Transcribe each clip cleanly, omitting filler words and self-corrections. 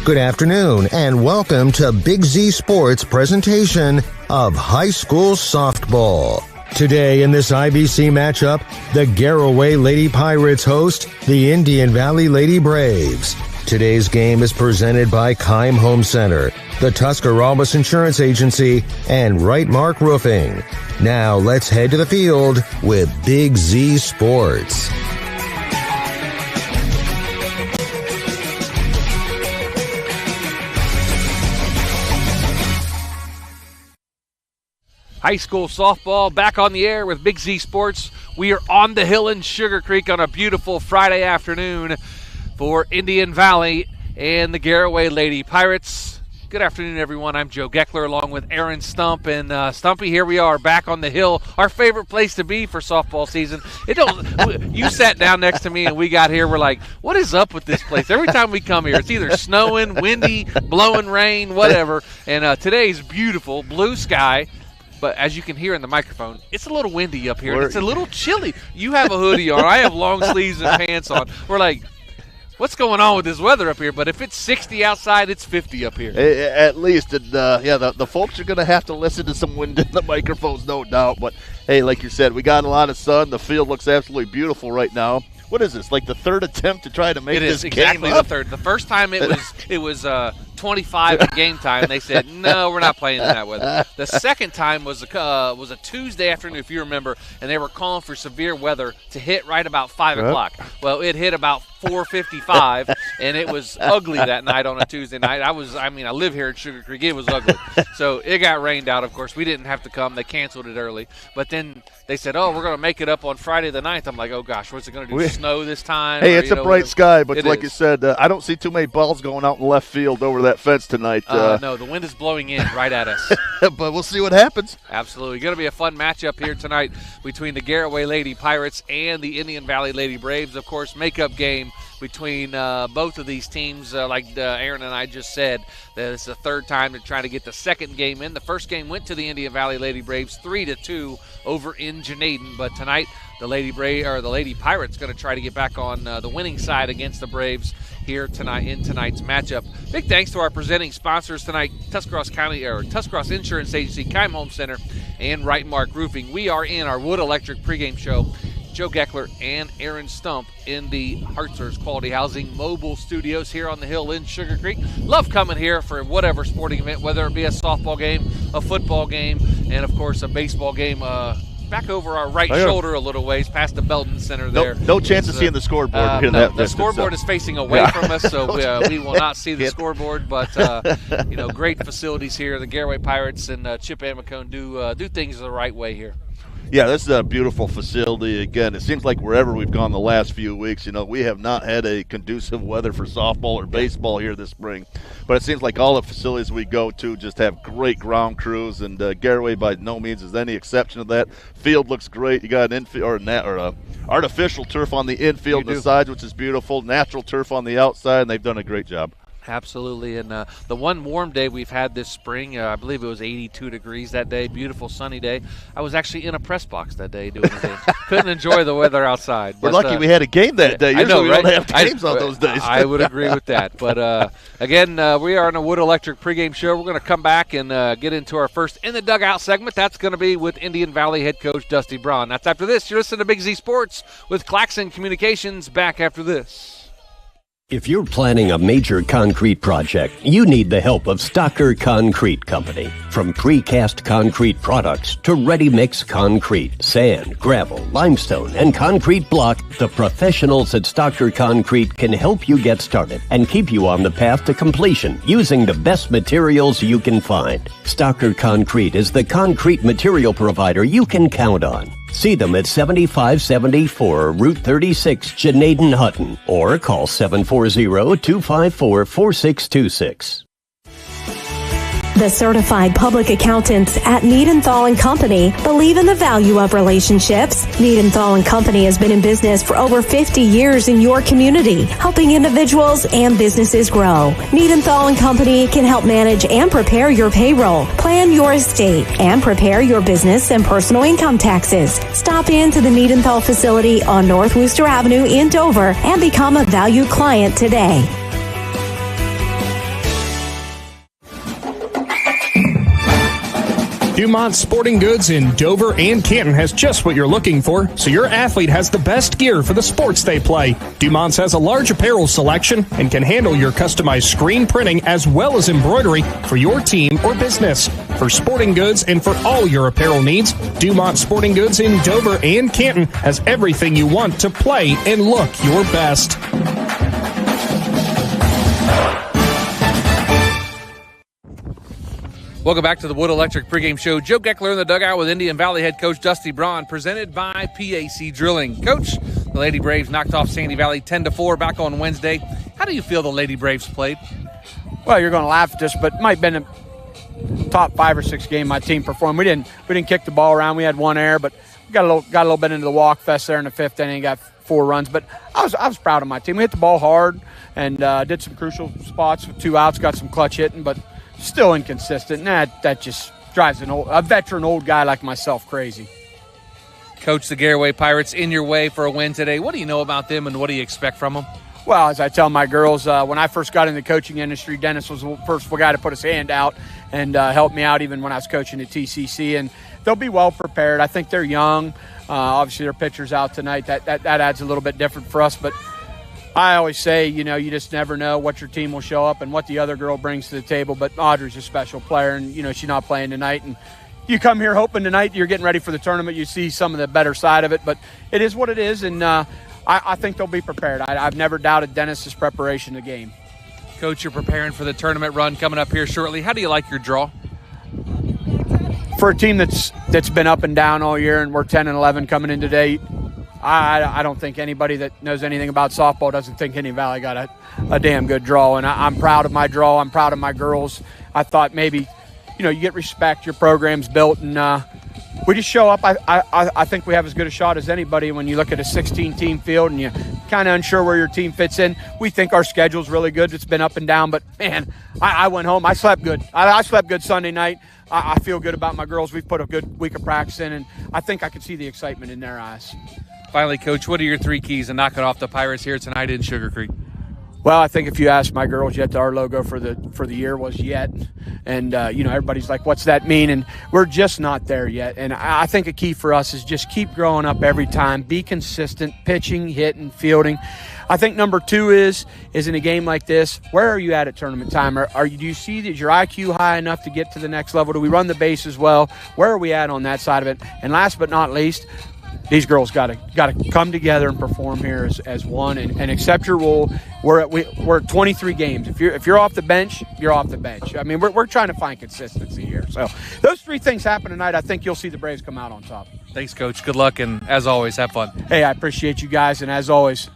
Good afternoon, and welcome to Big Z Sports presentation of high school softball. Today in this IBC matchup, the Garaway Lady Pirates host the Indian Valley Lady Braves. Today's game is presented by Keim Home Center, the Tuscarawas Insurance Agency, and Right Mark Roofing. Now let's head to the field with Big Z Sports. High school softball back on the air with Big Z Sports. We are on the hill in Sugarcreek on a beautiful Friday afternoon for Indian Valley and the Garaway Lady Pirates. Good afternoon, everyone. I'm Joe Geckler along with Aaron Stump. And Stumpy, here we are back on the hill, our favorite place to be for softball season. You sat down next to me and we got here. We're like, what is up with this place? Every time we come here, it's either snowing, windy, blowing rain, whatever. And today's beautiful, blue sky. But as you can hear in the microphone, it's a little windy up here. It's a little chilly. You have a hoodie on. I have long sleeves and pants on. We're like, what's going on with this weather up here? But if it's 60 outside, it's 50 up here. At least. And, the folks are going to have to listen to some wind in the microphones, no doubt. But, hey, like you said, we got a lot of sun. The field looks absolutely beautiful right now. What is this, like the third attempt to try to make this game up? It is exactly the third. The first time it was 25 at game time. They said, no, we're not playing in that weather. The second time was a Tuesday afternoon, if you remember, and they were calling for severe weather to hit right about 5 o'clock. Well, it hit about 4:55, and it was ugly that night on a Tuesday night. I live here in Sugarcreek. It was ugly. So it got rained out, of course. We didn't have to come. They canceled it early. But then they said, we're going to make it up on Friday the 9th. I'm like, oh, gosh, what's it going to do, snow this time? Hey, it's a bright sky, but like you said, I don't see too many balls going out in left field over that fence tonight. No, the wind is blowing in right at us. But we'll see what happens. Absolutely. Going to be a fun matchup here tonight between the Garaway Lady Pirates and the Indian Valley Lady Braves. Of course, makeup game between both of these teams. Like Aaron and I just said, that it's the third time they're trying to get the second game in. The first game went to the Indian Valley Lady Braves 3-2 over in Janaden. But tonight, the Lady Pirates going to try to get back on the winning side against the Braves here tonight in tonight's matchup. Big thanks to our presenting sponsors tonight, Tuscarawas Insurance Agency, Keim Home Center, and Right Mark Roofing. We are in our Wood Electric pregame show. Joe Geckler and Aaron Stump in the Hartzer's Quality Housing mobile studios here on the hill in Sugarcreek. Love coming here for whatever sporting event, whether it be a softball game, a football game, and, of course, a baseball game. Back over our right shoulder a little ways, past the Belton Center there. No chance of seeing the scoreboard. The scoreboard is facing away from us, so we will not see the scoreboard. But great facilities here. The Garaway Pirates and Chip Amicone do things the right way here. Yeah, this is a beautiful facility. Again, it seems like wherever we've gone the last few weeks, we have not had a conducive weather for softball or baseball here this spring. But it seems like all the facilities we go to just have great ground crews, and Garaway by no means is any exception to that. Field looks great. You got an infield or artificial turf on the infield and the sides, which is beautiful. Natural turf on the outside, and they've done a great job. Absolutely, and the one warm day we've had this spring, I believe it was 82 degrees that day, beautiful sunny day. I was actually in a press box that day doing the game. Couldn't enjoy the weather outside. We're lucky we had a game that day. Usually we don't have games on those days. I would agree with that. But, again, we are on a Wood Electric pregame show. We're going to come back and get into our first In the Dugout segment. That's going to be with Indian Valley head coach Dusty Braun. That's after this. You're listening to Big Z Sports with Claxon Communications. Back after this. If you're planning a major concrete project, you need the help of Stocker Concrete Company. From precast concrete products to ready-mix concrete, sand, gravel, limestone, and concrete block, the professionals at Stocker Concrete can help you get started and keep you on the path to completion using the best materials you can find. Stocker Concrete is the concrete material provider you can count on. See them at 7574 Route 36, Janaden-Hutton, or call 740-254-4626. The certified public accountants at Niedenthal & Company believe in the value of relationships. Niedenthal & Company has been in business for over 50 years in your community, helping individuals and businesses grow. Niedenthal & Company can help manage and prepare your payroll, plan your estate, and prepare your business and personal income taxes. Stop into the Niedenthal facility on North Worcester Avenue in Dover and become a valued client today. Dumont Sporting Goods in Dover and Canton has just what you're looking for, so your athlete has the best gear for the sports they play. Dumont's has a large apparel selection and can handle your customized screen printing as well as embroidery for your team or business. For sporting goods and for all your apparel needs, Dumont Sporting Goods in Dover and Canton has everything you want to play and look your best. Welcome back to the Wood Electric pregame show. Joe Geckler in the dugout with Indian Valley head coach Dusty Braun, presented by PAC Drilling. Coach, the Lady Braves knocked off Sandy Valley 10-4 back on Wednesday. How do you feel the Lady Braves played? Well, you're going to laugh at this, but it might have been a top 5 or 6 game my team performed. We didn't kick the ball around. We had one error, but we got a little bit into the walk fest there in the 5th inning. Got 4 runs, but I was proud of my team. We hit the ball hard and did some crucial spots with 2 outs. Got some clutch hitting, but still inconsistent. That just drives a veteran old guy like myself crazy. Coach, the Garaway Pirates in your way for a win today. What do you know about them and what do you expect from them? Well, as I tell my girls, when I first got in the coaching industry, Dennis was the first guy to put his hand out and help me out even when I was coaching at TCC. And they'll be well prepared. I think they're young. Obviously, their pitcher's out tonight. That adds a little bit different for us. But I always say, you just never know what your team will show up and what the other girl brings to the table. But Audrey's a special player, and, she's not playing tonight. And you come here hoping tonight you're getting ready for the tournament. You see some of the better side of it. But it is what it is, and I think they'll be prepared. I've never doubted Dennis's preparation of the game. Coach, you're preparing for the tournament run coming up here shortly. How do you like your draw? For a team that's been up and down all year, and we're 10-11 coming in today, I don't think anybody that knows anything about softball doesn't think Indian Valley got a damn good draw. And I'm proud of my draw. I'm proud of my girls. I thought maybe, you get respect, your program's built, and we just show up. I think we have as good a shot as anybody when you look at a 16-team field and you kind of unsure where your team fits in. We think our schedule's really good. It's been up and down, but, man, I went home. I slept good. I slept good Sunday night. I feel good about my girls. We've put a good week of practice in, and I think I can see the excitement in their eyes. Finally, Coach, what are your 3 keys to knocking off the Pirates here tonight in Sugarcreek? Well, I think if you ask my girls yet, our logo for the year was yet. And, everybody's like, what's that mean? And we're just not there yet. And I think a key for us is just keep growing up every time, be consistent, pitching, hitting, fielding. I think number 2 is in a game like this, where are you at tournament time? Do you see that your IQ high enough to get to the next level? Do we run the bases well? Where are we at on that side of it? And last but not least, these girls got to come together and perform here as one and accept your role. We're at 23 games. If you're off the bench, you're off the bench. I mean, we're trying to find consistency here. So those 3 things happen tonight. I think you'll see the Braves come out on top. Thanks, Coach. Good luck, and as always, have fun. Hey, I appreciate you guys, and as always,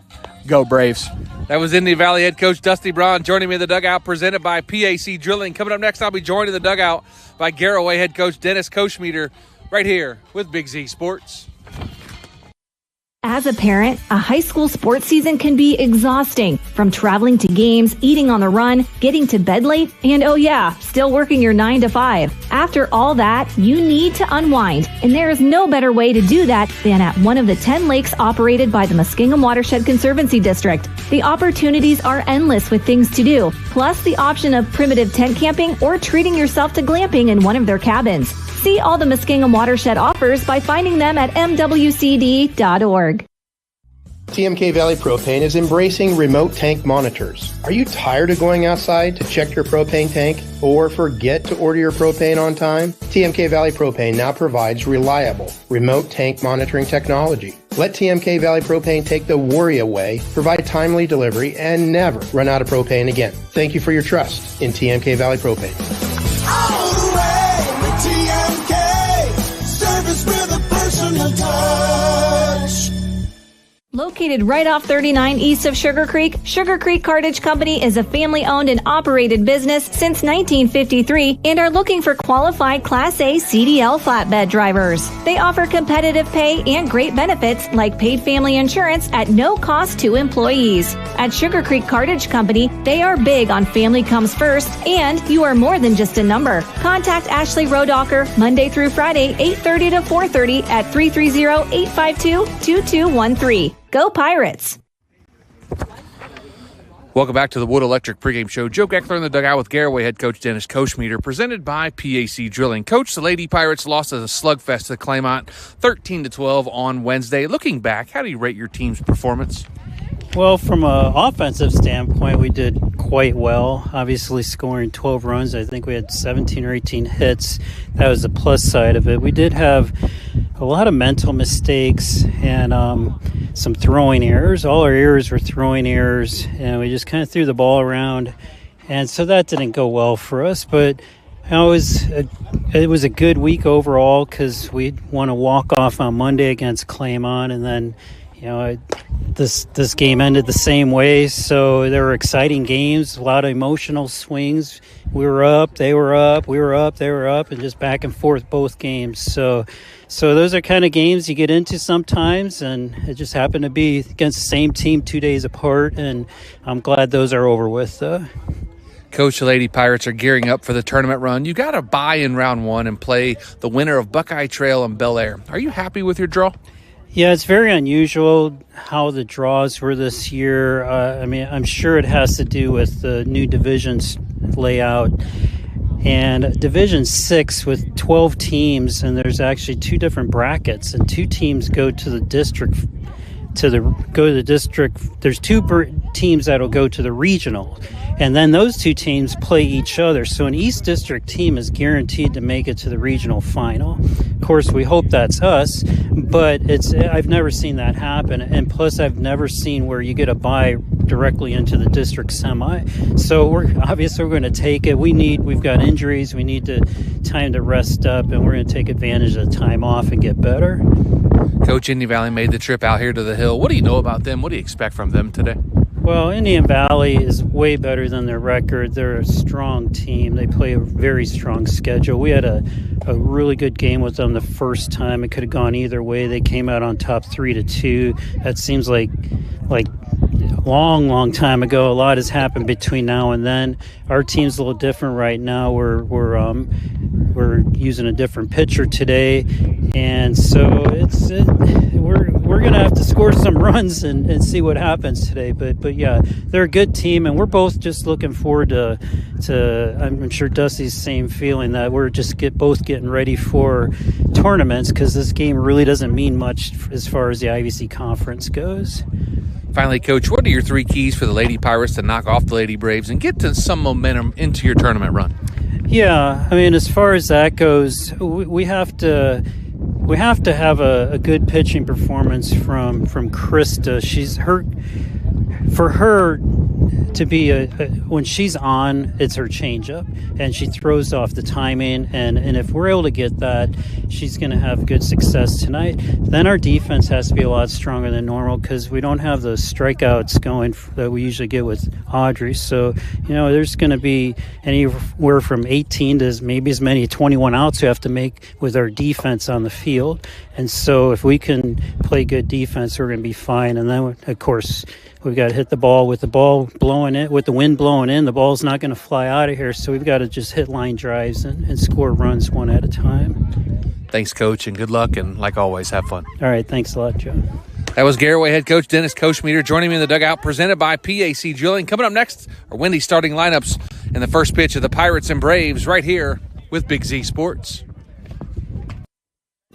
go Braves. That was Indian Valley head coach Dusty Braun joining me in the dugout, presented by PAC Drilling. Coming up next, I'll be joined in the dugout by Garaway head coach Dennis Koshmeter right here with Big Z Sports. As a parent, a high school sports season can be exhausting. From traveling to games, eating on the run, getting to bed late, and still working your 9 to 5. After all that, you need to unwind. And there is no better way to do that than at one of the 10 lakes operated by the Muskingum Watershed Conservancy District. The opportunities are endless with things to do, plus the option of primitive tent camping or treating yourself to glamping in one of their cabins. See all the Muskingum Watershed offers by finding them at mwcd.org. TMK Valley Propane is embracing remote tank monitors. Are you tired of going outside to check your propane tank or forget to order your propane on time? TMK Valley Propane now provides reliable remote tank monitoring technology. Let TMK Valley Propane take the worry away, provide timely delivery, and never run out of propane again. Thank you for your trust in TMK Valley Propane. All the way with TMK, service with a personal touch. Located right off 39 east of Sugarcreek, Sugarcreek Cartage Company is a family-owned and operated business since 1953 and are looking for qualified Class A CDL flatbed drivers. They offer competitive pay and great benefits like paid family insurance at no cost to employees. At Sugarcreek Cartage Company, they are big on family comes first, and you are more than just a number. Contact Ashley Rodocker Monday through Friday, 8:30 to 4:30 at 330-852-2213. Go Pirates! Welcome back to the Wood Electric pregame show. Joe Geckler in the dugout with Garaway head coach Dennis Koshmeter, presented by PAC Drilling. Coach, the Lady Pirates lost as a slugfest to Claymont 13-12 on Wednesday. Looking back, how do you rate your team's performance? Well, from an offensive standpoint, we did quite well. Obviously, scoring 12 runs. I think we had 17 or 18 hits. That was the plus side of it. We did have a lot of mental mistakes and some throwing errors. All our errors were throwing errors, and we just kind of threw the ball around. And so that didn't go well for us. But it was a good week overall because we won a walk-off on Monday against Claymont, and then this game ended the same way. So there were exciting games, a lot of emotional swings. We were up, they were up, we were up, they were up, and just back and forth both games. So those are kind of games you get into sometimes, and it just happened to be against the same team 2 days apart, and I'm glad those are over with. Coach, the Lady Pirates are gearing up for the tournament run. You got to bye in round one and play the winner of Buckeye Trail and Bel Air. Are you happy with your draw? Yeah, it's very unusual how the draws were this year. I'm sure it has to do with the new divisions layout. And Division 6 with 12 teams, and there's actually two different brackets, and two teams go to the district. There's two teams that'll go to the regional, and then those two teams play each other. So an East District team is guaranteed to make it to the regional final. Of course, we hope that's us, but I've never seen that happen. And plus, I've never seen where you get a bye directly into the district semi. So we're going to take it. We've got injuries. We need time to rest up, and we're going to take advantage of the time off and get better. Coach, Indian Valley made the trip out here to the Hill. What do you know about them? What do you expect from them today? Well, Indian Valley is way better than their record. They're a strong team. They play a very strong schedule. We had a really good game with them the first time. It could have gone either way. They came out on top 3-2. That seems like long time ago. A lot has happened between now and then. Our team's a little different right now. We're using a different pitcher today, and so we're gonna have to score some runs and see what happens today. But yeah, they're a good team, and we're both just looking forward to. I'm sure Dusty's the same feeling that we're just both getting ready for tournaments, because this game really doesn't mean much as far as the IVC conference goes. Finally, Coach, what are your three keys for the Lady Pirates to knock off the Lady Braves and get to some momentum into your tournament run? Yeah, as far as that goes, we have to have a good pitching performance from Krista. For her to be when she's on, it's her changeup, and she throws off the timing, and if we're able to get that, she's going to have good success tonight. Then our defense has to be a lot stronger than normal, because we don't have those strikeouts going that we usually get with Audrey. So there's going to be anywhere from 18 to maybe as many 21 outs we have to make with our defense on the field. And so if we can play good defense, we're going to be fine. And then of course we've got to hit the ball with the wind blowing in. The ball's not going to fly out of here, so we've got to just hit line drives and score runs one at a time. Thanks, Coach, and good luck, and like always, have fun. All right, thanks a lot, Joe. That was Garaway head coach Dennis Koshmeter joining me in the dugout, presented by PAC Drilling. Coming up next are Wendy's starting lineups in the first pitch of the Pirates and Braves right here with Big Z Sports.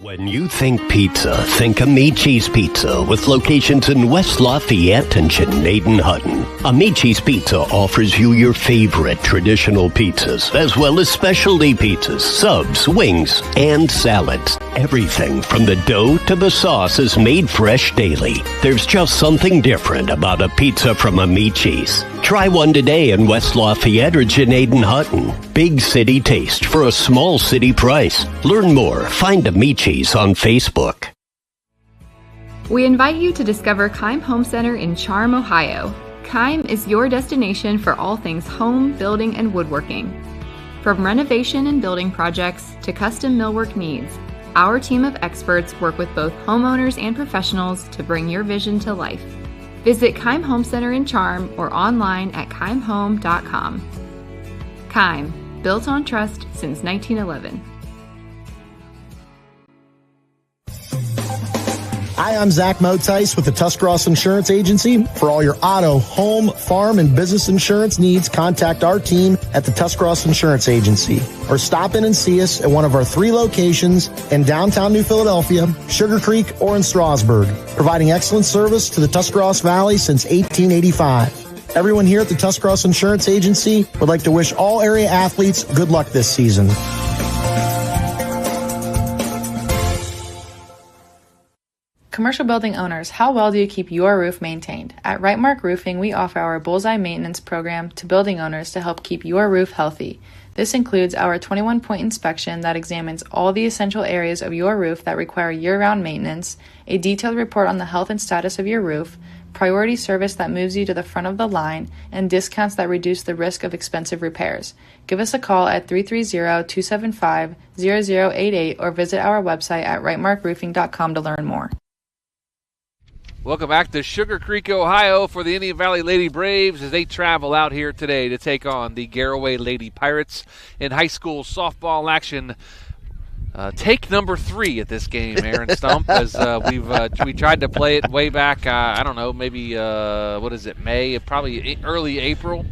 When you think pizza, think Amici's Pizza, with locations in West Lafayette and Chenaden-Hutton. Amici's Pizza offers you your favorite traditional pizzas, as well as specialty pizzas, subs, wings, and salads. Everything from the dough to the sauce is made fresh daily. There's just something different about a pizza from Amici's. Try one today in West Lafayette or Chenaden-Hutton. Big city taste for a small city price. Learn more. Find Amici's on Facebook. We invite you to discover Keim Home Center in Charm, Ohio. Keim is your destination for all things home, building, and woodworking. From renovation and building projects to custom millwork needs, our team of experts work with both homeowners and professionals to bring your vision to life. Visit Keim Home Center in Charm or online at keimhome.com. Keim, built on trust since 1911. Hi, I'm Zach Motice with the Tuscarawas Insurance Agency. For all your auto, home, farm, and business insurance needs, contact our team at the Tuscarawas Insurance Agency. Or stop in and see us at one of our 3 locations in downtown New Philadelphia, Sugarcreek, or in Strasburg, providing excellent service to the Tuscarawas Valley since 1885. Everyone here at the Tuscarawas Insurance Agency would like to wish all area athletes good luck this season. Commercial building owners, how well do you keep your roof maintained? At Rightmark Roofing, we offer our Bullseye Maintenance Program to building owners to help keep your roof healthy. This includes our 21-point inspection that examines all the essential areas of your roof that require year-round maintenance, a detailed report on the health and status of your roof, priority service that moves you to the front of the line, and discounts that reduce the risk of expensive repairs. Give us a call at 330-275-0088 or visit our website at rightmarkroofing.com to learn more. Welcome back to Sugarcreek, Ohio for the Indian Valley Lady Braves as they travel out here today to take on the Garaway Lady Pirates in high school softball action. Take number 3 at this game, Aaron Stump, as we tried to play it way back, I don't know, maybe, May, probably early April.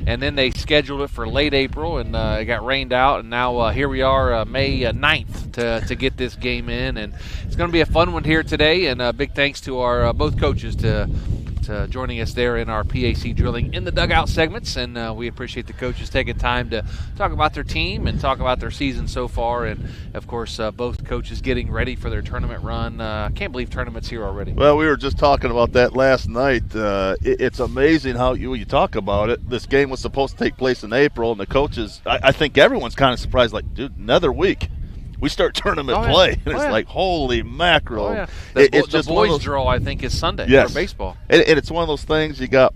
And then they scheduled it for late April, and it got rained out. And now here we are, May 9th, to get this game in. And it's going to be a fun one here today. And big thanks to our both coaches to joining us there in our PAC drilling in the dugout segments. And we appreciate the coaches taking time to talk about their team and talk about their season so far. And, of course, both coaches getting ready for their tournament run. I can't believe tournament's here already. Well, we were just talking about that last night. It's amazing how you talk about it. This game was supposed to take place in April, and the coaches, I think everyone's kind of surprised, like, dude, another week. We start tournament play, and it's like, holy mackerel. It's the just boys' draw, I think, is Sunday for baseball. And it's one of those things, you got,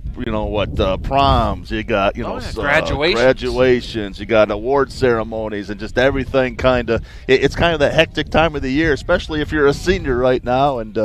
proms, you got, graduations, you got award ceremonies, and just everything kind of, it's kind of that hectic time of the year, especially if you're a senior right now. And,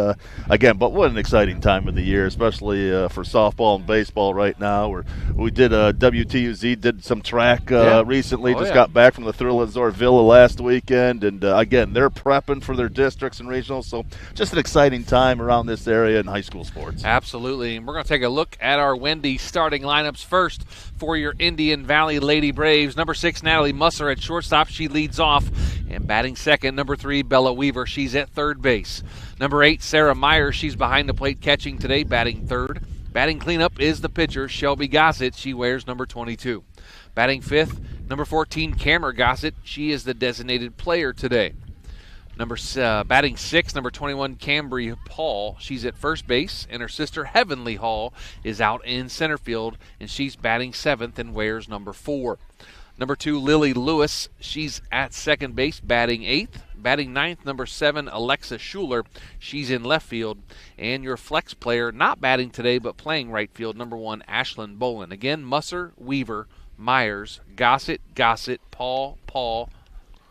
again, but what an exciting time of the year, especially for softball and baseball right now. We did WTUZ did some track recently, got back from the Thrill at Zorvilla last weekend. And, again, they're prepping for their districts and regionals. So just an exciting time around this area in high school sports. Absolutely. And we're going to take a look at our Wendy starting lineups first for your Indian Valley Lady Braves. Number 6, Natalie Musser at shortstop. She leads off. And batting second, number 3, Bella Weaver. She's at third base. Number 8, Sarah Meyer. She's behind the plate catching today, batting third. Batting cleanup is the pitcher, Shelby Gossett. She wears number 22. Batting fifth, number 14, Cameron Gossett. She is the designated player today. Batting sixth, number 21, Cambry Hall. She's at first base, and her sister Heavenly Hall is out in center field, and she's batting seventh and wears number 4. Number 2, Lily Lewis. She's at second base, batting eighth. Batting ninth, number 7, Alexa Schuler. She's in left field. And your flex player, not batting today, but playing right field, number 1, Ashlyn Bolin. Again, Musser, Weaver, Myers, Gossett, Paul,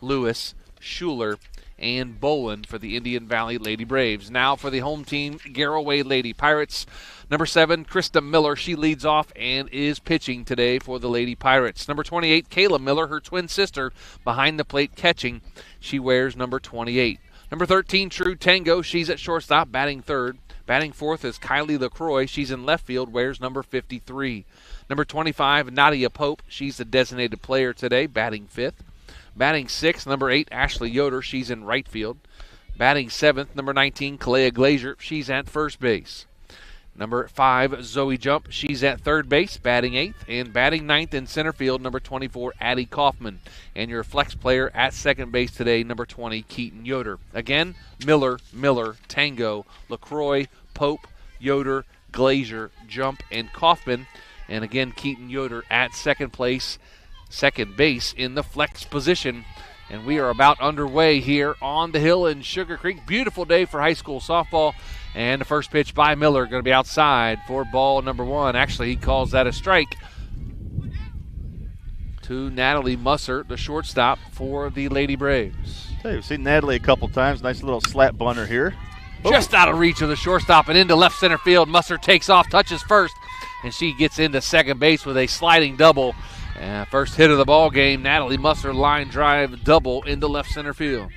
Lewis, Schuler, and Bolin for the Indian Valley Lady Braves. Now for the home team, Garaway Lady Pirates. Number 7, Krista Miller. She leads off and is pitching today for the Lady Pirates. Number 28, Kayla Miller, her twin sister, behind the plate catching. She wears number 28. Number 13, True Tango. She's at shortstop, batting third. Batting fourth is Kylie LaCroix. She's in left field, wears number 53. Number 25, Nadia Pope. She's the designated player today, batting fifth. Batting sixth, number 8, Ashley Yoder. She's in right field. Batting seventh, number 19, Kalea Glazier. She's at first base. Number 5, Zoe Jump. She's at third base, batting eighth. And batting ninth in center field, number 24, Addie Kaufman. And your flex player at second base today, number 20, Keaton Yoder. Again, Miller, Tango, LaCroix, Pope, Yoder, Glazier, Jump, and Kaufman. And again, Keaton Yoder at second base in the flex position. And we are about underway here on the hill in Sugarcreek. Beautiful day for high school softball. And the first pitch by Miller going to be outside for ball number 1. Actually, he calls that a strike to Natalie Musser, the shortstop for the Lady Braves. Hey, we've seen Natalie a couple times. Nice little slap bunter here. Just out of reach of the shortstop and into left center field. Musser takes off, touches first, and she gets into second base with a sliding double. First hit of the ball game, Natalie Musser line drive double into left center field.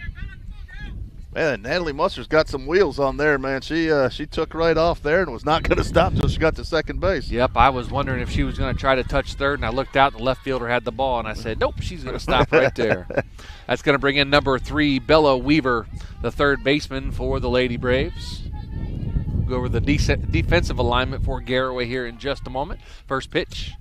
Man, Natalie Musser's got some wheels on there, man. She took right off there and was not going to stop until she got to second base. Yep, I was wondering if she was going to try to touch third, and I looked out, and the left fielder had the ball, and I said, nope, she's going to stop right there. That's going to bring in number 3, Bella Weaver, the third baseman for the Lady Braves. We'll go over the defensive alignment for Garaway here in just a moment. First pitch,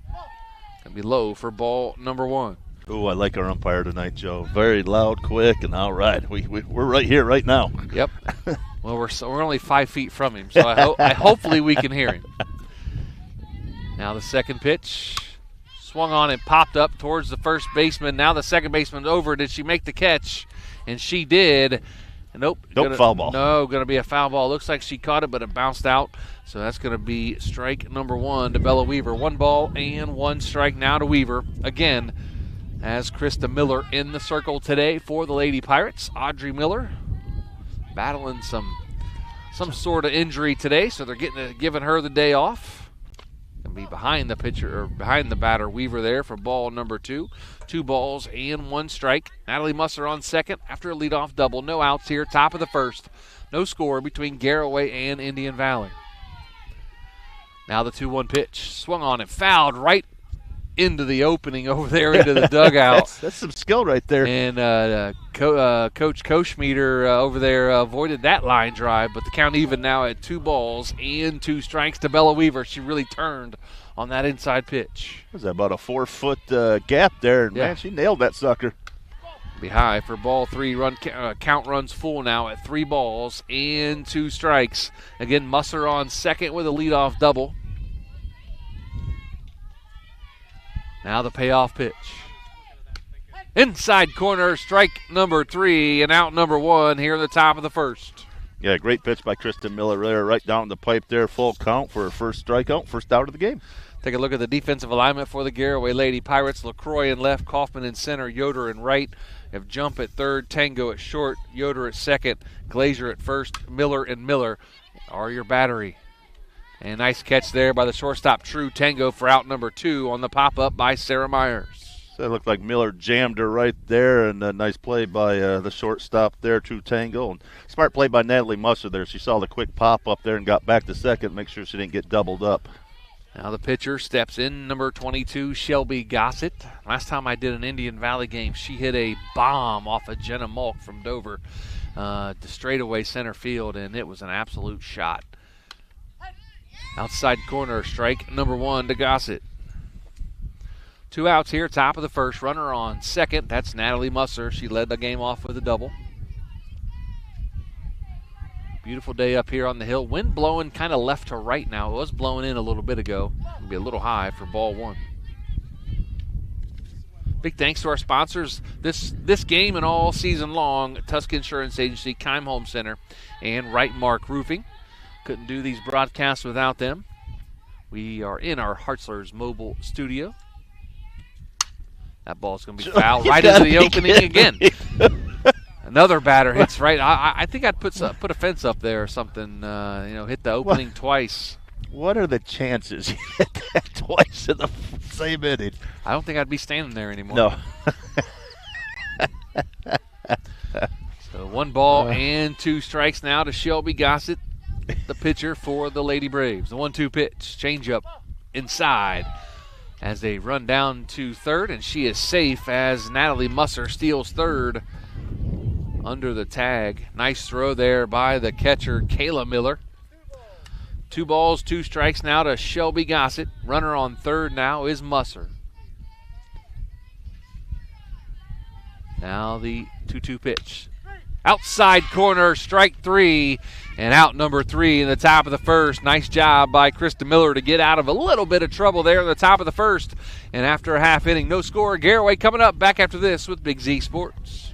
going to be low for ball number 1. Ooh, I like our umpire tonight, Joe. Very loud, quick, and all right. We're right here, right now. Yep. Well, we're only 5 feet from him, so hopefully we can hear him. Now the second pitch. Swung on and popped up towards the first baseman. Now the second baseman's over. Did she make the catch? And she did. Nope. Foul ball. No, going to be a foul ball. Looks like she caught it, but it bounced out. So that's going to be strike number 1 to Bella Weaver. 1 ball and 1 strike now to Weaver. Again, as Krista Miller in the circle today for the Lady Pirates. Audrey Miller battling some sort of injury today, so they're giving her the day off. Gonna be behind the pitcher or behind the batter Weaver there for ball number 2. 2 balls and 1 strike. Natalie Musser on second after a leadoff double. No outs here. Top of the first. No score between Garaway and Indian Valley. Now the 2-1 pitch. Swung on and fouled right into the opening over there into the dugout. That's some skill right there. And Coach Koschmieder over there avoided that line drive, but the count even now at 2 balls and 2 strikes to Bella Weaver. She really turned on that inside pitch. There's about a 4-foot gap there, and man, she nailed that sucker. Be high for ball 3. Count runs full now at 3 balls and 2 strikes. Again, Musser on second with a leadoff double. Now the payoff pitch. Inside corner, strike number 3 and out number 1 here in the top of the first. Yeah, great pitch by Kristen Miller there, right down the pipe there, full count for her first strikeout, first out of the game. Take a look at the defensive alignment for the Garaway Lady Pirates. LaCroix in left, Kaufman in center, Yoder in right. You have Jump at third, Tango at short, Yoder at second, Glazier at first, Miller and Miller are your battery. And nice catch there by the shortstop, True Tango, for out number 2 on the pop-up by Sarah Myers. So it looked like Miller jammed her right there, and a nice play by the shortstop there, True Tango. And smart play by Natalie Musser there. She saw the quick pop up there and got back to second, make sure she didn't get doubled up. Now the pitcher steps in, number 22, Shelby Gossett. Last time I did an Indian Valley game, she hit a bomb off of Jenna Malk from Dover to straightaway center field, and it was an absolute shot. Outside corner, strike number 1 to Gossett. 2 outs here, top of the first. Runner on second. That's Natalie Musser. She led the game off with a double. Beautiful day up here on the hill. Wind blowing kind of left to right now. It was blowing in a little bit ago. It'll be a little high for ball 1. Big thanks to our sponsors this game and all season long, Tusk Insurance Agency, Keim Home Center, and Right Mark Roofing. Couldn't do these broadcasts without them. We are in our Hartzler's mobile studio. That ball's going to be fouled right into the opening again. Another batter hits right. I think I'd put a fence up there or something. Hit the opening twice. What are the chances you hit that twice in the same inning? I don't think I'd be standing there anymore. No. So 1 ball and 2 strikes now to Shelby Gossett, the pitcher for the Lady Braves. The 1-2 pitch, changeup inside as they run down to third, and she is safe as Natalie Musser steals third under the tag. Nice throw there by the catcher, Kayla Miller. 2 balls, 2 strikes now to Shelby Gossett. Runner on third now is Musser. Now the 2-2 pitch. Outside corner, strike 3, and out number 3 in the top of the first. Nice job by Krista Miller to get out of a little bit of trouble there in the top of the first. And after a half inning, no score. Garaway coming up back after this with Big Z Sports.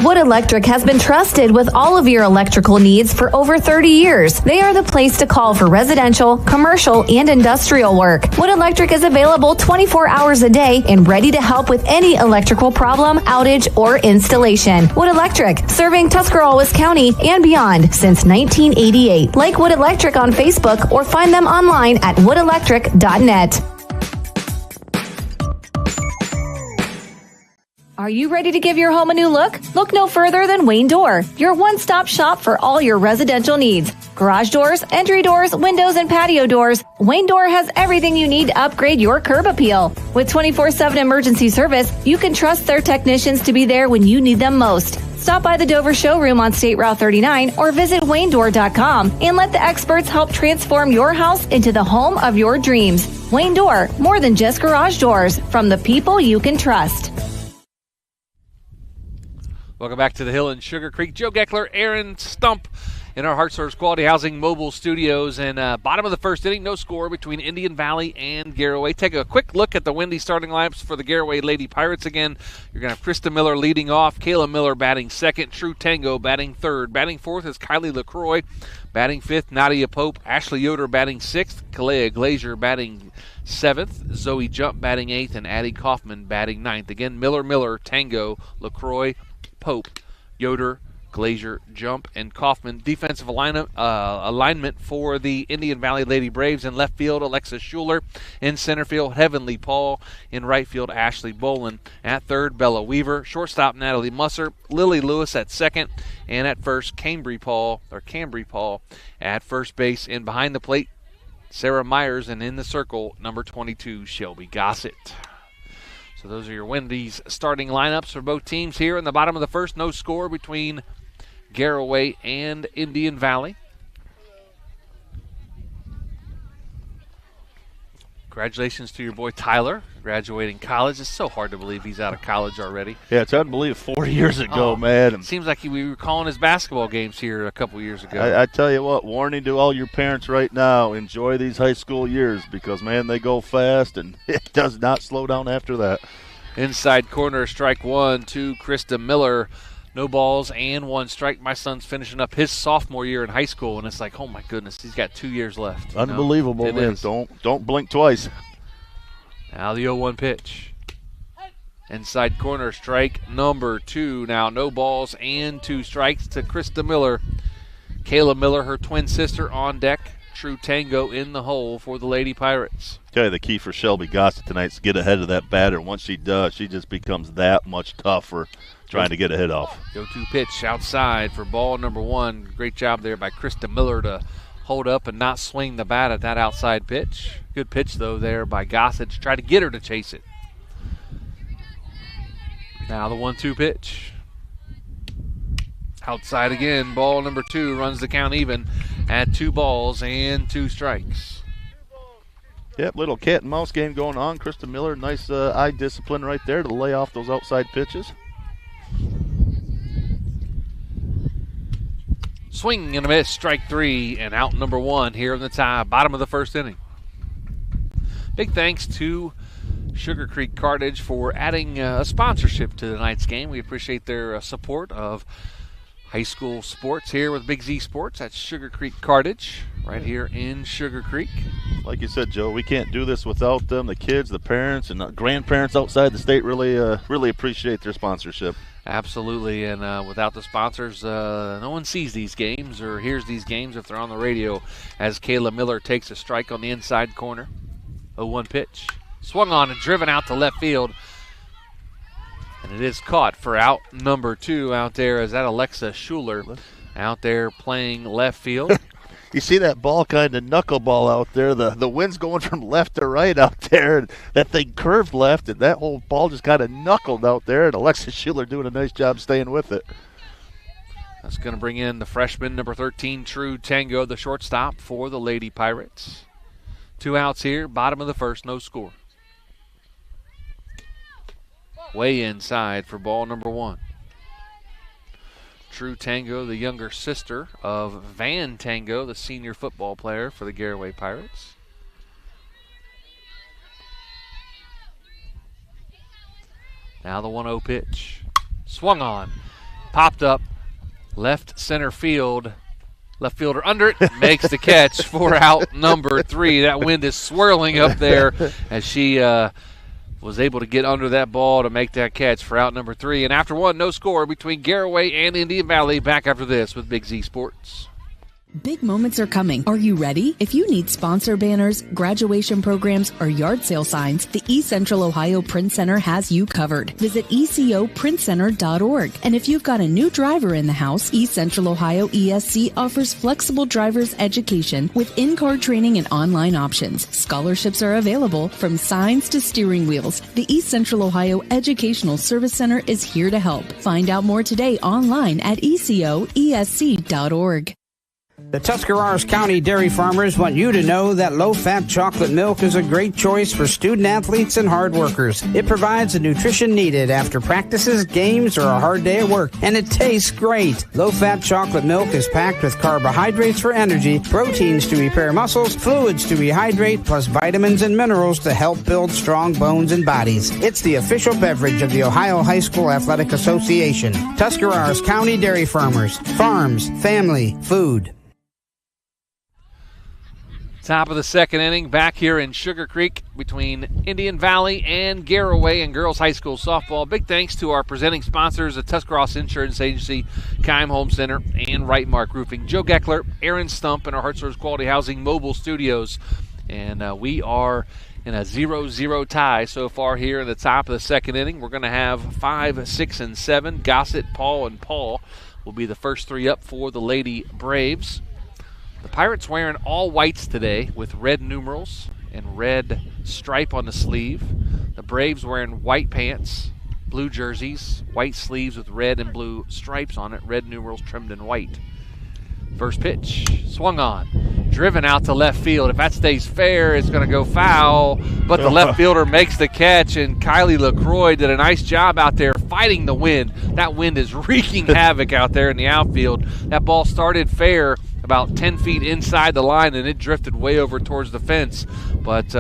Wood Electric has been trusted with all of your electrical needs for over 30 years. They are the place to call for residential, commercial, and industrial work. Wood Electric is available 24 hours a day and ready to help with any electrical problem, outage, or installation. Wood Electric, serving Tuscarawas County and beyond since 1988. Like Wood Electric on Facebook or find them online at woodelectric.net. Are you ready to give your home a new look? Look no further than Wayne Door, your one-stop shop for all your residential needs. Garage doors, entry doors, windows, and patio doors. Wayne Door has everything you need to upgrade your curb appeal. With 24/7 emergency service, you can trust their technicians to be there when you need them most. Stop by the Dover showroom on State Route 39 or visit WayneDoor.com and let the experts help transform your house into the home of your dreams. Wayne Door, more than just garage doors, from the people you can trust. Welcome back to the Hill in Sugarcreek. Joe Geckler, Aaron Stump in our HeartSource Quality Housing mobile studios. And bottom of the first inning, no score between Indian Valley and Garaway. Take a quick look at the windy starting lineups for the Garaway Lady Pirates again. You're going to have Krista Miller leading off, Kayla Miller batting second, True Tango batting third. Batting fourth is Kylie LaCroix. Batting fifth, Nadia Pope. Ashley Yoder batting sixth. Kalea Glazier batting seventh. Zoe Jump batting eighth. And Addie Kaufman batting ninth. Again, Miller, Tango, LaCroix, Pope, Yoder, Glazier, Jump, and Kaufman. Defensive alignment for the Indian Valley Lady Braves. In left field, Alexa Schuler. In center field, Heavenly Paul. In right field, Ashley Bolin. At third, Bella Weaver. Shortstop, Natalie Musser. Lily Lewis at second. And at first, Cambry Paul at first base. And behind the plate, Sarah Myers. And in the circle, number 22, Shelby Gossett. So those are your Wendy's starting lineups for both teams here in the bottom of the first. No score between Garaway and Indian Valley. Congratulations to your boy Tyler, graduating college. It's so hard to believe he's out of college already. Yeah, it's hard to believe 4 years ago, man. It seems like we were calling his basketball games here a couple years ago. I tell you what, warning to all your parents right now, enjoy these high school years because, man, they go fast and it does not slow down after that. Inside corner, strike one to Krista Miller. No balls and one strike. My son's finishing up his sophomore year in high school, and it's like, oh, my goodness, he's got 2 years left. Unbelievable, man. Don't blink twice. Now the 0-1 pitch. Inside corner, strike number two. Now no balls and two strikes to Krista Miller. Kayla Miller, her twin sister, on deck. True Tango in the hole for the Lady Pirates. Tell you the key for Shelby Gossett tonight is to get ahead of that batter. Once she does, she just becomes that much tougher trying to get a hit off. Go-to pitch outside for ball number one. Great job there by Krista Miller to hold up and not swing the bat at that outside pitch. Good pitch, though, there by Gossett to try to get her to chase it. Now the 1-2 pitch. Outside again, ball number two, runs the count even at 2 balls and 2 strikes. Yep, little cat and mouse game going on. Krista Miller, nice eye discipline right there to lay off those outside pitches. Swing and a miss, strike 3, and out number 1 here in the tie, bottom of the first inning. Big thanks to Sugarcreek Cartage for adding a sponsorship to tonight's game. We appreciate their support of high school sports here with Big Z Sports. That's Sugarcreek Cartage right here in Sugarcreek. Like you said, Joe, we can't do this without them. The kids, the parents, and the grandparents outside the state really appreciate their sponsorship. Absolutely, and without the sponsors, no one sees these games or hears these games if they're on the radio, as Kayla Miller takes a strike on the inside corner. 0-1 pitch. Swung on and driven out to left field. And it is caught for out number 2 out there. Is that Alexa Schuler out there playing left field? You see that ball kind of knuckleball out there. The wind's going from left to right out there. And that thing curved left, and that whole ball just kind of knuckled out there. And Alexa Schuler doing a nice job staying with it. That's going to bring in the freshman, number 13, True Tango, the shortstop for the Lady Pirates. 2 outs here, bottom of the first, no score. Way inside for ball number 1. True Tango, the younger sister of Van Tango, the senior football player for the Garaway Pirates. Now the 1-0 pitch. Swung on. Popped up. Left center field. Left fielder under it. Makes the catch for out number 3. That wind is swirling up there as she was able to get under that ball to make that catch for out number 3. And after 1, no score between Garaway and Indian Valley. Back after this with Big Z Sports. Big moments are coming. Are you ready? If you need sponsor banners, graduation programs, or yard sale signs, the East Central Ohio Print Center has you covered. Visit ecoprintcenter.org. And if you've got a new driver in the house, East Central Ohio ESC offers flexible driver's education with in-car training and online options. Scholarships are available from signs to steering wheels. The East Central Ohio Educational Service Center is here to help. Find out more today online at ecoesc.org. The Tuscarawas County dairy farmers want you to know that low-fat chocolate milk is a great choice for student-athletes and hard workers. It provides the nutrition needed after practices, games, or a hard day at work, and it tastes great. Low-fat chocolate milk is packed with carbohydrates for energy, proteins to repair muscles, fluids to rehydrate, plus vitamins and minerals to help build strong bones and bodies. It's the official beverage of the Ohio High School Athletic Association. Tuscarawas County Dairy Farmers. Farms. Family. Food. Top of the second inning, back here in Sugarcreek between Indian Valley and Garaway and girls high school softball. Big thanks to our presenting sponsors, the Tuscarawas Insurance Agency, Keim Home Center, and Right Mark Roofing. Joe Geckler, Aaron Stump, and our Hartshorns Quality Housing mobile studios. And we are in a 0-0 tie so far here in the top of the second inning. We're going to have 5, 6, and 7. Gossett, Paul, and Paul will be the first three up for the Lady Braves. The Pirates wearing all whites today with red numerals and red stripe on the sleeve. The Braves wearing white pants, blue jerseys, white sleeves with red and blue stripes on it, red numerals trimmed in white. First pitch, swung on, driven out to left field. If that stays fair, it's going to go foul, but the left fielder makes the catch, and Kylie LaCroix did a nice job out there fighting the wind. That wind is wreaking havoc out there in the outfield. That ball started fair about 10 feet inside the line, and it drifted way over towards the fence, but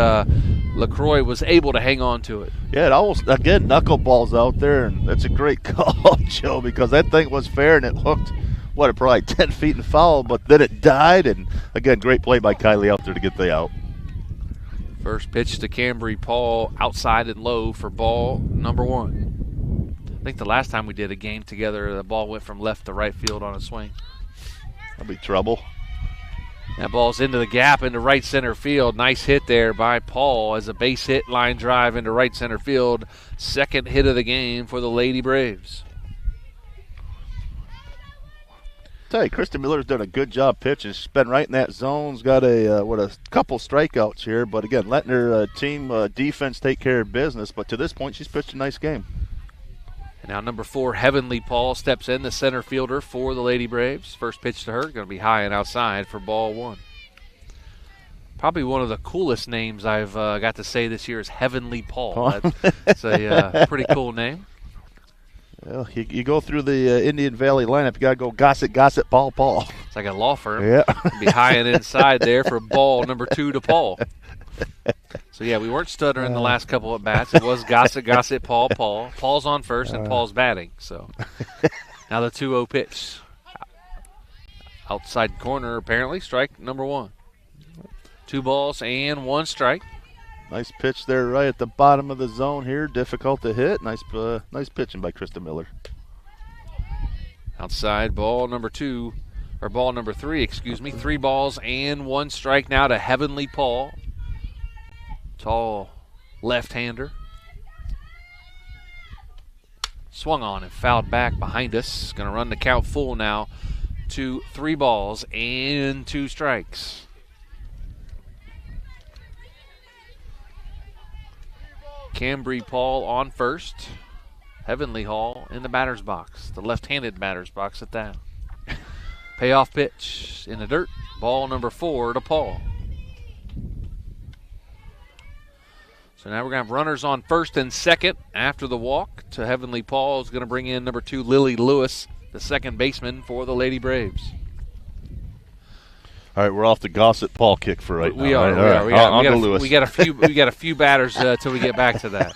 LaCroix was able to hang on to it. Yeah, it almost, again, knuckleballs out there, and that's a great call, Joe, because that thing was fair, and it hooked, probably 10 feet in foul, but then it died, and again, great play by Kylie out there to get the out. First pitch to Cambry Paul, outside and low for ball number 1. I think the last time we did a game together, the ball went from left to right field on a swing. That'll be trouble. That ball's into the gap into right center field. Nice hit there by Paul as a base hit, line drive into right center field. Second hit of the game for the Lady Braves. Tell you, Kristen Miller's done a good job pitching. She's been right in that zone. She's got a couple strikeouts here, but again, letting her team defense take care of business. But to this point, she's pitched a nice game. And now number 4, Heavenly Paul, steps in, the center fielder for the Lady Braves. First pitch to her, going to be high and outside for ball 1. Probably one of the coolest names I've got to say this year is Heavenly Paul. It's a pretty cool name. Well, you go through the Indian Valley lineup, you got to go Gossett, Paul. It's like a law firm. Yeah. Be high and inside there for ball number 2 to Paul. So, yeah, we weren't stuttering the last couple at bats. It was Gossett, Paul. Paul's on first, and Paul's batting. So, now the 2-0 pitch. Outside corner, apparently, strike number 1. 2 balls and 1 strike. Nice pitch there right at the bottom of the zone here. Difficult to hit. Nice pitching by Krista Miller. Outside ball number 3, 3 balls and 1 strike now to Heavenly Paul. Tall left-hander. Swung on and fouled back behind us. Going to run the count full now to 3 balls and 2 strikes. Cambry Paul on first. Heavenly Hall in the batter's box. The left-handed batter's box at that. Payoff pitch in the dirt. Ball number 4 to Paul. So now we're going to have runners on first and second after the walk to Heavenly Paul. Is going to bring in number 2, Lily Lewis, the second baseman for the Lady Braves. All right, we're off the Gossett Paul kick for right now. We are. We got a few batters till we get back to that.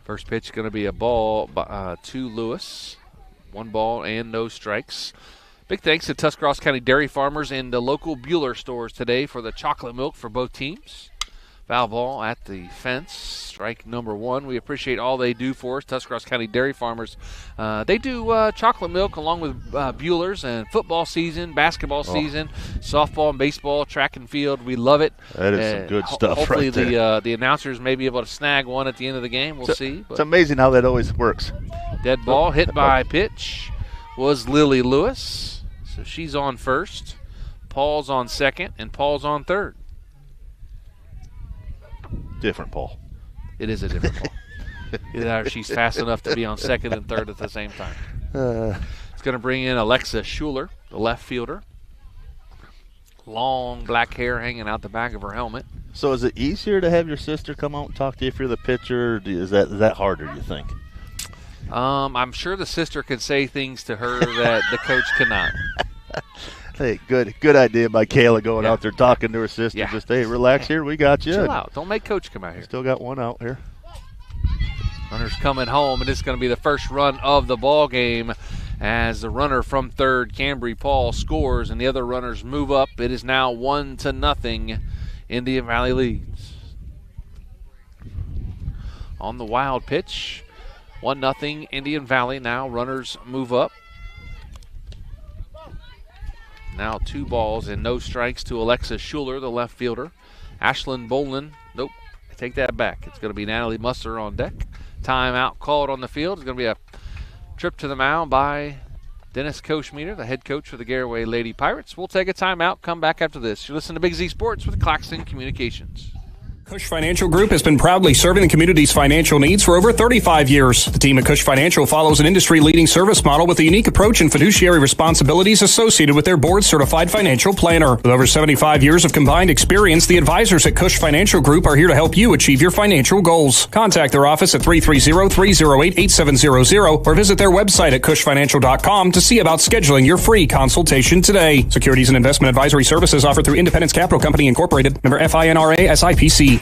First pitch going to be a ball to Lewis. 1 ball and no strikes. Big thanks to Tuscarawas County Dairy Farmers and the local Bueller stores today for the chocolate milk for both teams. Foul ball at the fence. Strike number 1. We appreciate all they do for us. Tuscarawas County Dairy Farmers. They do chocolate milk along with Bueller's and football season, basketball season, softball and baseball, track and field. We love it. That is some good stuff hopefully right there. the announcers may be able to snag one at the end of the game. We'll see. It's amazing how that always works. Dead ball hit by pitch was Lily Lewis. So she's on first. Paul's on second, and Paul's on third. Different Paul. It is a different Paul. Either she's fast enough to be on second and third at the same time. It's going to bring in Alexa Schuler, the left fielder. Long black hair hanging out the back of her helmet. So is it easier to have your sister come out and talk to you if you're the pitcher? Is that harder, you think? I'm sure the sister can say things to her that the coach cannot. Hey, good idea by Kayla going out there talking to her sister. Yeah. Just, hey, relax here. We got you. Chill out. Don't make coach come out here. Still got one out here. Runner's coming home, and this is going to be the first run of the ball game as the runner from third, Cambry Paul, scores, and the other runners move up. It is now 1-0. Indian Valley leads. On the wild pitch, 1-0 Indian Valley. Now runners move up. Now 2 balls and no strikes to Alexa Schuler, the left fielder. Ashlyn Boland, nope, I take that back. It's going to be Natalie Musser on deck. Timeout called on the field. It's going to be a trip to the mound by Dennis Koshmeter, the head coach for the Garaway Lady Pirates. We'll take a timeout, come back after this. You're listening to Big Z Sports with Claxon Communications. Cush Financial Group has been proudly serving the community's financial needs for over 35 years. The team at Cush Financial follows an industry-leading service model with a unique approach and fiduciary responsibilities associated with their board-certified financial planner. With over 75 years of combined experience, the advisors at Cush Financial Group are here to help you achieve your financial goals. Contact their office at 330-308-8700 or visit their website at cushfinancial.com to see about scheduling your free consultation today. Securities and investment advisory services offered through Independence Capital Company Incorporated, member FINRA SIPC.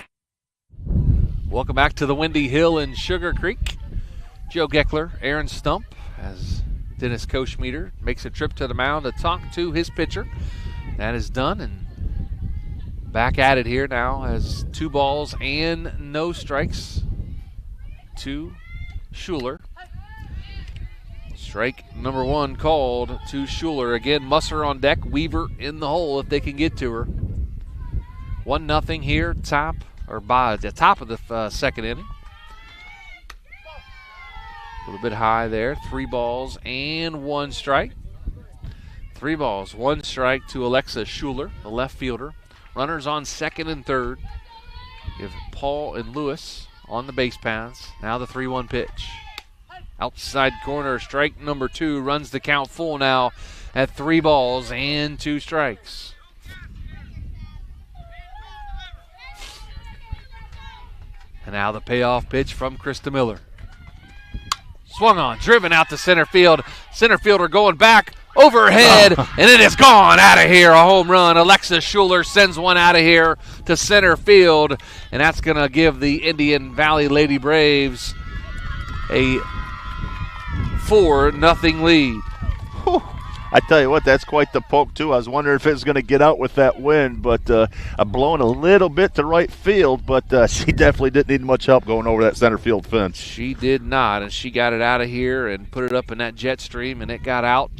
Welcome back to the Windy Hill in Sugarcreek. Joe Geckler, Aaron Stump, as Dennis Koshmeter makes a trip to the mound to talk to his pitcher. That is done, and back at it here now as 2 balls and no strikes to Schuler. Strike number 1 called to Schuler. Again, Musser on deck, Weaver in the hole if they can get to her. 1-0 here, by the top of the second inning. A little bit high there. 3 balls and 1 strike. 3 balls, 1 strike to Alexa Schuler, the left fielder. Runners on second and third. You have Paul and Lewis on the base paths. Now the 3-1 pitch. Outside corner, strike number 2. Runs the count full now at 3 balls and 2 strikes. And now the payoff pitch from Krista Miller. Swung on, driven out to center field. Center fielder going back, overhead, and it is gone out of here. A home run. Alexa Schuler sends one out of here to center field, and that's going to give the Indian Valley Lady Braves a 4-0 lead. I tell you what, that's quite the poke, too. I was wondering if it was going to get out with that wind, but blowing a little bit to right field, but she definitely didn't need much help going over that center field fence. She did not, and she got it out of here and put it up in that jet stream, and it got out.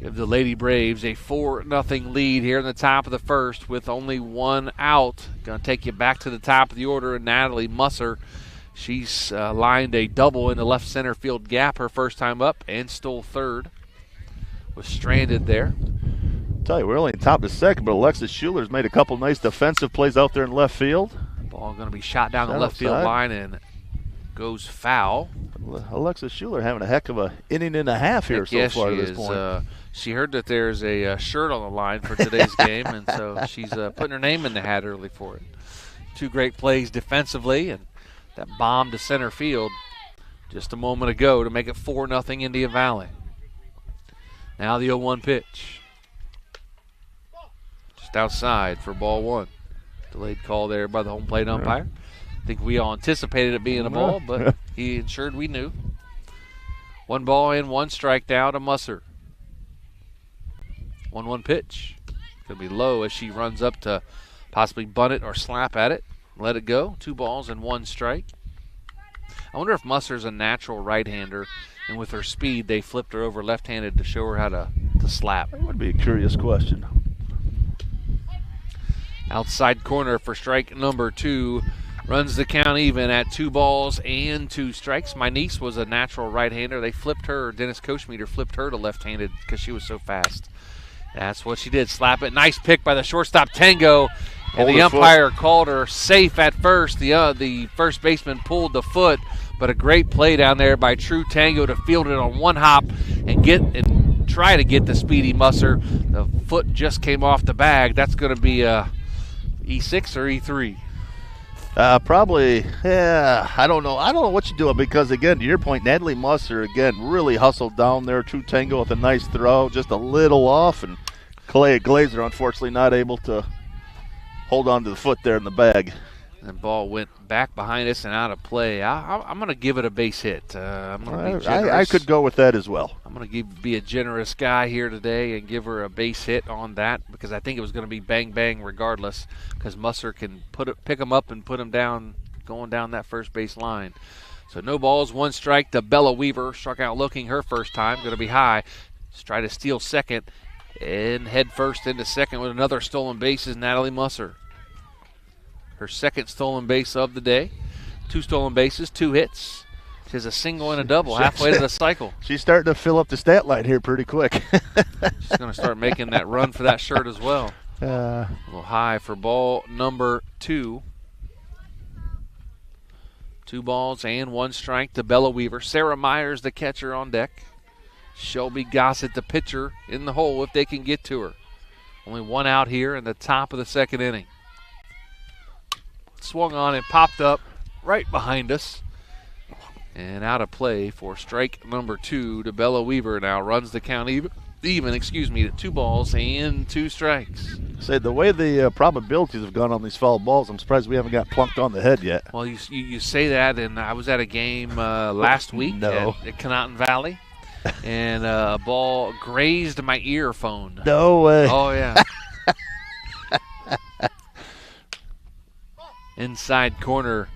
Give the Lady Braves a 4-0 lead here in the top of the first with only 1 out. Going to take you back to the top of the order, and Natalie Musser, she's lined a double in the left center field gap her first time up and stole third. Was stranded there. Tell you, we're only in top of the second, but Alexis Schuler's made a couple nice defensive plays out there in left field. Ball going to be shot down the left field line and goes foul. Alexis Schuler having a heck of an inning and a half here so far to this point. She heard that there's a shirt on the line for today's game, and so she's putting her name in the hat early for it. 2 great plays defensively, and that bomb to center field just a moment ago to make it 4-0 Indian Valley. Now the 0-1 pitch. Just outside for ball 1. Delayed call there by the home plate umpire. I think we all anticipated it being a ball, but he ensured we knew. 1 ball and 1 strike now to Musser. 1-1 pitch. Going to be low as she runs up to possibly bunt it or slap at it. let it go. 2 balls and 1 strike. I wonder if Musser's a natural right-hander, and with her speed, they flipped her over left-handed to show her how to slap. That would be a curious question. Outside corner for strike number 2. Runs the count even at 2 balls and 2 strikes. My niece was a natural right-hander. They flipped her, Dennis Kochmeter flipped her to left-handed because she was so fast. That's what she did, slap it. Nice pick by the shortstop, Tango. And the umpire called her safe at first. The first baseman pulled the foot, but a great play down there by True Tango to field it on 1 hop and try to get the speedy Musser. The foot just came off the bag. That's going to be E6 or E3. Probably, yeah, I don't know. I don't know what you're doing because, again, to your point, Natalie Musser, again, really hustled down there. True Tango with a nice throw, just a little off, and Glazer, unfortunately, not able to hold on to the foot there in the bag. And ball went back behind us and out of play. I'm going to give it a base hit. I'm going to be generous. I could go with that as well. I'm going to be a generous guy here today and give her a base hit on that because I think it was going to be bang-bang regardless because Musser can pick him up and put him down going down that first base line. So no balls, 1 strike to Bella Weaver. Struck out looking her first time. Going to be high. Just try to steal second and head first into second with another stolen base is Natalie Musser. Her second stolen base of the day. 2 stolen bases, 2 hits. She has a single and a double halfway to the cycle. She's starting to fill up the stat line here pretty quick. She's going to start making that run for that shirt as well. A little high for ball number 2. 2 balls and 1 strike to Bella Weaver. Sarah Myers, the catcher, on deck. Shelby Gossett, the pitcher, in the hole if they can get to her. Only 1 out here in the top of the 2nd inning. Swung on and popped up right behind us. And out of play for strike number 2 to Bella Weaver now. Runs the count even to 2 balls and 2 strikes. Say the way the probabilities have gone on these foul balls, I'm surprised we haven't got plunked on the head yet. Well, you say that, and I was at a game last week at Canotton Valley, and a ball grazed my earphone. No way. Oh, yeah. Inside corner,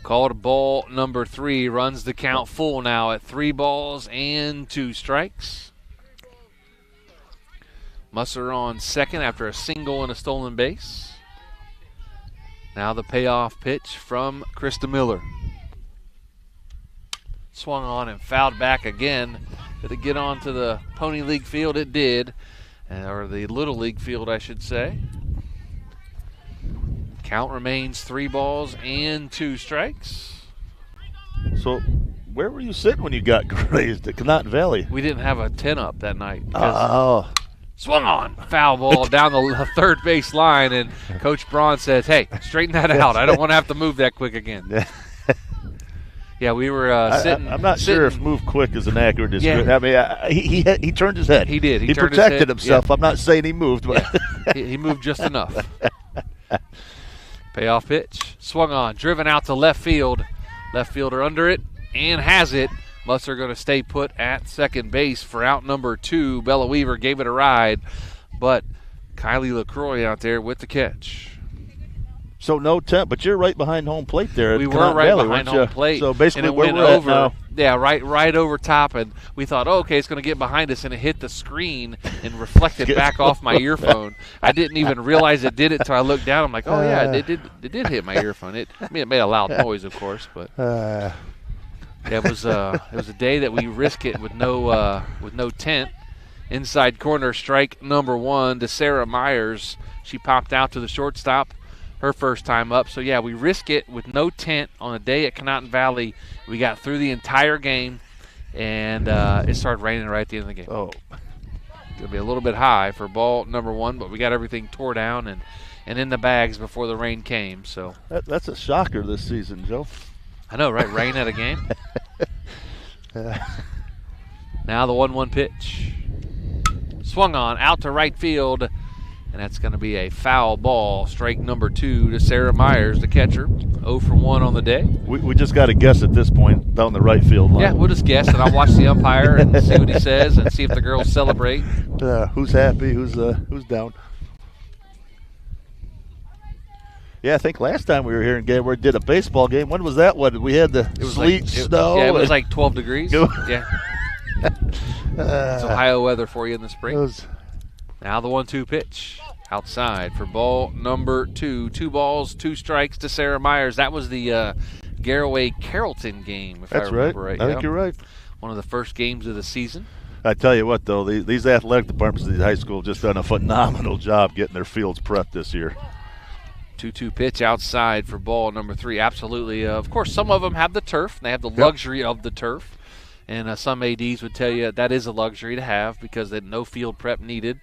called ball number 3, runs the count full now at 3 balls and 2 strikes. Musser on second after a single and a stolen base. Now the payoff pitch from Krista Miller. Swung on and fouled back again. Did it get onto the Pony League field? It did, or the Little League field, I should say. Count remains 3 balls and 2 strikes. So where were you sitting when you got grazed at Canotton Valley? We didn't have a 10 up that night. Oh. Swung on. Foul ball down the third base line, and Coach Braun says, hey, straighten that out. I don't want to have to move that quick again. Yeah, we were sitting. I'm not sure if move quick is an accurate description. Yeah. I mean, he turned his head. He did. He protected himself. Yeah. I'm not saying he moved. But he moved just enough. Payoff pitch. Swung on. Driven out to left field. Left fielder under it and has it. Musser going to stay put at second base for out number 2. Bella Weaver gave it a ride, but Kylie LaCroix out there with the catch. So no temp, but you're right behind home plate there. We were right behind home plate. So basically, and it went over. Yeah, right over top, and we thought, oh, okay, it's going to get behind us, and it hit the screen and reflected back off my earphone. I didn't even realize it did it until I looked down. I'm like, oh yeah, it did hit my earphone. It made a loud noise, of course, but. It was a day that we risk it with no tent. Inside corner, strike number 1 to Sarah Myers. She popped out to the shortstop, her first time up. So yeah, we risk it with no tent on a day at Canotton Valley. We got through the entire game, and it started raining right at the end of the game. Oh, gonna be a little bit high for ball number 1, but we got everything tore down and in the bags before the rain came. So that's a shocker this season, Joe. I know, right? Rain at a game. Now the 1-1 pitch. Swung on, out to right field, and that's going to be a foul ball. Strike number 2 to Sarah Myers, the catcher. 0 for 1 on the day. We just got to guess at this point down the right field line. Yeah, we'll just guess, and I'll watch the umpire and see what he says and see if the girls celebrate. Who's happy, who's down. Yeah, I think last time we were here in Garaway, did a baseball game. When was that one? We had the sleet, snow. Yeah, it was like 12 degrees. Yeah. It's Ohio weather for you in the spring. Now the 1-2 pitch. Outside for ball number 2. 2 balls, 2 strikes to Sarah Myers. That was the Garaway Carrollton game, if I remember right. I think you're right. One of the first games of the season. I tell you what, though, these athletic departments of these high schools just done a phenomenal job getting their fields prepped this year. 2-2 pitch outside for ball number 3. Absolutely. Of course, some of them have the turf. They have the luxury of the turf. And some ADs would tell you that is a luxury to have because there's no field prep needed.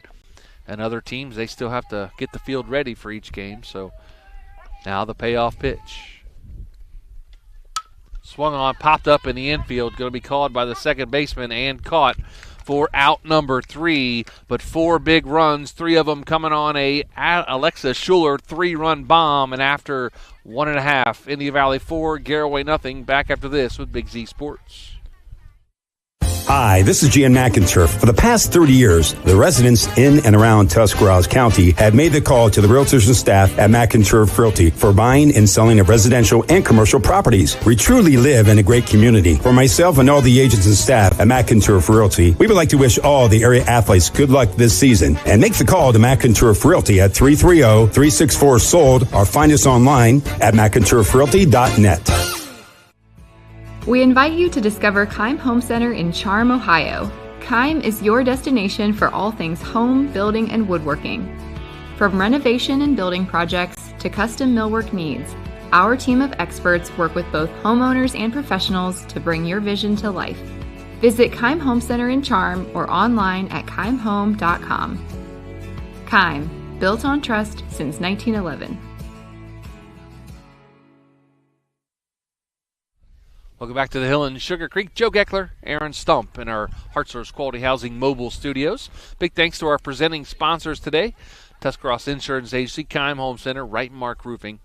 And other teams, they still have to get the field ready for each game. So now the payoff pitch. Swung on, popped up in the infield. Going to be called by the second baseman and caught for out number 3. But 4 big runs, 3 of them coming on a Alexa Schuler 3-run bomb. And after 1.5, Indian Valley 4, Garaway nothing. Back after this with Big Z Sports. Hi, this is Jan McInturf. For the past 30 years, the residents in and around Tuscarawas County have made the call to the realtors and staff at McInturf Realty for buying and selling of residential and commercial properties. We truly live in a great community. For myself and all the agents and staff at McInturf Realty, we would like to wish all the area athletes good luck this season and make the call to McInturf Realty at 330-364-SOLD or find us online at McInturfRealty.net. We invite you to discover Keim Home Center in Charm, Ohio. Keim is your destination for all things home, building, and woodworking. From renovation and building projects to custom millwork needs, our team of experts work with both homeowners and professionals to bring your vision to life. Visit Keim Home Center in Charm or online at keimhome.com. Keim, built on trust since 1911. Welcome back to the Hill in Sugarcreek. Joe Geckler, Aaron Stump in our Heart Source Quality Housing mobile studios. Big thanks to our presenting sponsors today, Tuscarawas Insurance Agency, Keim Home Center, Wright & Mark Roofing.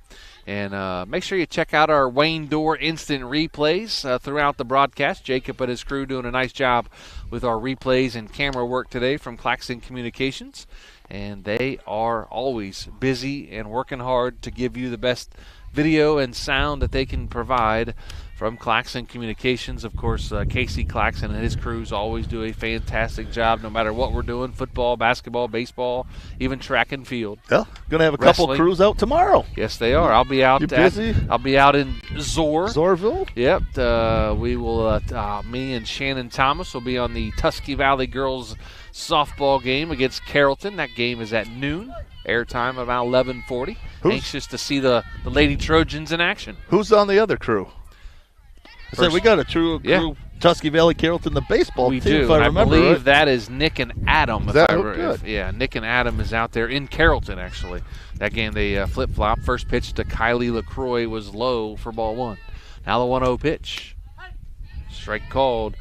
And make sure you check out our Wayne Door instant replays throughout the broadcast. Jacob and his crew doing a nice job with our replays and camera work today from Claxon Communications. And they are always busy and working hard to give you the best video and sound that they can provide from Claxon Communications. Of course, Casey Claxon and his crews always do a fantastic job no matter what we're doing, football, basketball, baseball, even track and field. Yeah, going to have a couple crews out tomorrow. Yes, they are. I'll be out. You busy? I'll be out in Zorville? Yep. We will, me and Shannon Thomas will be on the Tusky Valley girls softball game against Carrollton. That game is at noon. Airtime about 11:40. Anxious to see the Lady Trojans in action. Who's on the other crew? So we got a true crew, Tusky Valley Carrollton, the baseball team. We do. If I remember believe right. that is Nick and Adam. Yeah, Nick and Adam is out there in Carrollton, actually. That game they flip-flop. First pitch to Kylie LaCroix was low for ball 1. Now the 1-0 pitch. Strike called.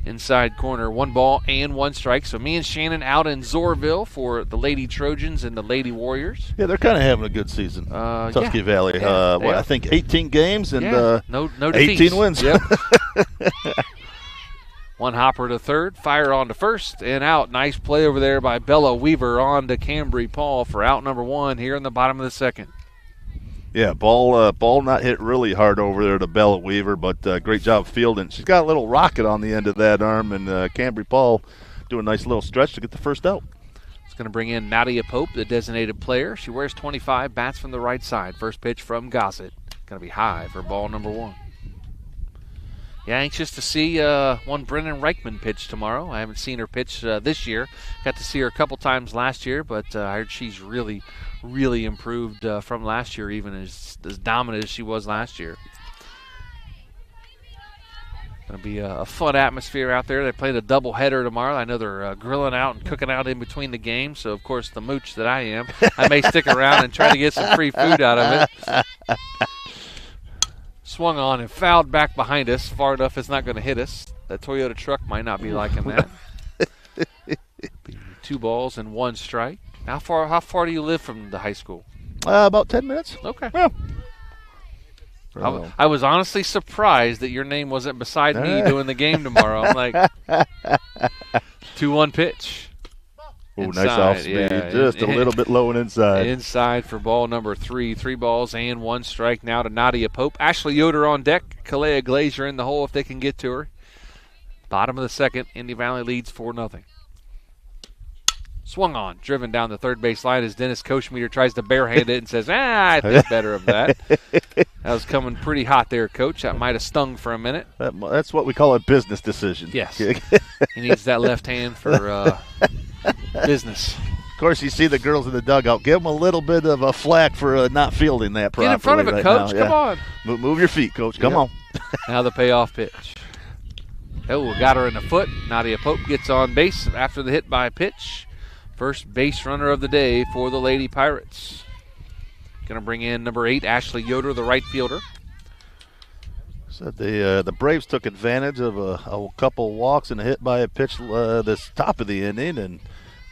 Inside corner, 1 ball and 1 strike. So me and Shannon out in Zorville for the Lady Trojans and the Lady Warriors. Yeah, they're kind of having a good season. Tusky Valley. I think 18 games and no 18 wins. Yep. 1 hopper to third, fire on to first, and out. Nice play over there by Bella Weaver on to Cambry Paul for out number 1 here in the bottom of the second. Yeah, ball not hit really hard over there to Bella Weaver, but great job fielding. She's got a little rocket on the end of that arm, and Cambry Paul doing a nice little stretch to get the first out. It's going to bring in Nadia Pope, the designated player. She wears 25, bats from the right side. First pitch from Gossett. Going to be high for ball number 1. Yeah, anxious to see one Brennan Reichman pitch tomorrow. I haven't seen her pitch this year. Got to see her a couple times last year, but I heard she's really improved from last year, even as dominant as she was last year. Going to be a fun atmosphere out there. They play the doubleheader tomorrow. I know they're grilling out and cooking out in between the games, so of course the mooch that I am, I may stick around and try to get some free food out of it. Swung on and fouled back behind us. Far enough it's not going to hit us. That Toyota truck might not be liking that. 2 balls and 1 strike. How far do you live from the high school? About 10 minutes. Okay. Yeah. I was honestly surprised that your name wasn't beside me doing the game tomorrow. I'm like, 2-1 pitch. Oh, nice off speed. Yeah, just a little bit low and inside. Inside for ball number 3. 3 balls and 1 strike now to Nadia Pope. Ashley Yoder on deck. Kalea Glazier in the hole if they can get to her. Bottom of the second, Indy Valley leads 4-0. Swung on, driven down the third base line as Dennis Kochmeter tries to barehand it and says, I think better of that. That was coming pretty hot there, Coach. That might have stung for a minute. That's what we call a business decision. Yes. He needs that left hand for business. Of course, you see the girls in the dugout. Give them a little bit of a flack for not fielding that properly. Get in front of it, right Coach. now. Come on. Move your feet, Coach. Come on. Now the payoff pitch. Oh, got her in the foot. Nadia Pope gets on base after the hit by pitch. First base runner of the day for the Lady Pirates. Going to bring in number 8, Ashley Yoder, the right fielder. So the Braves took advantage of a couple walks and a hit by a pitch this top of the inning. And,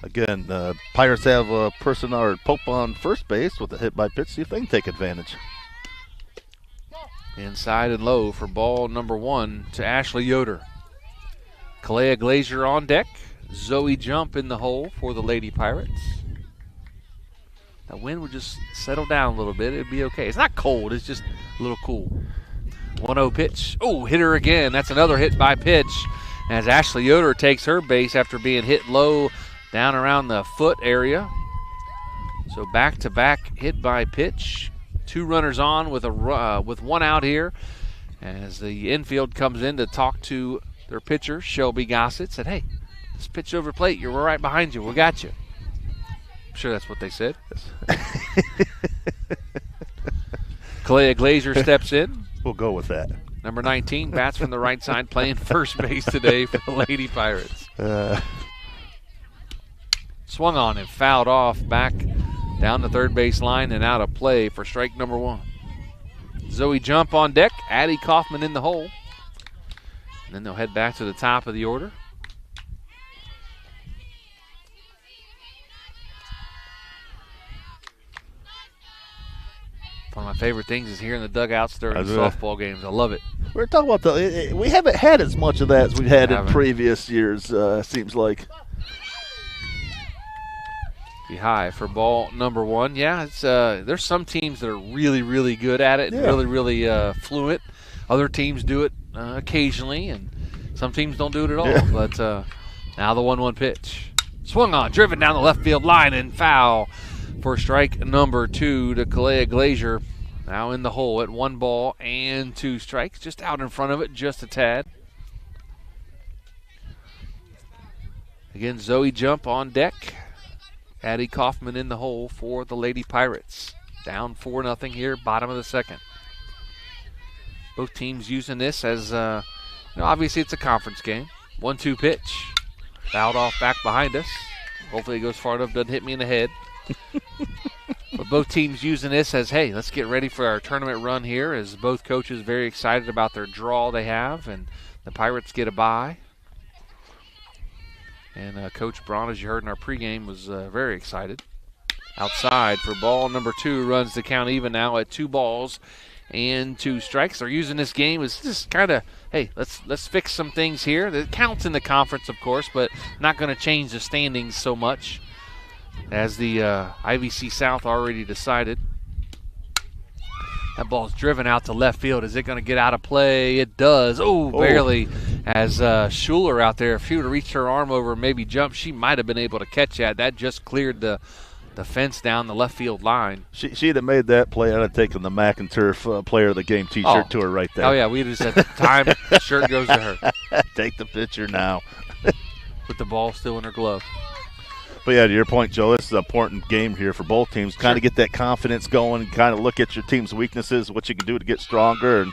again, Pirates have a person or Pope on first base with a hit by pitch. See if they can take advantage. Inside and low for ball number 1 to Ashley Yoder. Kalea Glazier on deck. Zoe Jump in the hole for the Lady Pirates. The wind would just settle down a little bit. It'd be okay. It's not cold. It's just a little cool. 1-0 pitch. Oh, hit her again. That's another hit by pitch as Ashley Yoder takes her base after being hit low down around the foot area. So back-to-back hit by pitch. 2 runners on with one out here as the infield comes in to talk to their pitcher, Shelby Gossett. Said, hey, this pitch over plate, we're right behind you. We got you. I'm sure that's what they said. Kalea Glazier steps in. We'll go with that. Number 19 bats from the right side, playing first base today for the Lady Pirates. Swung on and fouled off back down the third base line and out of play for strike number 1. Zoe Jump on deck. Addie Kaufman in the hole. And then they'll head back to the top of the order. One of my favorite things is hearing the dugouts during softball games. I love it. We're talking about we haven't had as much of that as we've had in previous years, seems like. Be high for ball number 1. Yeah, it's there's some teams that are really, really good at it and really, really fluent. Other teams do it occasionally, and some teams don't do it at all. Yeah. But now the 1-1 pitch. Swung on, driven down the left field line and foul for strike number 2 to Kalea Glazier. Now in the hole at 1 ball and 2 strikes. Just out in front of it, just a tad. Again, Zoe Jump on deck. Addie Kaufman in the hole for the Lady Pirates. Down 4-0 here, bottom of the second. Both teams using this as, obviously it's a conference game. 1-2 pitch. Fouled off back behind us. Hopefully it goes far enough, doesn't hit me in the head. But both teams using this as, hey, let's get ready for our tournament run here, as both coaches very excited about their draw they have, and the Pirates get a bye. And Coach Braun, as you heard in our pregame, was very excited. Outside for ball number 2, runs the count even now at 2 balls and 2 strikes. They're using this game as just kind of, hey, let's fix some things here. It counts in the conference, of course, but not going to change the standings so much, as the IVC South already decided. That ball's driven out to left field. Is it going to get out of play? It does. Oh, barely. As Schuler out there, if she would have reached her arm over and maybe jumped, she might have been able to catch that. That just cleared the fence down the left field line. She'd have made that play. I'd have taken the Mac and Turf player of the game T-shirt to her right there. Oh, yeah. We just said time, shirt goes to her. Take the picture now. With the ball still in her glove. But, yeah, to your point, Joe, this is an important game here for both teams. Kind of get that confidence going, kind of look at your team's weaknesses, what you can do to get stronger. And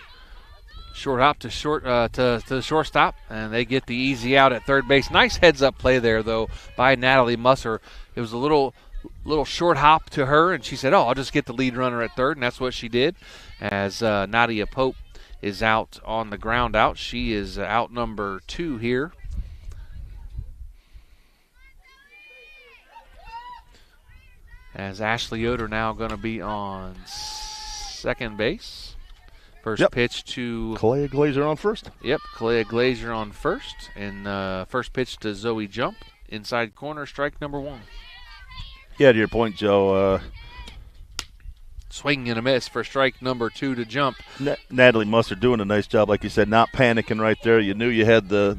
short hop to the shortstop, and they get the easy out at third base. Nice heads-up play there, though, by Natalie Musser. It was a little short hop to her, and she said, I'll just get the lead runner at third, and that's what she did, as Nadia Pope is out on the ground out. She is out number 2 here. As Ashley Yoder now going to be on second base. First pitch to Kalea Glazier on first. Yep, Kalea Glazier on first. And first pitch to Zoe Jump Inside corner, strike number 1. Yeah, to your point, Joe. Swing and a miss for strike number 2 to jump. Natalie Musser doing a nice job, like you said, not panicking right there. You knew you had the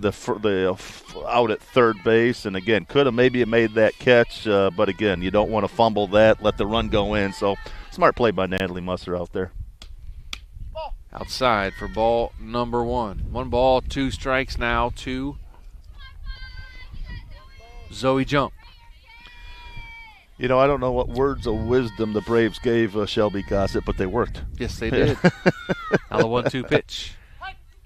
out at third base, and again, could have maybe made that catch, but again, you don't want to fumble that, let the run go in. So smart play by Natalie Musser out there. Outside for ball number 1. 1 ball, 2 strikes now to Zoe Jump. You know, I don't know what words of wisdom the Braves gave Shelby Gossett, but they worked. Yes, they did. Now the 1-2 pitch.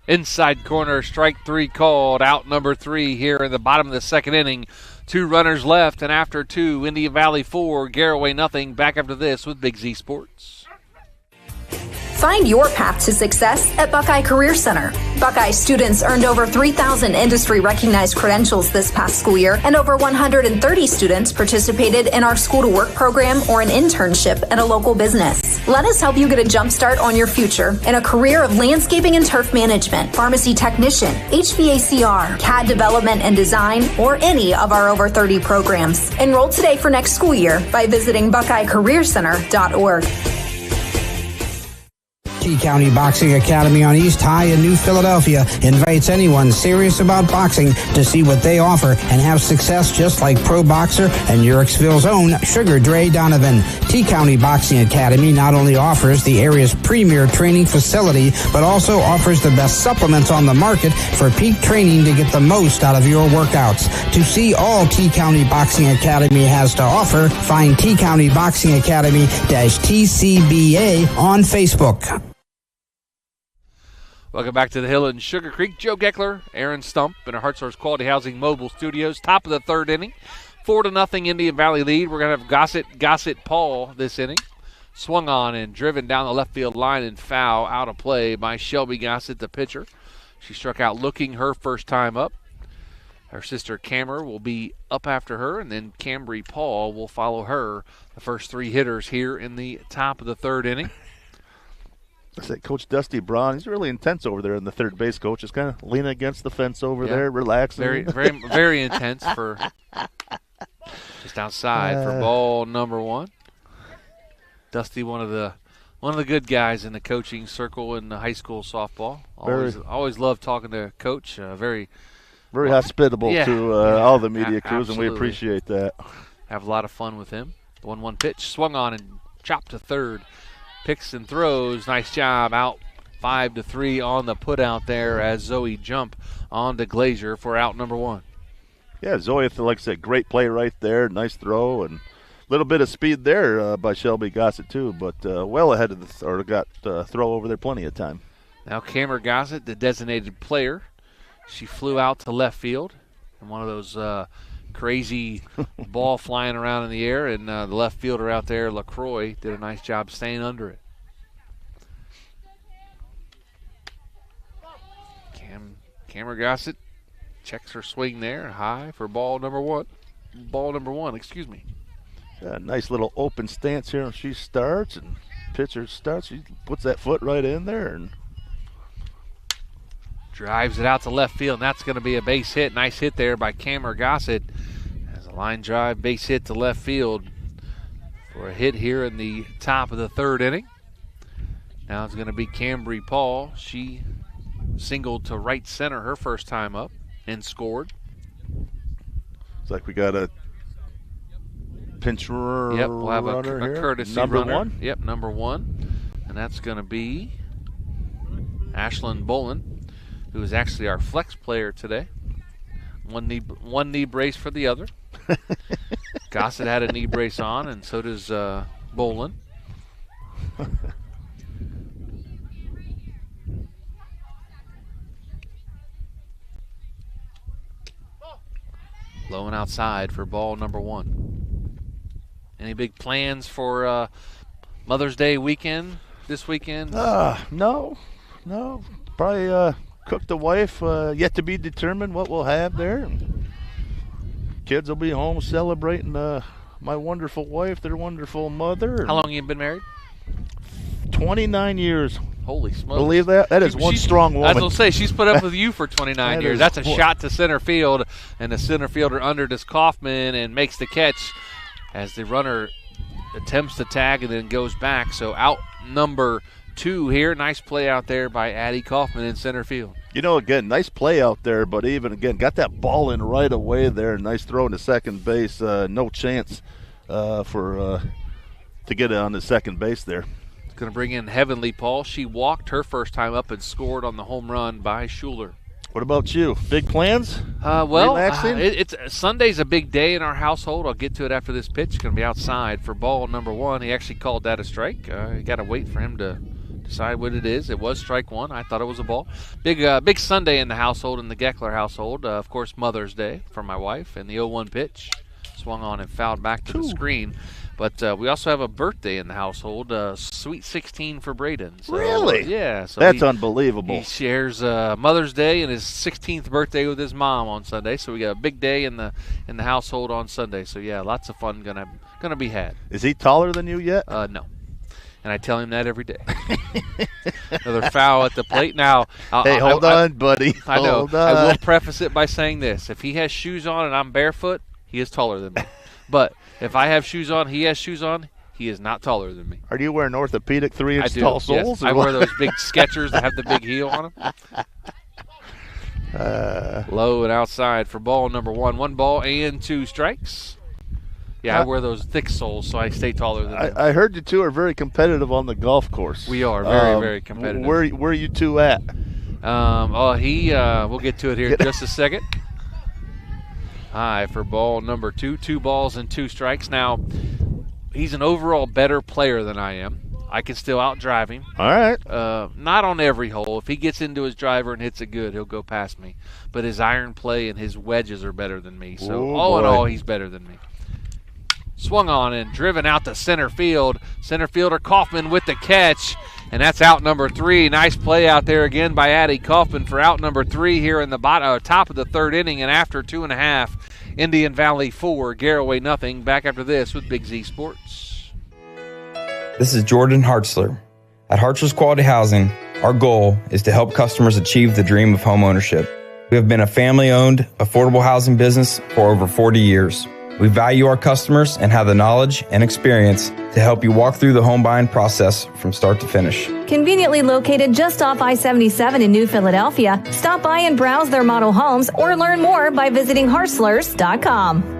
Inside corner, strike 3 called. Out number 3 here in the bottom of the second inning. 2 runners left, and after 2, Indian Valley 4, Garaway nothing. Back after this with Big Z Sports. Find your path to success at Buckeye Career Center. Buckeye students earned over 3,000 industry-recognized credentials this past school year, and over 130 students participated in our school-to-work program or an internship at a local business. Let us help you get a jump start on your future in a career of landscaping and turf management, pharmacy technician, HVACR, CAD development and design, or any of our over 30 programs. Enroll today for next school year by visiting BuckeyeCareerCenter.org. T-County Boxing Academy on East High in New Philadelphia invites anyone serious about boxing to see what they offer and have success just like pro boxer and Yurixville's own Sugar Dre Donovan. T-County Boxing Academy not only offers the area's premier training facility, but also offers the best supplements on the market for peak training to get the most out of your workouts. To see all T-County Boxing Academy has to offer, find T-County Boxing Academy-TCBA on Facebook. Welcome back to the Hill in Sugarcreek. Joe Geckler, Aaron Stump in our Heart Source Quality Housing Mobile Studios. Top of the third inning. 4-0 Indian Valley lead. We're going to have Gossett Paul this inning. Swung on and driven down the left field line and foul out of play by Shelby Gossett, the pitcher. She struck out looking her first time up. Her sister Camer will be up after her, and then Cambry Paul will follow her. The first 3 hitters here in the top of the third inning. I said, Coach Dusty Braun, he's really intense over there in the third base coach. Is kind of leaning against the fence over there, relaxing. Very, very, very intense for just outside for ball number 1. Dusty, one of the good guys in the coaching circle in the high school softball. Always loved talking to Coach. Very hospitable to all the media crews, and we appreciate that. Have a lot of fun with him. The 1-1 pitch swung on and chopped to third. Picks and throws. Nice job. Out 5-3 on the put out there as Zoe Jump on to Glazier for out number 1. Yeah, Zoe, like I said, great play right there. Nice throw and a little bit of speed there by Shelby Gossett too, but well ahead of got throw over there plenty of time. Now Cameron Gossett, the designated player. She flew out to left field and one of those crazy ball flying around in the air, and the left fielder out there, LaCroix, did a nice job staying under it. Cameron Gossett checks her swing there, high for ball number 1. Excuse me. Nice little open stance here when she starts, and pitcher starts. She puts that foot right in there and drives it out to left field, and that's going to be a base hit. Nice hit there by Cameron Gossett. As a line drive, base hit to left field for a hit here in the top of the third inning. Now it's going to be Cambry Paul. She singled to right center her first time up and scored. Looks like we got a pinch runner. Yep, we'll have a courtesy runner. Number 1? Yep, number 1. And that's going to be Ashlyn Bolin, who is actually our flex player today. One knee brace for the other. Gossett had a knee brace on, and so does Bolin. Low and outside for ball number 1. Any big plans for Mother's Day weekend this weekend? No. Probably cook the wife. Yet to be determined what we'll have there. Kids will be home celebrating my wonderful wife, their wonderful mother. How long have you been married? 29 years. Holy smokes. Believe that? That is one strong woman. I was going to say, she's put up with you for 29 years. That's a one. shot to center field, and the center fielder under does Kaufman and makes the catch as the runner attempts to tag and then goes back. So out number 2 here. Nice play out there by Addie Kaufman in center field. You know, again, nice play out there, but even, again, got that ball in right away there. Nice throw into second base. No chance to get it on the second base there. Going to bring in Heavenly Paul. She walked her first time up and scored on the home run by Schuler. What about you? Big plans? It's Sunday's a big day in our household. I'll get to it after this pitch. It's going to be outside for ball number 1. He actually called that a strike. You got to wait for him to decide what it is. It was strike 1. I thought it was a ball. Big Sunday in the household, in the Geckler household. Of course, Mother's Day for my wife, and the 0-1 pitch swung on and fouled back to the screen. But we also have a birthday in the household, Sweet 16 for Braden. So, really? Yeah. So that's unbelievable. He shares Mother's Day and his 16th birthday with his mom on Sunday. So we got a big day in the household on Sunday. So yeah, lots of fun gonna be had. Is he taller than you yet? No. And I tell him that every day. Another foul at the plate. Now, hold on, buddy. I know. Hold on. I will preface it by saying this: if he has shoes on and I'm barefoot, he is taller than me. But if I have shoes on, he has shoes on, he is not taller than me. Are you wearing orthopedic 3-inch tall soles? Yes. I wear those big Skechers that have the big heel on them. Low and outside for ball number 1. 1 ball and 2 strikes. Yeah, I wear those thick soles, so I stay taller than them. I heard you two are very competitive on the golf course. We are very, very competitive. Where are you two at? We'll get to it here in just a second. High for ball number 2. 2 balls and 2 strikes. Now, he's an overall better player than I am. I can still outdrive him. All right. Not on every hole. If he gets into his driver and hits it good, he'll go past me. But his iron play and his wedges are better than me. So all in all, he's better than me. Swung on and driven out to center field. Center fielder Kaufman with the catch. And that's out number 3. Nice play out there again by Addie Kaufman for out number 3 here in the top of the 3rd inning. And after 2.5, Indian Valley 4, Garaway nothing. Back after this with Big Z Sports. This is Jordan Hartzler. At Hartzler's Quality Housing, our goal is to help customers achieve the dream of home ownership. We have been a family-owned, affordable housing business for over 40 years. We value our customers and have the knowledge and experience to help you walk through the home buying process from start to finish. Conveniently located just off I-77 in New Philadelphia, stop by and browse their model homes or learn more by visiting Hartzlers.com.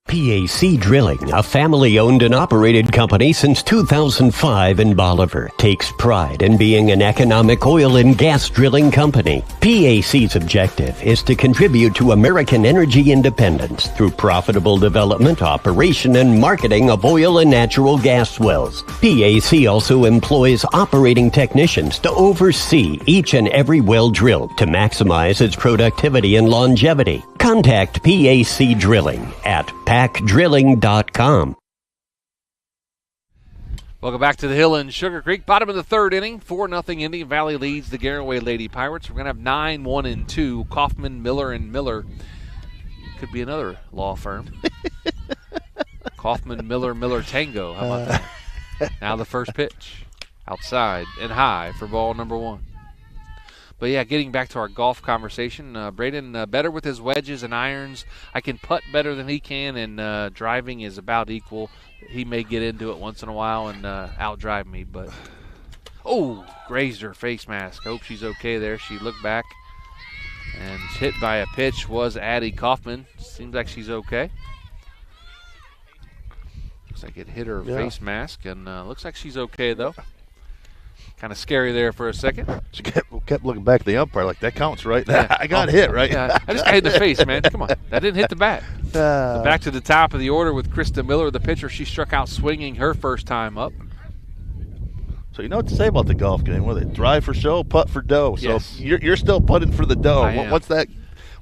PAC Drilling, a family-owned and operated company since 2005 in Bolivar, takes pride in being an economic oil and gas drilling company. PAC's objective is to contribute to American energy independence through profitable development, operation, and marketing of oil and natural gas wells. PAC also employs operating technicians to oversee each and every well drilled to maximize its productivity and longevity. Contact PAC Drilling at pacdrilling.com. Welcome back to the Hill in Sugarcreek. Bottom of the 3rd inning, 4-0 Indian Valley leads the Garaway Lady Pirates. We're going to have 9, 1, and 2. Kaufman, Miller, and Miller. Could be another law firm. Kaufman, Miller, Miller Tango. How about that? Now the first pitch. Outside and high for ball number 1. But, yeah, getting back to our golf conversation, Braden better with his wedges and irons. I can putt better than he can, and driving is about equal. He may get into it once in a while and outdrive me. But, grazed her face mask. Hope she's okay there. She looked back and hit by a pitch was Addie Kaufman. Seems like she's okay. Looks like it hit her face mask, and looks like she's okay, though. Kind of scary there for a second. She kept looking back at the umpire like, that counts, right? Yeah. I got hit, right? Yeah. I just got hit in the face, man. Come on. That didn't hit the bat. So back to the top of the order with Krista Miller, the pitcher. She struck out swinging her first time up. So you know what to say about the golf game. What are they? Drive for show, putt for dough. So yes. You're still putting for the dough.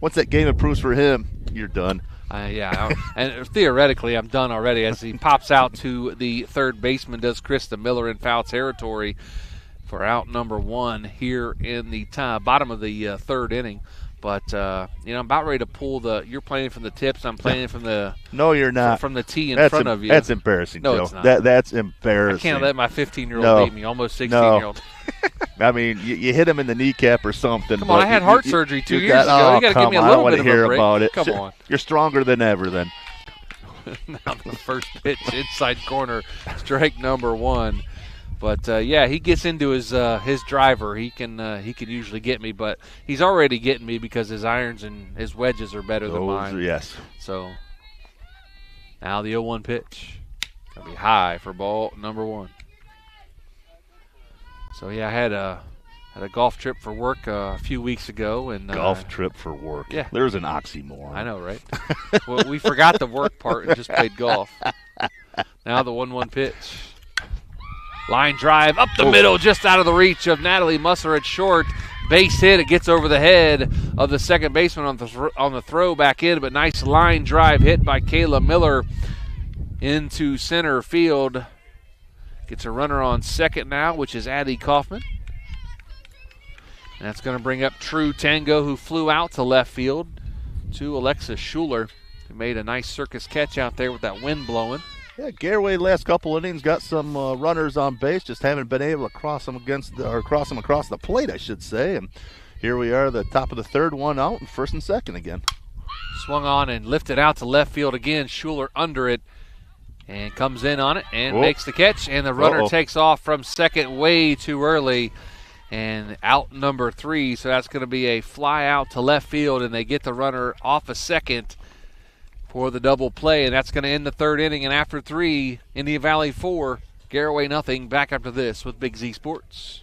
Once that game improves for him, you're done. And theoretically, I'm done already as he pops out to the third baseman, does Krista Miller in foul territory for out number 1 here in the bottom of the 3rd inning. But, I'm about ready to pull you're playing from the tips. I'm playing from the – No, you're not. From the tee in front of you. That's embarrassing, no, Joe. It's not. That's embarrassing. I can't let my 15-year-old beat me, almost 16-year-old. I mean, you hit him in the kneecap or something. Come on, I had heart surgery 2 years ago. You got to give me a little bit of a break. I don't want to hear about it. Come on. You're stronger than ever then. Now the first pitch, inside corner, strike number 1. But he gets into his driver. He can usually get me, but he's already getting me because his irons and his wedges are better than mine. Yes. So now the 0-1 pitch, gonna be high for ball number 1. So I had a golf trip for work a few weeks ago, and golf trip for work. Yeah, there's an oxymoron. I know, right? Well, we forgot the work part and just played golf. Now the 1-1 pitch. Line drive up the middle, just out of the reach of Natalie Musser at short. Base hit. It gets over the head of the second baseman on the throw back in, but nice line drive hit by Kayla Miller into center field. Gets a runner on second now, which is Addie Kaufman. And that's going to bring up True Tango, who flew out to left field, to Alexa Schuler, who made a nice circus catch out there with that wind blowing. Yeah, Garaway last couple innings got some runners on base, just haven't been able to cross them across the plate, I should say. And here we are, the top of the third, one out, and first and second again. Swung on and lifted out to left field again. Schuler under it and comes in on it and makes the catch. And the runner takes off from second way too early and out number 3. So that's going to be a fly out to left field, and they get the runner off a second for the double play, and that's going to end the third inning. And after 3, Indian Valley 4, Garaway nothing. Back after this with Big Z Sports.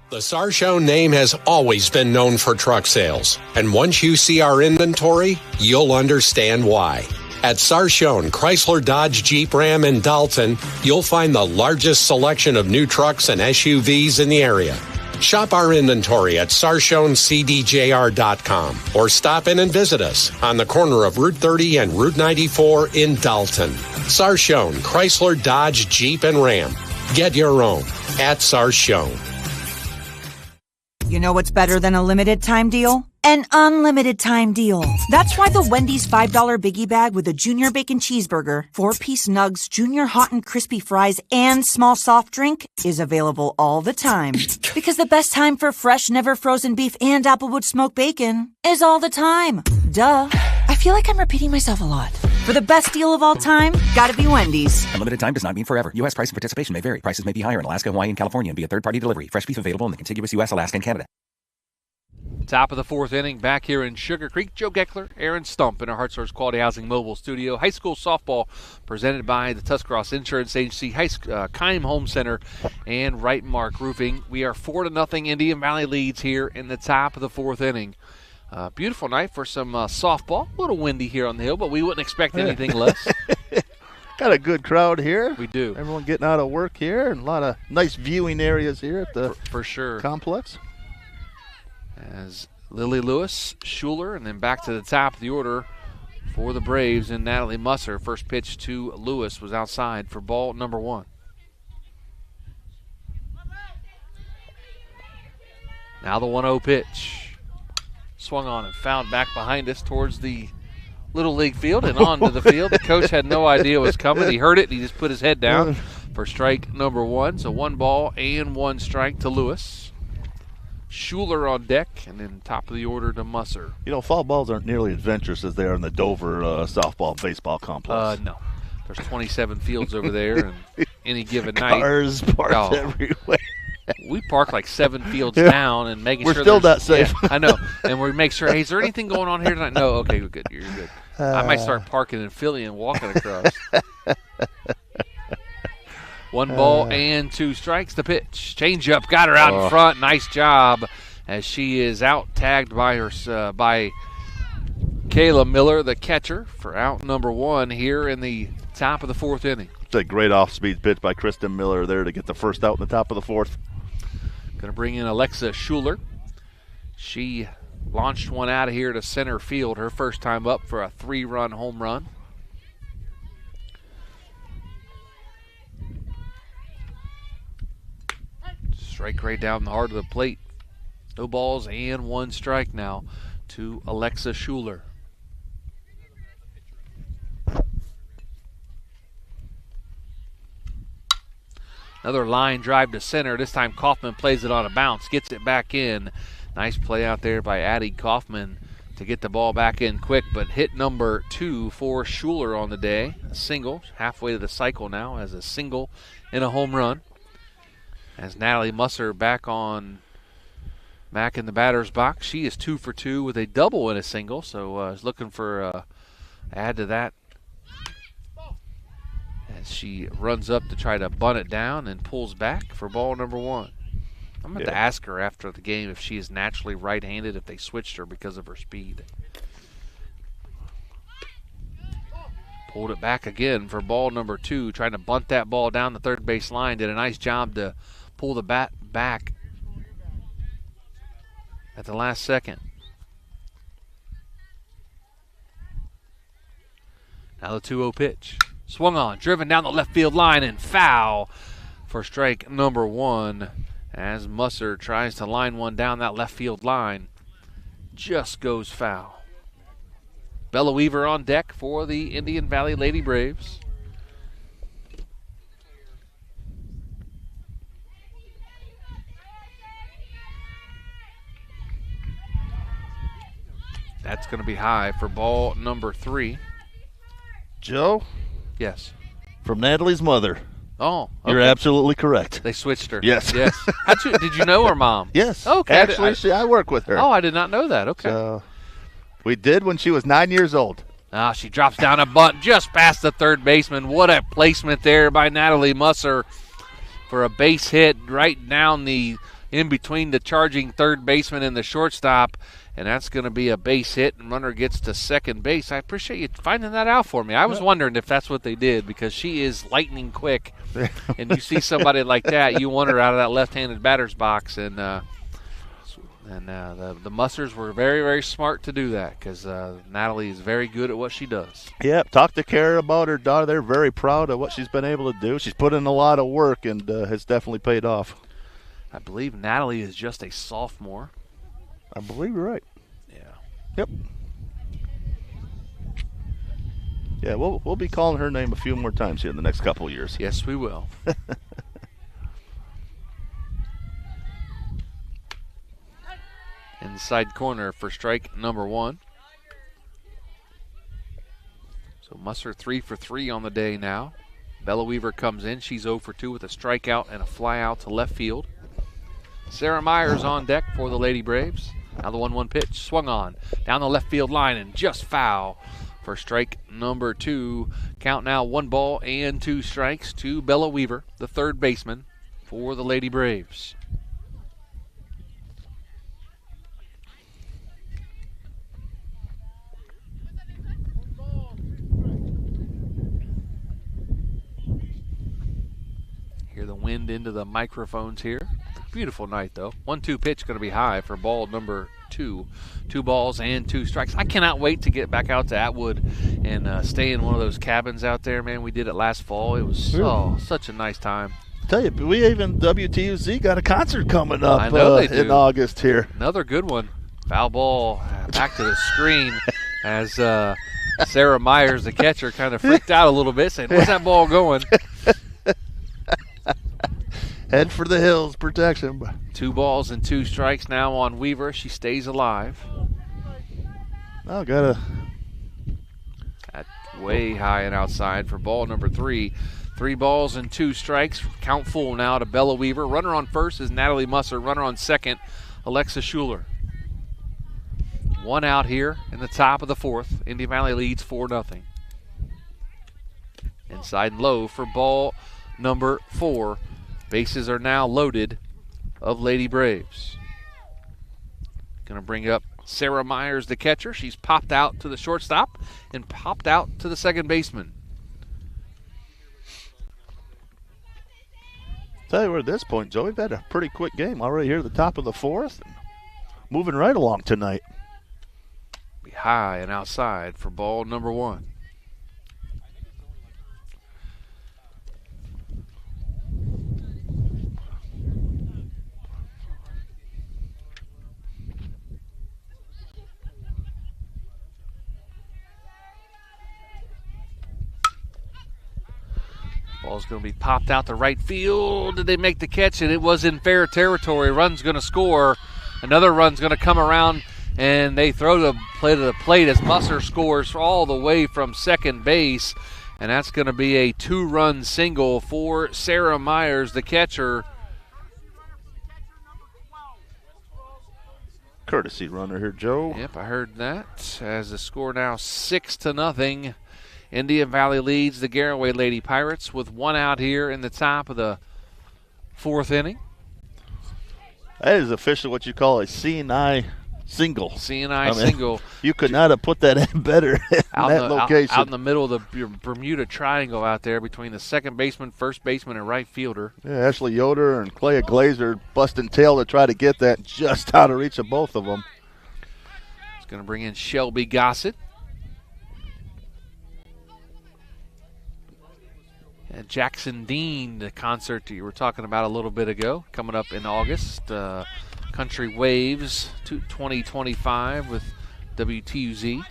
The Sarchone name has always been known for truck sales, and once you see our inventory, you'll understand why. At Sarchone, Chrysler, Dodge, Jeep, Ram, and Dalton, you'll find the largest selection of new trucks and SUVs in the area. Shop our inventory at SarchoneCDJR.com or stop in and visit us on the corner of Route 30 and Route 94 in Dalton. Sarchone, Chrysler, Dodge, Jeep, and Ram. Get your own at Sarchone. You know what's better than a limited time deal? An unlimited time deal. That's why the Wendy's $5 Biggie Bag with a Junior Bacon Cheeseburger, 4-piece nugs, Junior Hot and Crispy Fries, and small soft drink is available all the time. Because the best time for fresh, never frozen beef and Applewood smoked bacon is all the time. Duh. I feel like I'm repeating myself a lot. For the best deal of all time, gotta be Wendy's. Unlimited time does not mean forever. U.S. price and participation may vary. Prices may be higher in Alaska, Hawaii, and California and via third-party delivery. Fresh beef available in the contiguous U.S., Alaska, and Canada. Top of the 4th inning, back here in Sugarcreek. Joe Geckler, Aaron Stump in our Heart Source Quality Housing Mobile Studio. High school softball presented by the Tuscarawas Insurance Agency, Keim Home Center, and Right Mark Roofing. We are 4-0. Indian Valley leads here in the top of the 4th inning. Beautiful night for some softball. A little windy here on the hill, but we wouldn't expect anything less. Got a good crowd here. We do. Everyone getting out of work here, and a lot of nice viewing areas here at the for sure complex. As Lily Lewis, Schuler, and then back to the top of the order for the Braves and Natalie Musser. First pitch to Lewis was outside for ball number 1. Now the 1-0 pitch. Swung on and fouled back behind us towards the Little League field and onto the field. The coach had no idea what was coming. He heard it and he just put his head down for strike number 1. So 1 ball and 1 strike to Lewis. Schuler on deck, and then top of the order to Musser. You know, foul balls aren't nearly as adventurous as they are in the Dover softball baseball complex. No. There's 27 fields over there, and any given night. Cars parked everywhere. We park like 7 fields down and making We're sure still not safe. Yeah, I know. And we make sure, hey, is there anything going on here tonight? No, okay, we're good. You're good. I might start parking in Philly and walking across. 1 ball and 2 strikes. The pitch. Changeup got her out in front. Nice job as she is out tagged by Kayla Miller, the catcher, for out number 1 here in the top of the 4th inning. It's a great off-speed pitch by Kristen Miller there to get the first out in the top of the 4th. Going to bring in Alexa Schuler. She launched one out of here to center field, her first time up for a 3-run home run. Strike right down the heart of the plate. No balls and 1 strike now to Alexa Schuler. Another line drive to center. This time Kaufman plays it on a bounce, gets it back in. Nice play out there by Addie Kaufman to get the ball back in quick, but hit number 2 for Schuler on the day. A single, halfway to the cycle now as a single and a home run. As Natalie Musser back in the batter's box. She is 2 for 2 with a double and a single, so is looking for add to that. As she runs up to try to bunt it down and pulls back for ball number 1. I'm going to ask her after the game if she is naturally right-handed, if they switched her because of her speed. Pulled it back again for ball number 2, trying to bunt that ball down the third base line. Did a nice job to pull the bat back at the last second. Now the 2-0 pitch. Swung on, driven down the left field line, and foul for strike number 1 as Musser tries to line one down that left field line. Just goes foul. Bella Weaver on deck for the Indian Valley Lady Braves. That's going to be high for ball number 3. Joe? Yes. From Natalie's mother. Oh, okay. You're absolutely correct. They switched her. Yes. Yes. Did you know her mom? Yes. Okay. Actually, I work with her. Oh, I did not know that. Okay. So, we did when she was 9 years old. She drops down a bunt just past the third baseman. What a placement there by Natalie Musser for a base hit right down in between the charging third baseman and the shortstop. And that's going to be a base hit, and runner gets to second base. I appreciate you finding that out for me. I was wondering if that's what they did, because she is lightning quick. And you see somebody like that, you want her out of that left-handed batter's box. And the Mussers were very, very smart to do that, because Natalie is very good at what she does. Yep, talk to Kara about her daughter. They're very proud of what she's been able to do. She's put in a lot of work, and has definitely paid off. I believe Natalie is just a sophomore. I believe you're right. Yeah. Yep. Yeah, we'll be calling her name a few more times here in the next couple of years. Yes, we will. Inside corner for strike number 1. So Musser 3 for 3 on the day now. Bella Weaver comes in. She's 0 for 2 with a strikeout and a fly out to left field. Sarah Myers on deck for the Lady Braves. Now the 1-1 pitch, swung on, down the left field line, and just foul for strike number 2. Count now 1 ball and 2 strikes to Bella Weaver, the third baseman for the Lady Braves. Hear the wind into the microphones here. Beautiful night, though. 1-2 pitch going to be high for ball number 2. 2 balls and 2 strikes. I cannot wait to get back out to Atwood and stay in one of those cabins out there, man. We did it last fall. It was such a nice time. Tell you, we even WTUZ got a concert coming up I know they do. in August here. Another good one. Foul ball back to the screen as Sarah Myers, the catcher, kind of freaked out a little bit, saying, "Where's that ball going?" Head for the hills, protection. 2 balls and 2 strikes now on Weaver. She stays alive. Oh, got At way high and outside for ball number 3. 3 balls and 2 strikes. Count full now to Bella Weaver. Runner on first is Natalie Musser. Runner on second, Alexa Schuler. 1 out here in the top of the 4th. Indian Valley leads 4-0. Inside and low for ball number 4. Bases are now loaded of Lady Braves. Going to bring up Sarah Myers, the catcher. She's popped out to the shortstop and popped out to the second baseman. Tell you what, at this point, Joe, we've had a pretty quick game already here at the top of the 4th. And moving right along tonight. Be high and outside for ball number 1. Ball's going to be popped out to right field. Did they make the catch? And it was in fair territory. Run's going to score. Another run's going to come around, and they throw the play to the plate as Musser scores all the way from second base. And that's going to be a 2-run single for Sarah Myers, the catcher. Courtesy runner here, Joe. Yep, I heard that. As the score now 6-0. Indian Valley leads the Garaway Lady Pirates with 1 out here in the top of the 4th inning. That is officially what you call a C&I single. C&I single. You could not have put that in better in that location. Out in the middle of the Bermuda Triangle out there between the second baseman, first baseman, and right fielder. Yeah, Ashley Yoder and Clea Glazer busting tail to try to get that just out of reach of both of them. It's going to bring in Shelby Gossett. And Jackson Dean, the concert that you were talking about a little bit ago, coming up in August. Country Waves 2025 with WTUZ.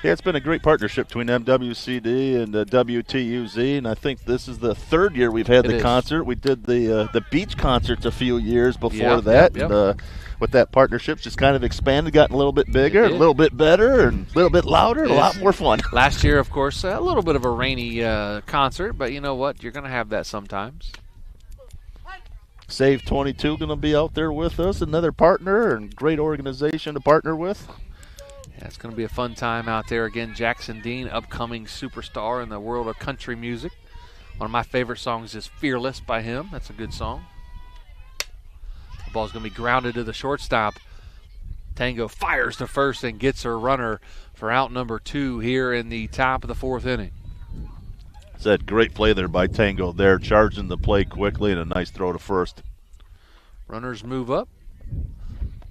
Yeah, it's been a great partnership between MWCD and WTUZ, and I think this is the 3rd year we've had the concert. We did the beach concerts a few years before that. Yep. And, with that partnership, just kind of expanded, gotten a little bit bigger, a little bit better, and a little bit louder, and a lot more fun. Last year, of course, a little bit of a rainy concert, but you know what? You're going to have that sometimes. Save 22 going to be out there with us, another partner and great organization to partner with. Yeah, it's going to be a fun time out there. Again, Jackson Dean, upcoming superstar in the world of country music. One of my favorite songs is Fearless by him. That's a good song. The ball's going to be grounded to the shortstop. Tango fires to first and gets her runner for out number 2 here in the top of the 4th inning. It's that great play there by Tango there, charging the play quickly and a nice throw to first. Runners move up.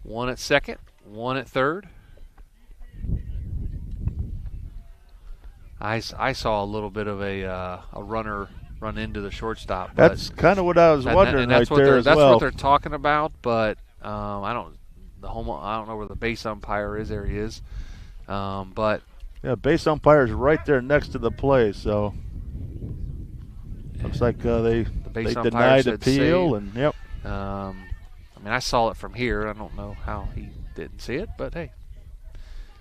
1 at second, 1 at third. I saw a little bit of a runner run into the shortstop. That's kind of what I was wondering right there as well. That's what they're talking about, but I don't know where the base umpire is. There he is. But yeah, base umpire's right there next to the play, so looks like they denied appeal, and yep. I mean, I saw it from here. I don't know how he didn't see it, but hey,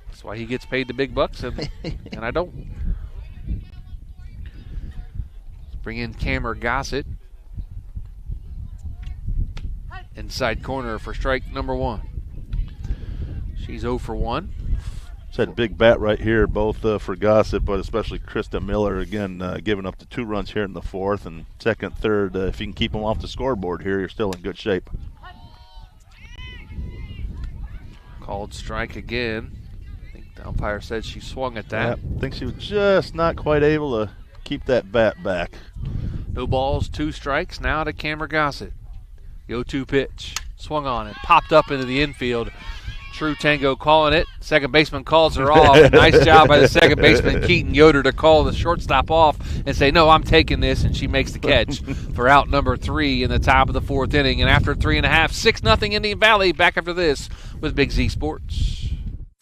that's why he gets paid the big bucks, and I don't. Bring in Cameron Gossett. Inside corner for strike number 1. She's 0 for 1. It's that big bat right here, both for Gossett, but especially Krista Miller, again, giving up the 2 runs here in the 4th, and second, third, if you can keep them off the scoreboard here, you're still in good shape. Called strike again. I think the umpire said she swung at that. Yeah, I think she was just not quite able to keep that bat back. No balls, 2 strikes. Now to Cameron Gossett. The 0-2 pitch. Swung on it. Popped up into the infield. True Tango calling it. Second baseman calls her off. Nice job by the second baseman, Keaton Yoder, to call the shortstop off and say, no, I'm taking this, and she makes the catch for out number 3 in the top of the 4th inning. And after 3.5, 6-0 Indian Valley. Back after this with Big Z Sports.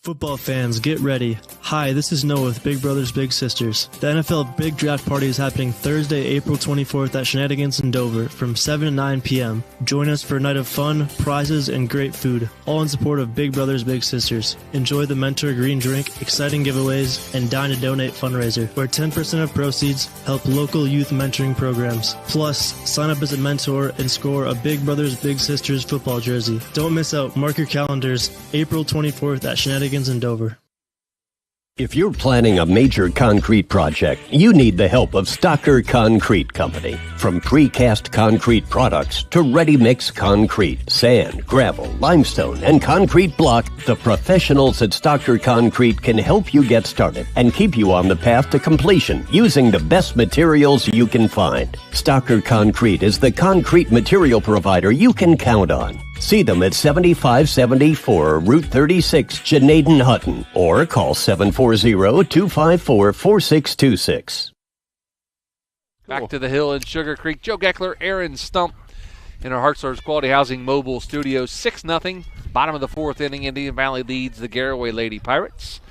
Football fans, get ready. Hi, this is Noah with Big Brothers Big Sisters. The NFL Big Draft Party is happening Thursday, April 24th at Shenanigans in Dover from 7 to 9 p.m. Join us for a night of fun, prizes, and great food, all in support of Big Brothers Big Sisters. Enjoy the Mentor Green Drink, exciting giveaways, and Dine to Donate fundraiser, where 10% of proceeds help local youth mentoring programs. Plus, sign up as a mentor and score a Big Brothers Big Sisters football jersey. Don't miss out. Mark your calendars. April 24th at Shenanigans in Dover. If you're planning a major concrete project, you need the help of Stocker Concrete Company. From precast concrete products to ready-mix concrete, sand, gravel, limestone, and concrete block, the professionals at Stocker Concrete can help you get started and keep you on the path to completion using the best materials you can find. Stocker Concrete is the concrete material provider you can count on. See them at 7574 Route 36, Janaden-Hutton, or call 740-254-4626. Back to the hill in Sugarcreek. Joe Geckler, Aaron Stump in our Hartzler's Quality Housing Mobile Studios. 6-0, bottom of the 4th inning. Indian Valley leads the Garaway Lady Pirates.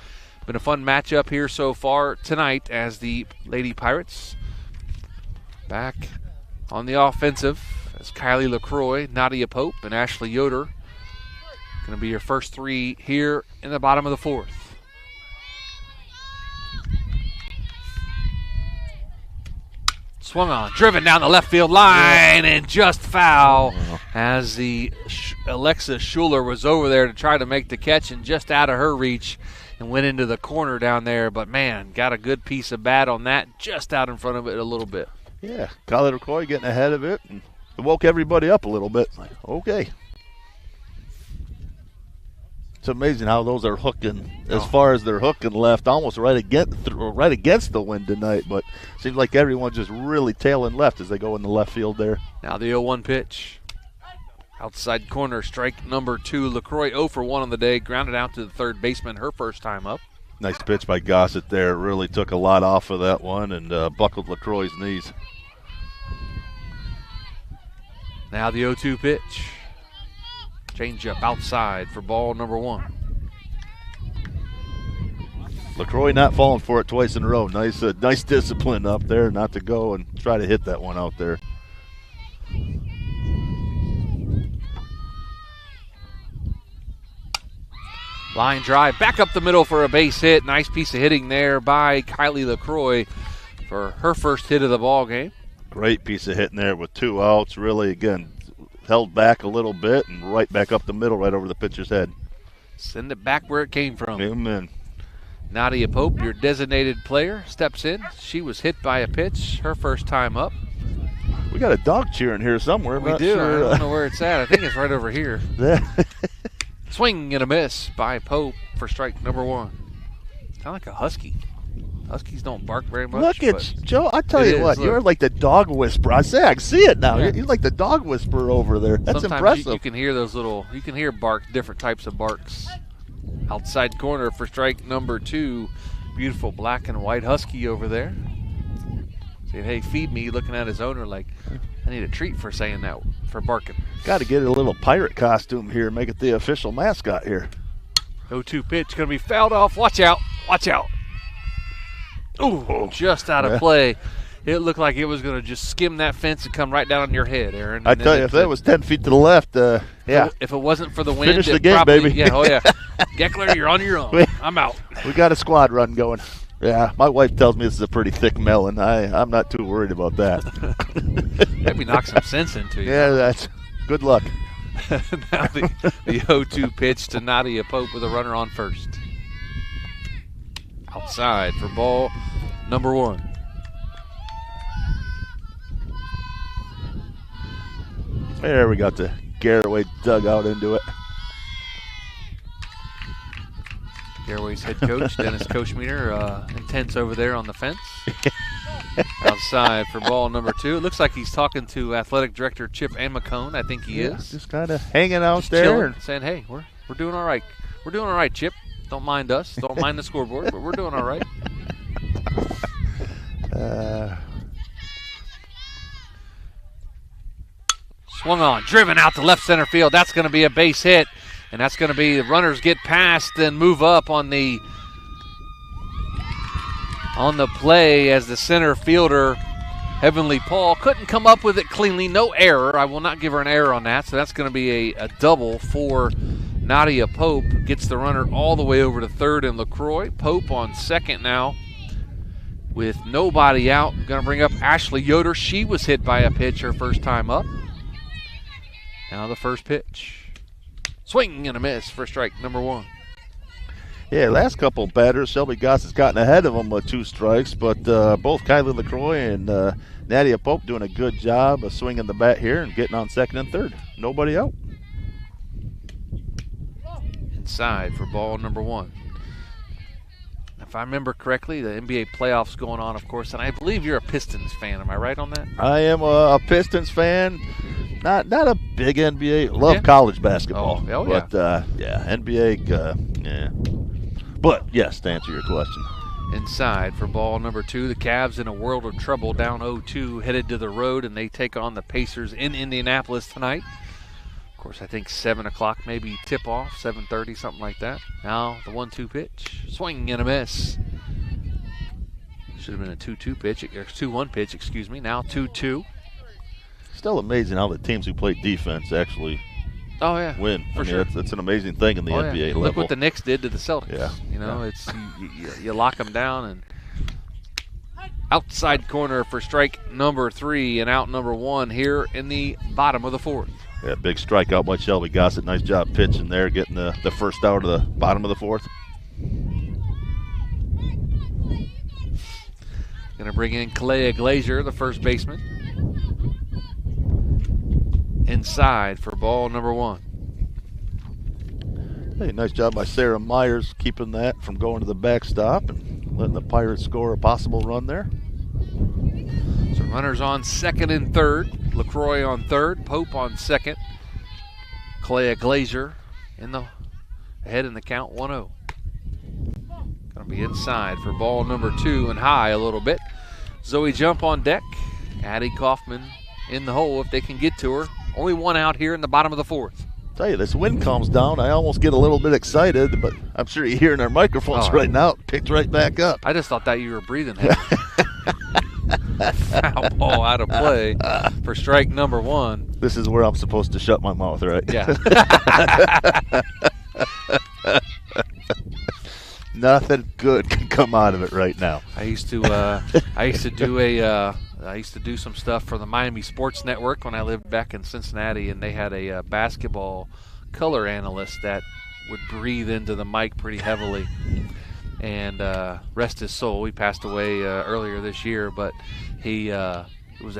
Been a fun matchup here so far tonight as the Lady Pirates Back on the offensive is Kylie LaCroix, Nadia Pope, and Ashley Yoder. Going to be your first three here in the bottom of the fourth. Swung on, driven down the left field line, and just foul as the Alexa Schuler was over there to try to make the catch and just out of her reach and went into the corner down there. But, man, got a good piece of bat on that, just out in front of it a little bit. Yeah, Kylie LaCroix getting ahead of it, and it woke everybody up a little bit. Like, okay. It's amazing how those are hooking as far as they're hooking left, almost right against the wind tonight. But it seems like everyone's just really tailing left as they go in the left field there. Now the 0-1 pitch. Outside corner, strike number 2. LaCroix 0 for 1 on the day, grounded out to the third baseman, her first time up. Nice pitch by Gossett there. Really took a lot off of that one and buckled LaCroix's knees. Now the 0-2 pitch. Change up outside for ball number 1. LaCroix not falling for it twice in a row. Nice discipline up there not to go and try to hit that one out there. Line drive back up the middle for a base hit. Nice piece of hitting there by Kylie LaCroix for her first hit of the ball game. Great piece of hitting there with 2 outs. Really, again, held back a little bit and right back up the middle right over the pitcher's head. Send it back where it came from. Amen. Nadia Pope, your designated player, steps in. She was hit by a pitch, her first time up. We got a dog cheering here somewhere. We do. Sure. I don't know where it's at. I think it's right over here. Swing and a miss by Pope for strike number 1. Kind of like a husky. Huskies don't bark very much. Look at Joe. I tell you what, you're like the dog whisperer. I see it now. Yeah. You're like the dog whisperer over there. That's sometimes impressive. You can hear those you can hear different types of barks. Outside corner for strike number 2. Beautiful black and white husky over there. Saying, hey, feed me, looking at his owner like, I need a treat for saying that, for barking. Got to get a little pirate costume here, make it the official mascot here. 0-2 pitch, going to be fouled off. Watch out. Watch out. Ooh, just out of play. It looked like it was going to just skim that fence and come right down on your head, Aaron. I tell you, if that was 10 feet to the left, yeah. If it wasn't for the wind, finish the game, baby. Yeah, oh yeah. Geckler, you're on your own. I'm out. We got a squad run going. Yeah, my wife tells me this is a pretty thick melon. I'm not too worried about that. Maybe knock some sense into you. Yeah, that's good luck. Now the 0-2 pitch to Nadia Pope with a runner on first. Outside for ball number 1. There we got the Garaway dug out into it. Garaway's head coach, Dennis Kochmeter, intense over there on the fence. Outside for ball number 2. It looks like he's talking to athletic director Chip Amacone. I think he is. Just kind of hanging out just there. Chilling, saying, hey, we're doing all right. We're doing all right, Chip. Don't mind us. Don't mind the scoreboard, but we're doing all right. Swung on, driven out to left center field. That's going to be a base hit, and that's going to be the runners get past and move up on the play as the center fielder, Heavenly Paul, couldn't come up with it cleanly. No error. I will not give her an error on that, so that's going to be a double for Nadia Pope. Gets the runner all the way over to third and LaCroix. Pope on second now with nobody out. Going to bring up Ashley Yoder. She was hit by a pitch her first time up. Now the first pitch. Swing and a miss for strike number 1. Yeah, last couple batters, Shelby Goss has gotten ahead of them with 2 strikes, but both Kylie LaCroix and Nadia Pope doing a good job of swinging the bat here and getting on second and third. Nobody out. Inside for ball number 1. If I remember correctly, the NBA playoffs going on, of course, and I believe you're a Pistons fan. Am I right on that? I am a Pistons fan. Not a big NBA. Love college basketball. Oh yeah. But, NBA, yeah. But, yes, to answer your question. Inside for ball number 2. The Cavs in a world of trouble, down 0-2, headed to the road, and they take on the Pacers in Indianapolis tonight. Of course, I think 7 o'clock, maybe tip-off, 7:30, something like that. Now the 1-2 pitch. Swing and a miss. Should have been a 2-2 pitch, or 2-1 pitch, excuse me. Now 2-2. Still amazing how the teams who play defense actually win. For sure. That's an amazing thing in the NBA level. Look what the Knicks did to the Celtics. Yeah. You know, it's you lock them down, and outside corner for strike number 3 and out number 1 here in the bottom of the 4th. Yeah, big strikeout by Shelby Gossett. Nice job pitching there, getting the first out of the bottom of the 4th. Going to bring in Kalea Glazier, the first baseman. Inside for ball number 1. Hey, nice job by Sarah Myers keeping that from going to the backstop and letting the Pirates score a possible run there. So runners on second and third. LaCroix on third. Pope on second. Kalea Glazier ahead in the count 1-0. Going to be inside for ball number 2 and high a little bit. Zoe Jump on deck. Addie Kaufman in the hole if they can get to her. Only one out here in the bottom of the 4th. Tell you, this wind calms down. I almost get a little bit excited, but I'm sure you hear in our microphones right now, it picked right back up. I just thought that you were breathing heavy. Foul ball out of play for strike number 1. This is where I'm supposed to shut my mouth, right? Yeah. Nothing good can come out of it right now. I used to do some stuff for the Miami Sports Network when I lived back in Cincinnati, and they had a basketball color analyst that would breathe into the mic pretty heavily. And rest his soul, he passed away earlier this year, but he was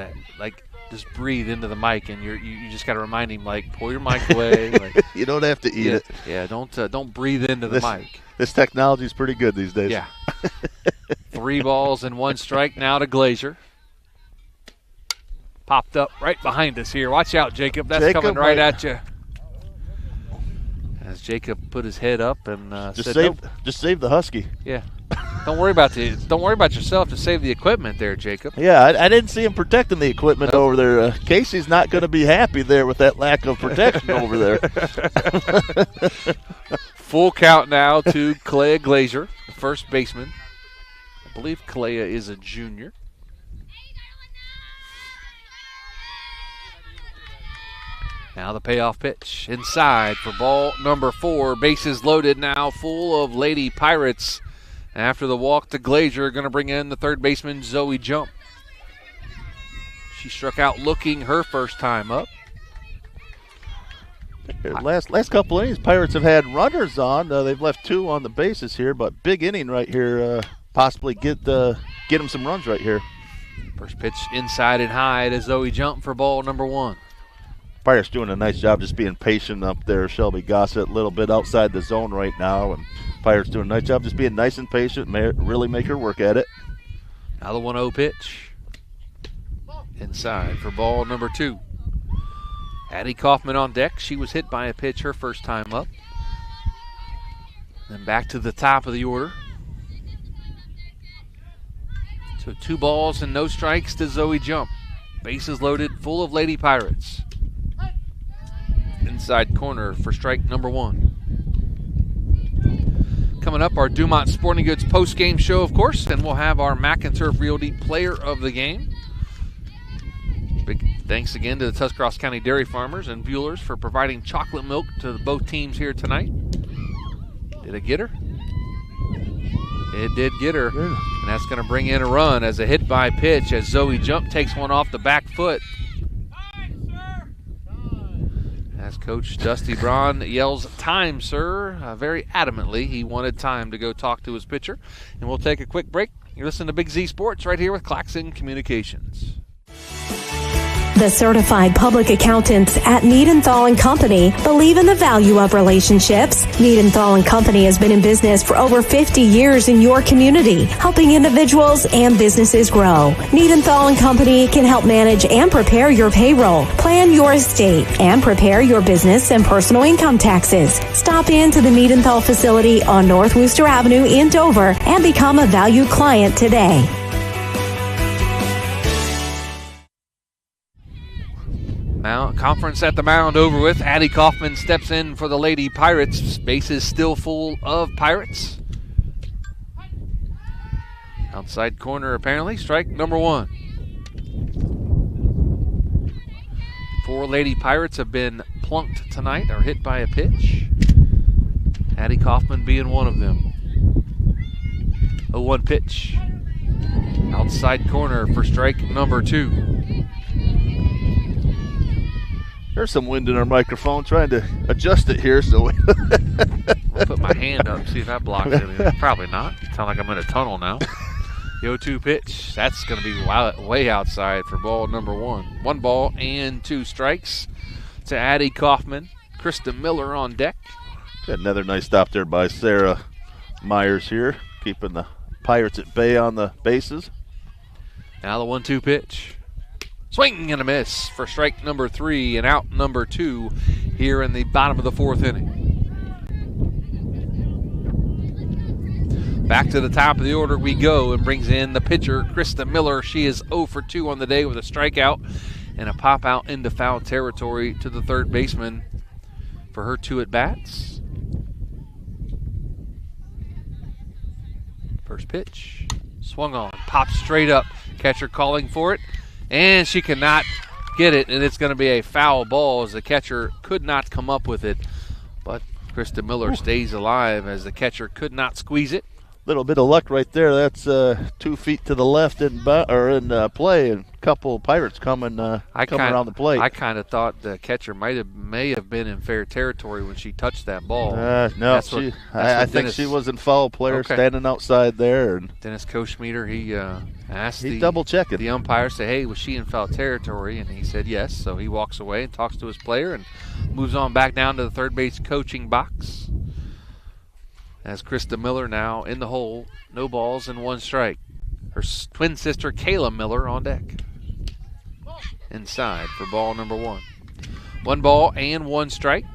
just breathe into the mic, and you just got to remind him, like, pull your mic away. Like, you don't have to eat it. Yeah, don't breathe into the mic. This technology is pretty good these days. Yeah. 3 balls and 1 strike now to Glazier. Popped up right behind us here. Watch out, Jacob. That's coming right at you. As Jacob put his head up and just said, save the Husky. Yeah. Don't worry about yourself. Just save the equipment there, Jacob. Yeah, I didn't see him protecting the equipment over there. Casey's not going to be happy there with that lack of protection over there. Full count now to Kalea Glazier, the first baseman. I believe Kalea is a junior. Now the payoff pitch inside for ball number 4. Bases loaded now, full of Lady Pirates. After the walk to Glazier, going to bring in the third baseman, Zoe Jump. She struck out looking her first time up. Last couple innings, Pirates have had runners on. They've left 2 on the bases here, but big inning right here. Possibly get them some runs right here. First pitch inside and high to Zoe Jump for ball number 1. Pirates doing a nice job just being patient up there. Shelby Gossett a little bit outside the zone right now, and Pirates doing a nice job just being nice and patient, really make her work at it. Now the 1-0 pitch. Inside for ball number 2. Addie Kaufman on deck. She was hit by a pitch her first time up. Then back to the top of the order. So 2 balls and no strikes to Zoe Jump. Bases loaded, full of Lady Pirates. Inside corner for strike number 1. Coming up, our Dumont Sporting Goods post-game show, of course, and we'll have our McInturf Realty Player of the Game. Big thanks again to the Tuscarawas County Dairy Farmers and Buellers for providing chocolate milk to both teams here tonight. Did it get her? It did get her. Yeah. And that's going to bring in a run as a hit by pitch as Zoe Jump takes one off the back foot. As Coach Dusty Braun yells, "Time, sir," very adamantly. He wanted time to go talk to his pitcher. And we'll take a quick break. You're listening to Big Z Sports right here with Claxon Communications. The certified public accountants at Niedenthal & Company believe in the value of relationships. Niedenthal & Company has been in business for over 50 years in your community, helping individuals and businesses grow. Niedenthal & Company can help manage and prepare your payroll, plan your estate, and prepare your business and personal income taxes. Stop into the Niedenthal facility on North Wooster Avenue in Dover and become a valued client today. Conference at the mound over with. Addie Kaufman steps in for the Lady Pirates. Bases still full of Pirates. Outside corner, apparently. Strike number 1. 4 Lady Pirates have been plunked tonight or hit by a pitch. Addie Kaufman being one of them. 0-1 pitch. Outside corner for strike number 2. There's some wind in our microphone. Trying to adjust it here. So I'll put my hand up, see if that blocks it. Probably not. Sound like I'm in a tunnel now. The 0-2 pitch. That's going to be way outside for ball number 1. 1 ball and 2 strikes to Addie Kaufman. Krista Miller on deck. Got another nice stop there by Sarah Myers here, keeping the Pirates at bay on the bases. Now the 1-2 pitch. Swing and a miss for strike number 3 and out number 2 here in the bottom of the 4th inning. Back to the top of the order we go, and brings in the pitcher, Krista Miller. She is 0 for 2 on the day with a strikeout and a pop out into foul territory to the third baseman for her 2 at-bats. First pitch, swung on, popped straight up. Catcher calling for it, and she cannot get it, and it's going to be a foul ball as the catcher could not come up with it. But Krista Miller stays alive as the catcher could not squeeze it. Little bit of luck right there. That's 2 feet to the left in play, and a couple Pirates coming around the plate. I kind of thought the catcher may have been in fair territory when she touched that ball. No, I think she was in foul player standing outside there. And Dennis Koschmieder, he asked double-checking the umpire, say, hey, was she in foul territory? And he said yes. So he walks away and talks to his player and moves on back down to the third base coaching box. As Krista Miller now in the hole, no balls and 1 strike. Her twin sister Kayla Miller on deck. Inside for ball number 1. 1 ball and 1 strike.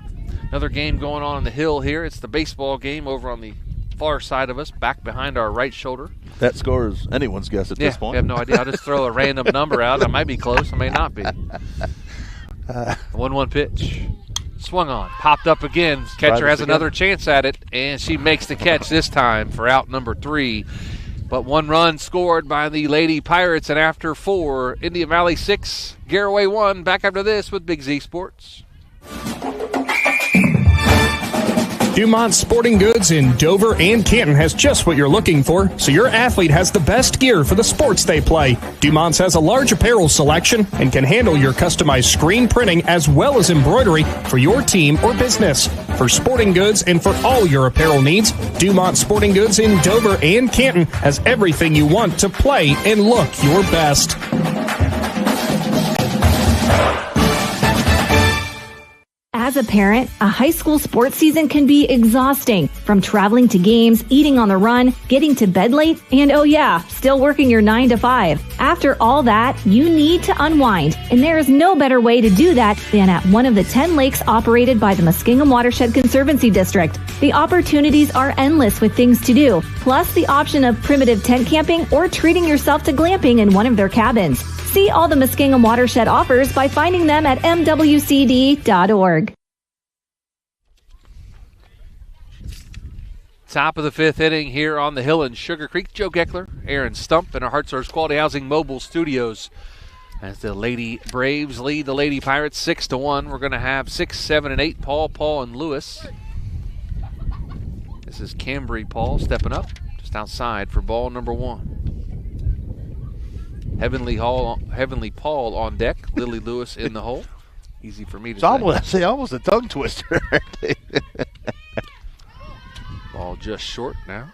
Another game going on the hill here. It's the baseball game over on the far side of us, back behind our right shoulder. That score is anyone's guess at this point. We have no idea. I'll just throw a random number out. I might be close. I may not be. 1-1 pitch. Swung on, popped up again. Catcher has another chance at it, and she makes the catch this time for out number 3. But 1 run scored by the Lady Pirates, and after 4, Indian Valley 6, Garaway 1. Back after this with Big Z Sports. Dumont Sporting Goods in Dover and Canton has just what you're looking for, so your athlete has the best gear for the sports they play. Dumont's has a large apparel selection and can handle your customized screen printing as well as embroidery for your team or business. For sporting goods and for all your apparel needs, Dumont Sporting Goods in Dover and Canton has everything you want to play and look your best. As a parent, a high school sports season can be exhausting. From traveling to games, eating on the run, getting to bed late, and oh yeah, still working your 9 to 5. After all that, you need to unwind, and there is no better way to do that than at one of the 10 lakes operated by the Muskingum Watershed Conservancy District. The opportunities are endless with things to do, plus the option of primitive tent camping or treating yourself to glamping in one of their cabins. See all the Muskingum Watershed offers by finding them at mwcd.org. Top of the 5th inning here on the hill in Sugarcreek. Joe Geckler, Aaron Stump in our Heart Source Quality Housing Mobile Studios. As the Lady Braves lead the Lady Pirates 6-1. We're going to have 6, 7, and 8. Paul, and Lewis. This is Cambry Paul stepping up just outside for ball number 1. Heavenly Paul on deck. Lily Lewis in the hole. Easy for me to say. Almost a tongue twister. Ball just short now.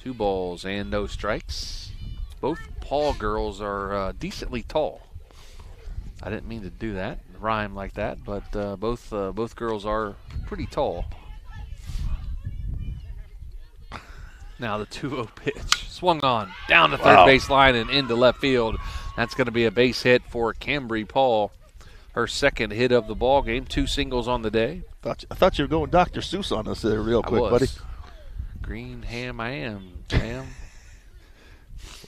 2 balls and no strikes. Both Paul girls are decently tall. I didn't mean to do that, rhyme like that, but both girls are pretty tall. Now the 2-0 pitch. Swung on, down the third base line and into left field. That's going to be a base hit for Cambry Paul. Her second hit of the ball game. 2 singles on the day. I thought you were going Dr. Seuss on us there real quick, buddy. Green ham I am, Sam.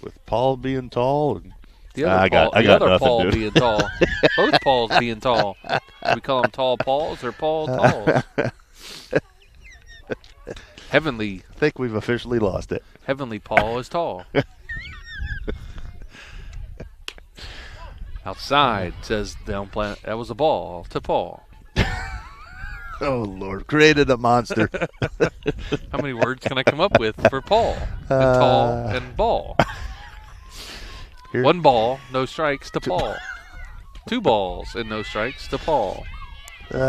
With Paul being tall and the other Paul being tall. Both Pauls being tall. Do we call them Tall Pauls or Paul Talls? Heavenly. I think we've officially lost it. Heavenly Paul is tall. Outside says down plant. That was a ball to Paul. Oh, Lord. Created a monster. How many words can I come up with for Paul? And tall and ball. Here. 1 ball, no strikes to Paul. 2 balls and no strikes to Paul. We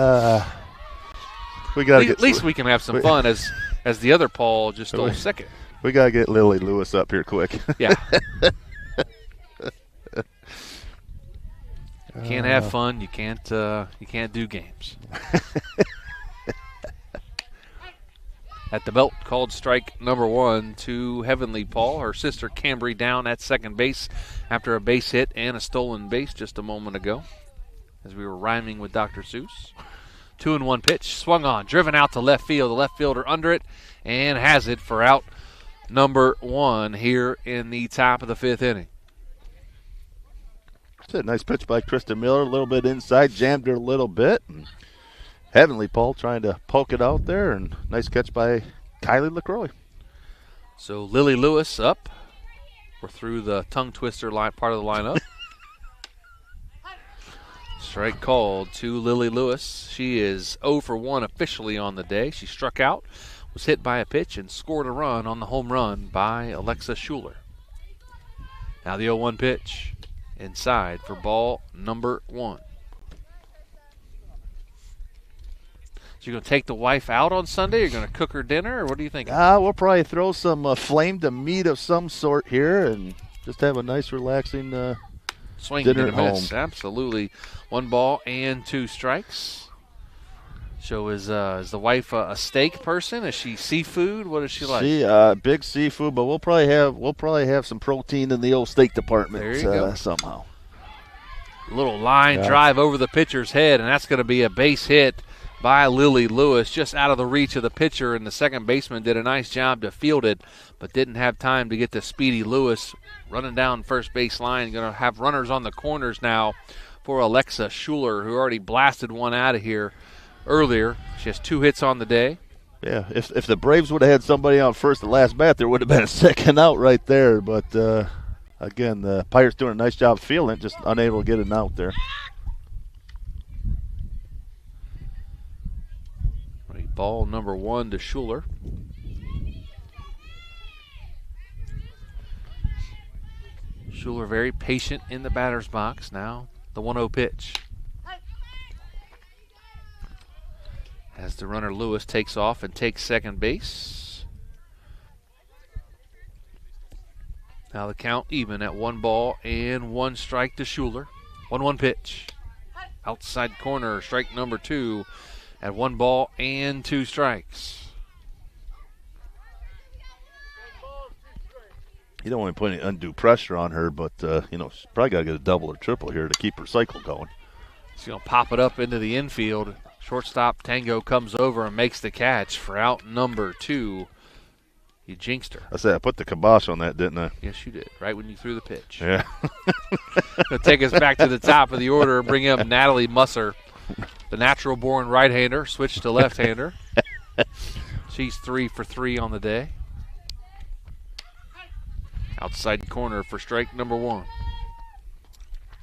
gotta At least we can have some fun as the other Paul just stole second. We got to get Lily Lewis up here quick. Yeah. You can't have fun. You can't do games. At the belt, called strike number 1 to Heavenly Paul. Her sister Cambry down at second base after a base hit and a stolen base just a moment ago, as we were rhyming with Dr. Seuss. 2-1 pitch, swung on, driven out to left field. The left fielder under it and has it for out number 1 here in the top of the 5th inning. That's a nice pitch by Krista Miller, a little bit inside, jammed her a little bit. And Heavenly Paul trying to poke it out there, and nice catch by Kylie LaCroix. So Lily Lewis up. We're through the tongue twister line, part of the lineup. Strike called to Lily Lewis. She is 0 for 1 officially on the day. She struck out, was hit by a pitch, and scored a run on the home run by Alexa Schuler. Now the 0-1 pitch inside for ball number 1. So you're going to take the wife out on Sunday? You're going to cook her dinner, or what do you think? We'll probably throw some flamed meat of some sort here and just have a nice, relaxing swing dinner and a at miss. home. Absolutely. 1 ball and 2 strikes. So is the wife a steak person? Is she seafood? What is she like? She big seafood, but we'll probably have some protein in the old steak department. There you go. Somehow. A little line drive over the pitcher's head, and that's going to be a base hit by Lily Lewis, just out of the reach of the pitcher, and the second baseman did a nice job to field it, but didn't have time to get to Speedy Lewis running down first base line. Going to have runners on the corners now for Alexa Schuler, who already blasted one out of here earlier. She has 2 hits on the day. Yeah, if the Braves would have had somebody on first at last bat, there would have been a second out right there. But, again, the Pirates doing a nice job fielding it, just unable to get it out there. Ball number 1 to Schuler. Schuler very patient in the batter's box. Now the 1-0 pitch. As the runner Lewis takes off and takes second base. Now the count even at 1 ball and 1 strike to Schuler. 1-1 pitch. Outside corner, strike number 2. At 1 ball and 2 strikes. You don't want to put any undue pressure on her, but, she's probably got to get a double or triple here to keep her cycle going. She's going to pop it up into the infield. Shortstop Tango comes over and makes the catch for out number 2. You jinxed her. I said I put the kibosh on that, didn't I? Yes, you did, right when you threw the pitch. Yeah. It'll take us back to the top of the order and bring up Natalie Musser. The natural-born right-hander switched to left-hander. She's 3 for 3 on the day. Outside corner for strike number 1.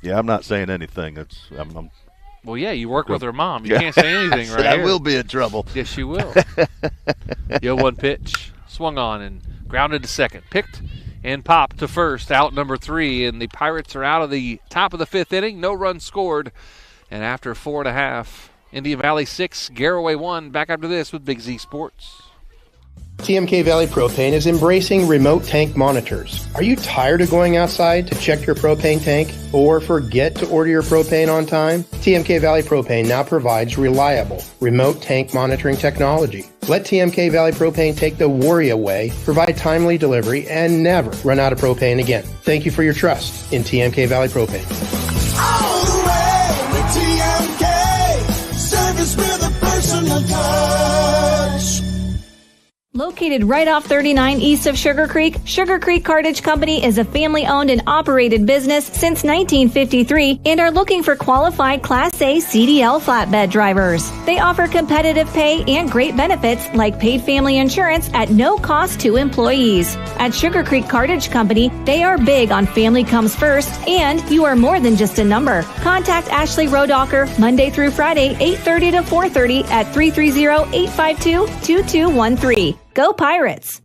Yeah, I'm not saying anything. I'm well, yeah, you work with her mom. You can't say anything right I here. will be in trouble. Yes, you will. The 0-1 pitch. Swung on and grounded to second. Picked and popped to first. Out number 3, and the Pirates are out of the top of the 5th inning. No runs scored. And after 4.5, Indian Valley 6, Garaway 1. Back after this with Big Z Sports. TMK Valley Propane is embracing remote tank monitors. Are you tired of going outside to check your propane tank or forget to order your propane on time? TMK Valley Propane now provides reliable remote tank monitoring technology. Let TMK Valley Propane take the worry away, provide timely delivery, and never run out of propane again. Thank you for your trust in TMK Valley Propane. All the way with TMK, service with a personal touch. Located right off 39 east of Sugarcreek, Sugarcreek Cartage Company is a family-owned and operated business since 1953 and are looking for qualified Class A CDL flatbed drivers. They offer competitive pay and great benefits like paid family insurance at no cost to employees. At Sugarcreek Cartage Company, they are big on family comes first, and you are more than just a number. Contact Ashley Rodocker Monday through Friday, 8:30 to 4:30 at 330-852-2213. Go Pirates!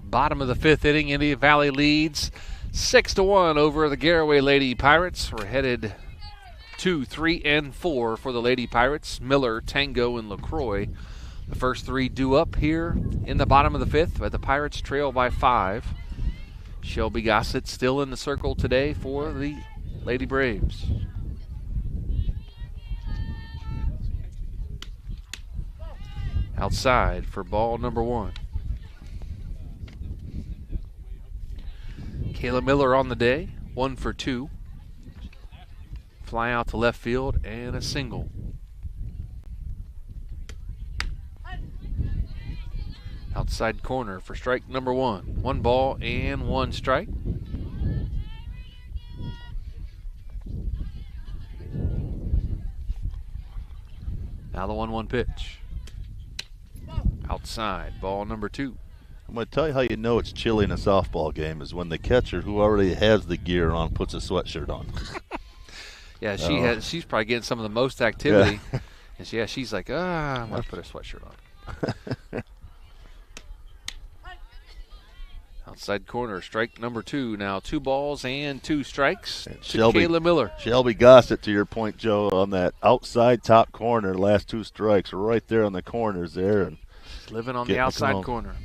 Bottom of the fifth inning, Indian Valley leads 6-1 over the Garaway Lady Pirates. We're headed 2, 3, and 4 for the Lady Pirates. Miller, Tango, and LaCroix. The first three due up here in the bottom of the fifth, but the Pirates trail by 5. Shelby Gossett still in the circle today for the Lady Braves. Outside for ball number 1. Kayla Miller on the day, 1 for 2. Fly out to left field and a single. Outside corner for strike number 1. 1 ball and 1 strike. Now the 1-1 pitch. Outside, ball number 2. I'm going to tell you how you know it's chilly in a softball game is when the catcher, who already has the gear on, puts a sweatshirt on. Yeah, she's probably getting some of the most activity. Yeah. And she's like, I'm going to put a sweatshirt on. Outside corner, strike number 2. Now 2 balls and 2 strikes to Kayla Miller. Shelby Gossett, to your point, Joe, on that outside top corner, last 2 strikes right there on the corners there. And living on the outside corner.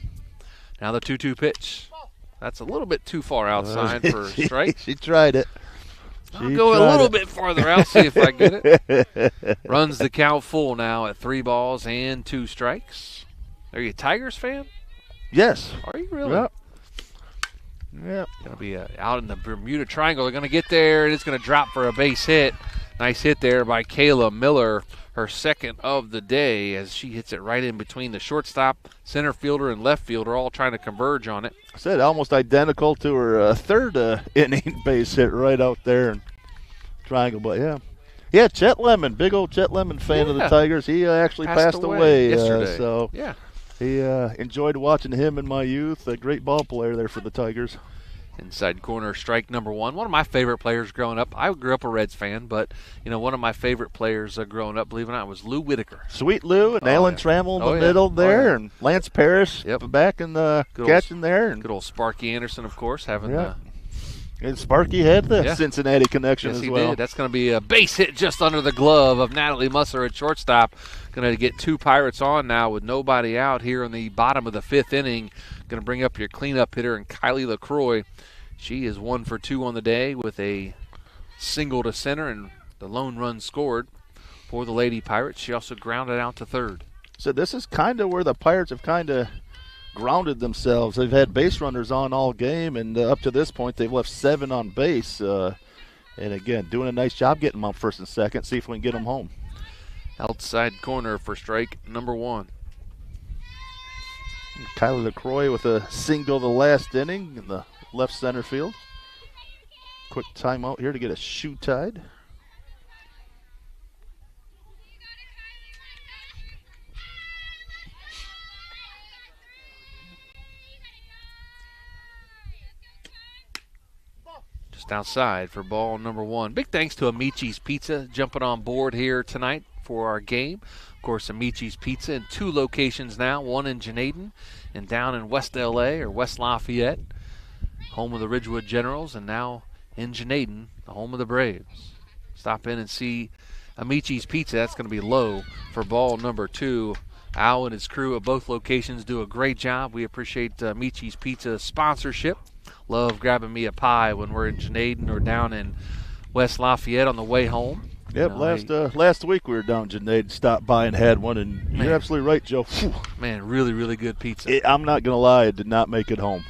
Now the 2-2 pitch. That's a little bit too far outside for a strike. She tried it. I'll go a little bit farther out, see if I get it. Runs the count full now at 3 balls and 2 strikes. Are you a Tigers fan? Yes. Are you really? Yep. Yep. Going to be out in the Bermuda Triangle. They're going to get there, and it's going to drop for a base hit. Nice hit there by Kayla Miller, her second of the day, as she hits it right in between the shortstop, center fielder, and left fielder, all trying to converge on it. I said almost identical to her third inning base hit right out there in Triangle. But, yeah, Chet Lemon, big old Chet Lemon fan of the Tigers. He actually passed away yesterday. So he enjoyed watching him in my youth. A great ball player there for the Tigers. Inside corner, strike number 1. One of my favorite players growing up. I grew up a Reds fan, but one of my favorite players growing up, believe it or not, was Lou Whitaker. Sweet Lou and Alan Trammell in the middle there, and Lance Parrish back in the catching there. And good old Sparky Anderson, of course, having and Sparky had the Cincinnati connection as well. Yes, he did. That's going to be a base hit just under the glove of Natalie Musser at shortstop. Going to get 2 Pirates on now with nobody out here in the bottom of the 5th inning. Going to bring up your cleanup hitter, and Kylie LaCroix. She is 1 for 2 on the day with a single to center and the lone run scored for the Lady Pirates. She also grounded out to third. So this is kind of where the Pirates have kind of grounded themselves. They've had base runners on all game, and up to this point they've left 7 on base. And again, doing a nice job getting them on first and second. See if we can get them home. Outside corner for strike number 1. Kylie LaCroix with a single the last inning in the left center field. Quick timeout here to get a shoe tied. Just outside for ball number 1. Big thanks to Amici's Pizza jumping on board here tonight for our game. Of course, Amici's Pizza in 2 locations now, one in Janaden and down in West LA or West Lafayette, home of the Ridgewood Generals, and now in Janaden, the home of the Braves. Stop in and see Amici's Pizza. That's going to be low for ball number 2. Al and his crew at both locations do a great job. We appreciate Amici's Pizza sponsorship. Love grabbing me a pie when we're in Janaden or down in West Lafayette on the way home. Yep, last week we were down in Janaden, stopped by and had one, and you're absolutely right, Joe. Man, really, really good pizza. I'm not going to lie, it did not make it home.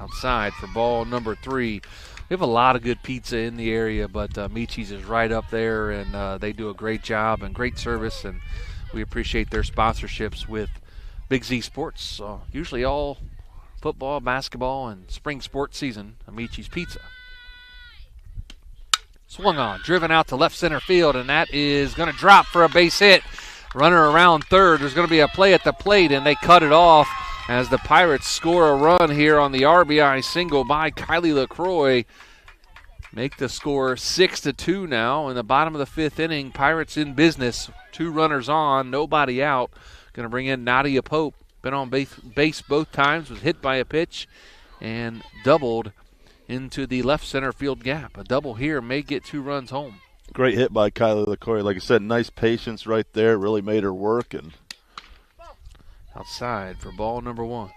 Outside for ball number 3. We have a lot of good pizza in the area, but Michi's is right up there, and they do a great job and great service, and We appreciate their sponsorships with Big Z Sports. Usually all football, basketball, and spring sports season, Amici's Pizza. Swung on, driven out to left center field, and that is going to drop for a base hit. Runner around third. There's going to be a play at the plate, and they cut it off as the Pirates score a run here on the RBI single by Kylie LaCroix. Make the score 6-2 now in the bottom of the fifth inning. Pirates in business. 2 runners on, nobody out. Going to bring in Nadia Pope. Been on base both times, was hit by a pitch, and doubled into the left center field gap. A double here may get 2 runs home. Great hit by Kylie LaCroix. Like I said, nice patience right there. Really made her work. And outside for ball number 1.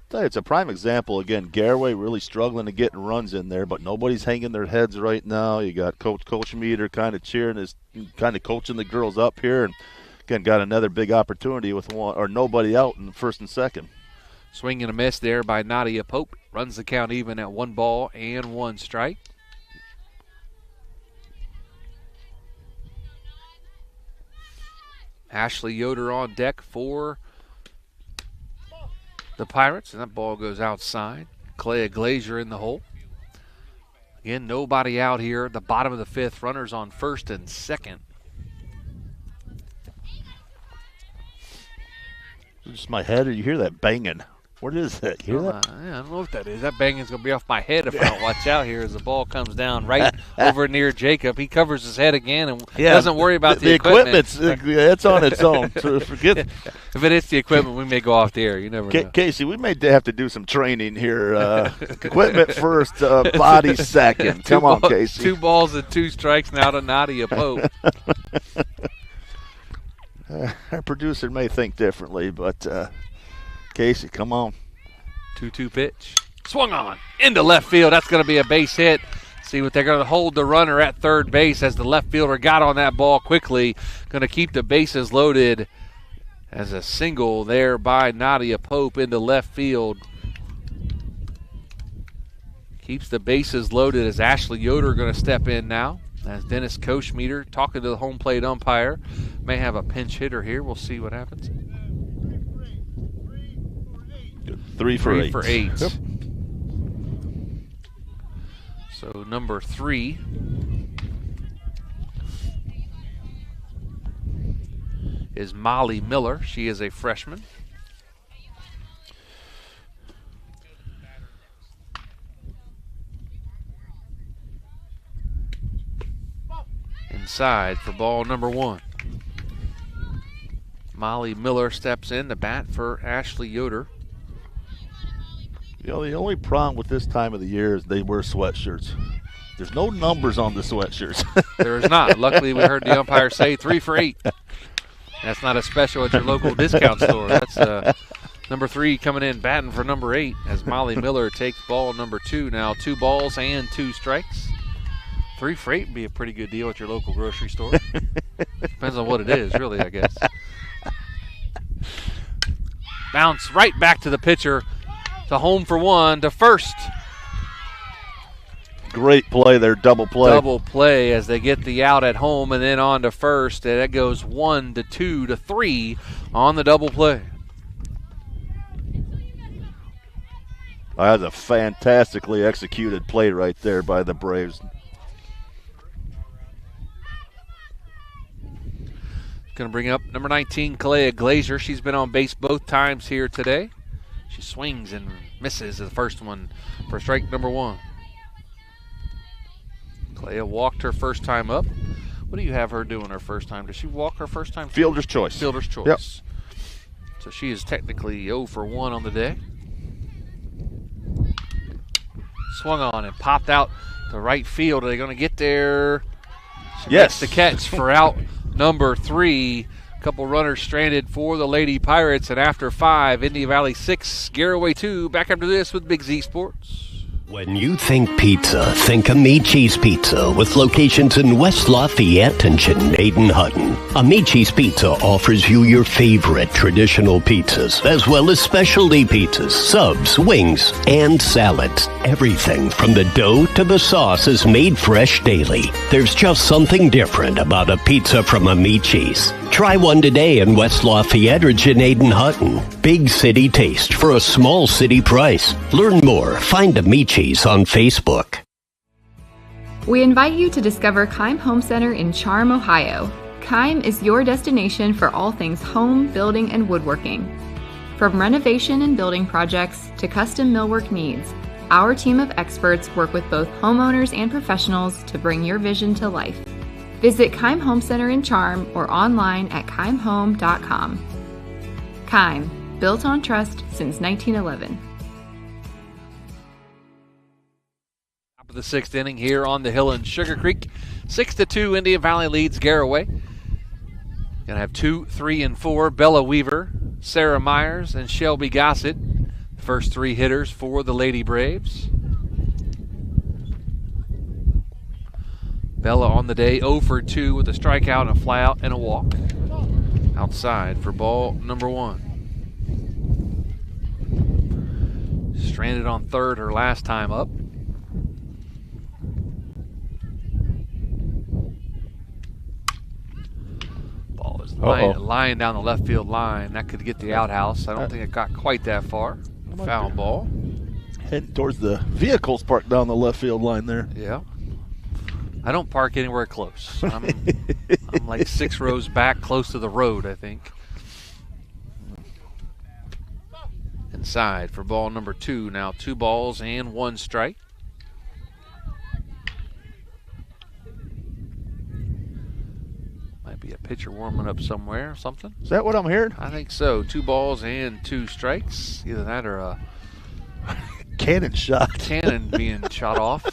It's a prime example. Again, Garaway really struggling to get runs in there, but nobody's hanging their heads right now. You got Coach Meter kind of coaching the girls up here. And again, got another big opportunity with nobody out in the first and second. Swing and a miss there by Nadia Pope. Runs the count even at 1 ball and 1 strike. Ashley Yoder on deck for the Pirates, and that ball goes outside. Clea Glazier in the hole. Again, nobody out here at the bottom of the fifth. Runners on first and second. Just my head, or you hear that banging? What is that? You hear that? I don't know what that is. That banging's going to be off my head if I don't watch out here as the ball comes down right over near Jacob. He covers his head again and doesn't worry about the equipment. It's on its own. So forget. If it hits the equipment, we may go off the air. You never know. Casey, we may have to do some training here. Equipment first, body second. Come on, Casey. 2 balls and 2 strikes now to Nadia Pope. Our producer may think differently, but Casey, come on. 2-2 pitch. Swung on. Into left field. That's going to be a base hit. See what they're going to hold the runner at third base as the left fielder got on that ball quickly. Going to keep the bases loaded as a single there by Nadia Pope into left field. Keeps the bases loaded as Ashley Yoder going to step in now. As Dennis Koschmeter talking to the home plate umpire. May have a pinch hitter here. We'll see what happens. 3 for 8. 3 for 8. Yep. So number 3 is Molly Miller. She is a freshman. Inside for ball number 1. Molly Miller steps in to bat for Ashley Yoder. You know, the only problem with this time of the year is they wear sweatshirts. There's no numbers on the sweatshirts. There is not. Luckily, we heard the umpire say 3 for 8. That's not a special at your local discount store. That's number 3 coming in batting for number 8 as Molly Miller takes ball number 2 now. 2 balls and 2 strikes. 3 for 8 would be a pretty good deal at your local grocery store. Depends on what it is, really, I guess. Bounce right back to the pitcher. To home for 1, to first. Great play there, double play. Double play as they get the out at home and then on to first. And that goes 1 to 2 to 3 on the double play. That was a fantastically executed play right there by the Braves. Going to bring up number 19, Clea Glazier. She's been on base both times here today. She swings and misses the first one for strike number 1. Clea walked her first time up. What do you have her doing her first time? Does she walk her first time? Fielder's choice. Fielder's choice. Yep. So she is technically 0 for 1 on the day. Swung on and popped out to right field. Are they going to get there? She makes the catch for out number 3. Couple runners stranded for the Lady Pirates, and after 5, Indian Valley 6, Garaway 2. Back after this with Big Z Sports. When you think pizza, think Amici's Pizza with locations in West Lafayette and Chenaden-Hutton. Amici's Pizza offers you your favorite traditional pizzas, as well as specialty pizzas, subs, wings, and salads. Everything from the dough to the sauce is made fresh daily. There's just something different about a pizza from Amici's. Try one today in West Lafayette or Janaden Hutton. Big city taste for a small city price. Learn more. Find Amicis on Facebook. We invite you to discover Keim Home Center in Charm, Ohio. Keim is your destination for all things home, building, and woodworking. From renovation and building projects to custom millwork needs, our team of experts work with both homeowners and professionals to bring your vision to life. Visit Keim Home Center in Charm or online at keimhome.com. Keim, built on trust since 1911. Top of the 6th inning here on the hill in Sugarcreek. 6-2, Indian Valley leads Garaway. Gonna have 2, 3, and 4. Bella Weaver, Sarah Myers, and Shelby Gossett. First 3 hitters for the Lady Braves. Bella on the day 0 for 2 with a strikeout, a flyout, and a walk. Outside for ball number 1. Stranded on third her last time up. Ball is lying down the left field line. That could get the outhouse. I don't think it got quite that far. Foul ball. Heading towards the vehicles parked down the left field line there. Yeah. I don't park anywhere close. I'm like 6 rows back close to the road, I think. Inside for ball number 2. Now 2 balls and 1 strike. Might be a pitcher warming up somewhere or something. Is that what I'm hearing? I think so. 2 balls and 2 strikes. Either that or a cannon shot. Cannon being shot off.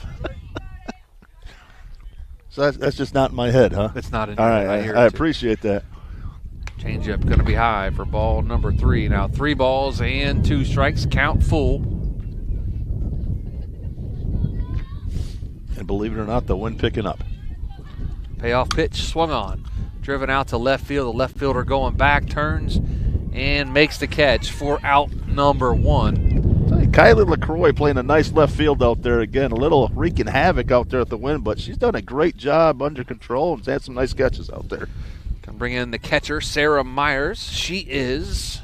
So that's just not in my head, huh? It's not in your head. All right, I appreciate that. Changeup going to be high for ball number 3. Now 3 balls and 2 strikes. Count full. And believe it or not, the wind picking up. Payoff pitch swung on. Driven out to left field. The left fielder going back, turns, and makes the catch for out number 1. Kylie LaCroix playing a nice left field out there again. A little wreaking havoc out there at the wind, but she's done a great job under control and had some nice catches out there. Can bring in the catcher, Sarah Myers. She is,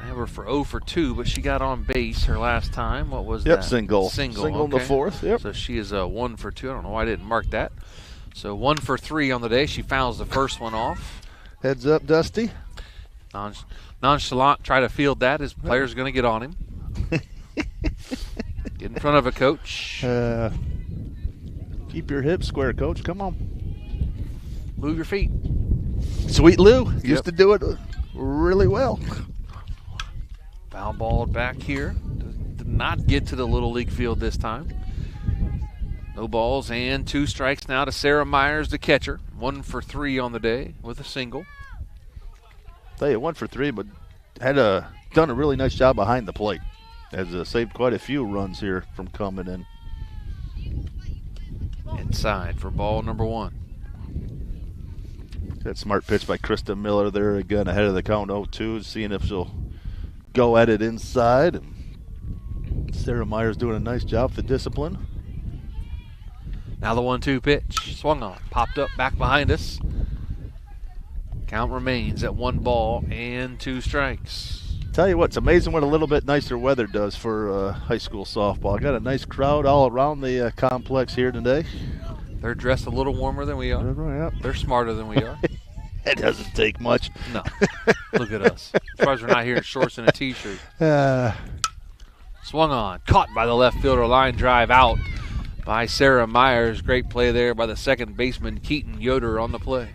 I have her for 0 for 2, but she got on base her last time. What was that? Yep, single. Single in the 4th, yep. So she is a 1 for 2. I don't know why I didn't mark that. So 1 for 3 on the day. She fouls the first one off. Heads up, Dusty. Nonchalant, try to field that. His player's going to get on him. Get in front of a coach. Keep your hips square, coach. Come on. Move your feet. Sweet Lou used to do it really well. Foul ball back here. Did not get to the Little League field this time. No balls and 2 strikes now to Sarah Myers, the catcher. 1 for 3 on the day with a single. Tell you, 1 for 3, but had done a really nice job behind the plate. Has saved quite a few runs here from coming in. Inside for ball number 1. That smart pitch by Krista Miller there again ahead of the count 0-2, seeing if she'll go at it inside. Sarah Myers doing a nice job with the discipline. Now the 1-2 pitch. Swung on. Popped up back behind us. Count remains at 1 ball and 2 strikes. Tell you what, it's amazing what a little bit nicer weather does for high school softball. Got a nice crowd all around the complex here today. They're dressed a little warmer than we are. Yep. They're smarter than we are. It doesn't take much. No. Look at us. As far as we're not here in shorts and a T-shirt. Swung on. Caught by the left fielder. Line drive out by Sarah Myers. Great play there by the second baseman, Keaton Yoder, on the play.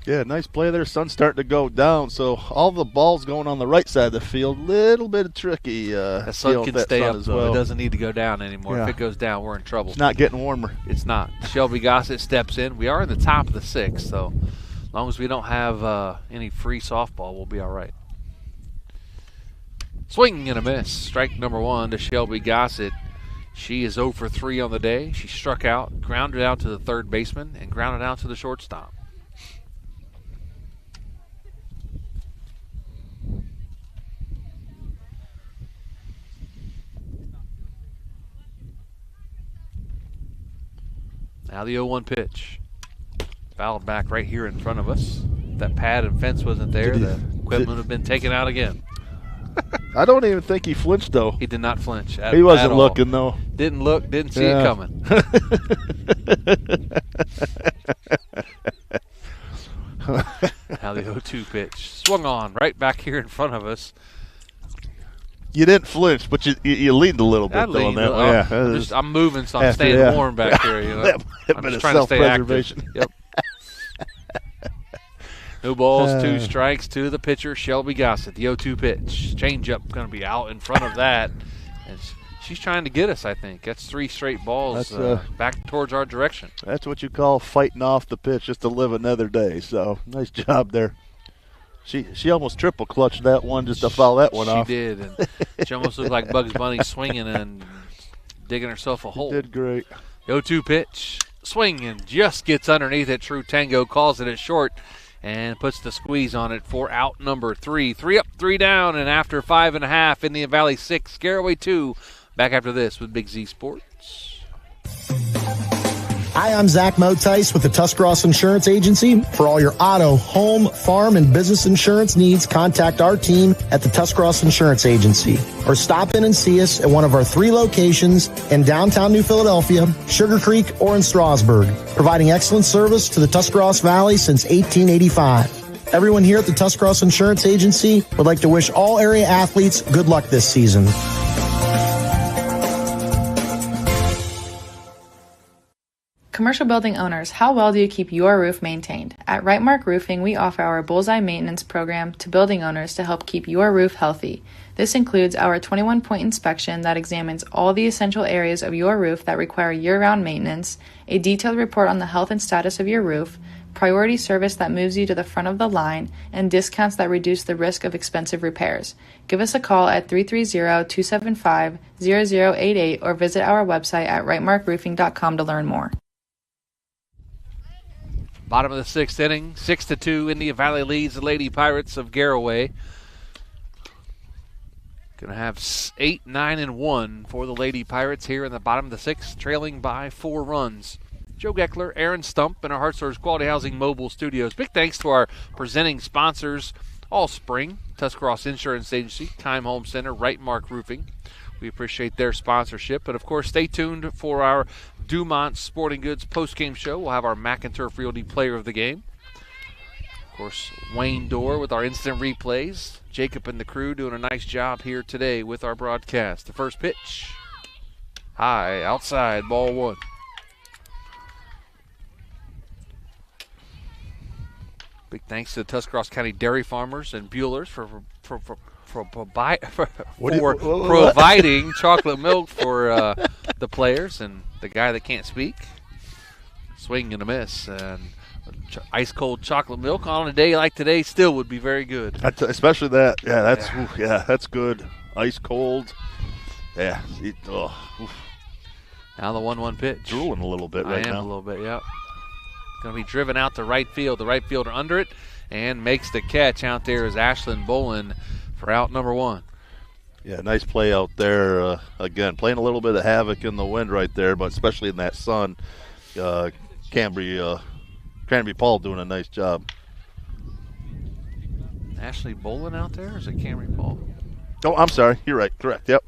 Yeah, nice play there. Sun's starting to go down, so all the balls going on the right side of the field. Little bit tricky. The sun can stay up, as though. well. It doesn't need to go down anymore. Yeah. If it goes down, we're in trouble. It's not getting warmer. It's not. Shelby Gossett steps in. We are in the top of the 6th, so as long as we don't have any free softball, we'll be all right. Swing and a miss. Strike number 1 to Shelby Gossett. She is 0 for 3 on the day. She struck out, grounded out to the third baseman, and grounded out to the shortstop. Now the 0-1 pitch. Fouled back right here in front of us. If that pad and fence wasn't there, the equipment would have been taken out again. I don't even think he flinched, though. He did not flinch. He wasn't looking, though. Didn't look, didn't see it coming. Now the 0-2 pitch. Swung on right back here in front of us. You didn't flinch, but you leaned a little bit, though, on that one. I'm moving, so I'm staying warm back here. You know? I'm just trying to stay active. Yep. No balls, 2 strikes to the pitcher, Shelby Gossett. The 0-2 pitch. Changeup going to be out in front of that. And she's trying to get us, I think. That's 3 straight balls back towards our direction. That's what you call fighting off the pitch just to live another day. So, nice job there. She almost triple clutched that one just to foul that one off. She did. And she almost looked like Bugs Bunny swinging and digging herself a hole. She did great. 0-2 pitch. Swing and just gets underneath it. True Tango calls it short and puts the squeeze on it for out number 3. 3 up, 3 down, and after 5.5, Indian Valley 6, Garaway 2. Back after this with Big Z Sports. Hi, I'm Zach Motice with the Tuscarawas Insurance Agency. For all your auto, home, farm, and business insurance needs, contact our team at the Tuscarawas Insurance Agency. Or stop in and see us at one of our 3 locations in downtown New Philadelphia, Sugarcreek, or in Strasburg, providing excellent service to the Tuscarawas Valley since 1885. Everyone here at the Tuscarawas Insurance Agency would like to wish all area athletes good luck this season. Commercial building owners, how well do you keep your roof maintained? At Right Mark Roofing, we offer our Bullseye Maintenance Program to building owners to help keep your roof healthy. This includes our 21-point inspection that examines all the essential areas of your roof that require year-round maintenance, a detailed report on the health and status of your roof, priority service that moves you to the front of the line, and discounts that reduce the risk of expensive repairs. Give us a call at 330-275-0088 or visit our website at rightmarkroofing.com to learn more. Bottom of the 6th inning, 6-2, Indian Valley leads the Lady Pirates of Garaway. Going to have 8, 9, and 1 for the Lady Pirates here in the bottom of the 6th, trailing by 4 runs. Joe Geckler, Aaron Stump, and our Hartsource Quality Housing Mobile Studios. Big thanks to our presenting sponsors all spring, Tuscarawas Insurance Agency, Time Home Center, Right Mark Roofing. We appreciate their sponsorship. But, of course, stay tuned for our Dumont Sporting Goods postgame show. We'll have our McInturf Realty Player of the Game. Of course, Wayne Dorr with our instant replays. Jacob and the crew doing a nice job here today with our broadcast. The first pitch, high, outside, ball 1. Big thanks to the Tuscarawas County Dairy Farmers and Buellers for providing chocolate milk for the players and the guy that can't speak. Swing and a miss. And ice cold chocolate milk on a day like today still would be very good. Especially that. Yeah, that's good. Ice cold. Yeah. Now the 1-1 pitch. Drooling a little bit right now. I am a little bit, yeah. Going to be driven out to right field. The right fielder under it and makes the catch. Out there is Ashlyn Bolin for out number 1. Yeah, nice play out there. Again, playing a little bit of havoc in the wind right there, but especially in that sun. Cranberry Paul doing a nice job. Ashley Bolin out there, or is it Camry Paul? Oh, I'm sorry. You're right. Correct. Yep.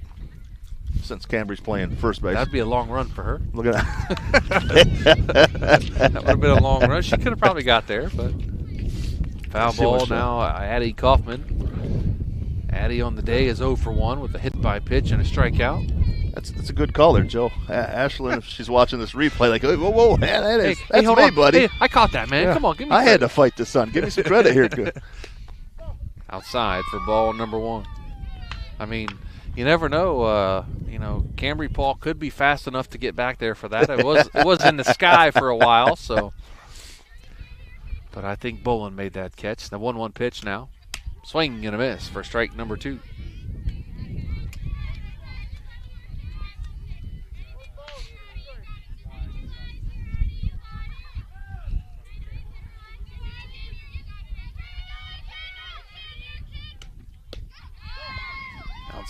Since Cambry's playing first base. That'd be a long run for her. Look at that. That would have been a long run. She could have probably got there, but foul ball now. Addie Kaufman. Addie on the day is 0 for 1 with a hit by pitch and a strikeout. That's a good call there, Joe. Ashlyn, if she's watching this replay, like, whoa, man, that's me, buddy. Hey, I caught that, man. Yeah. Come on, give me credit. I had to fight the sun. Give me some credit here. Good. Outside for ball number 1. I mean, you never know. Cambry Paul could be fast enough to get back there for that. It was in the sky for a while, so. But I think Bolin made that catch. The 1-1 pitch now. Swing and a miss for strike number 2.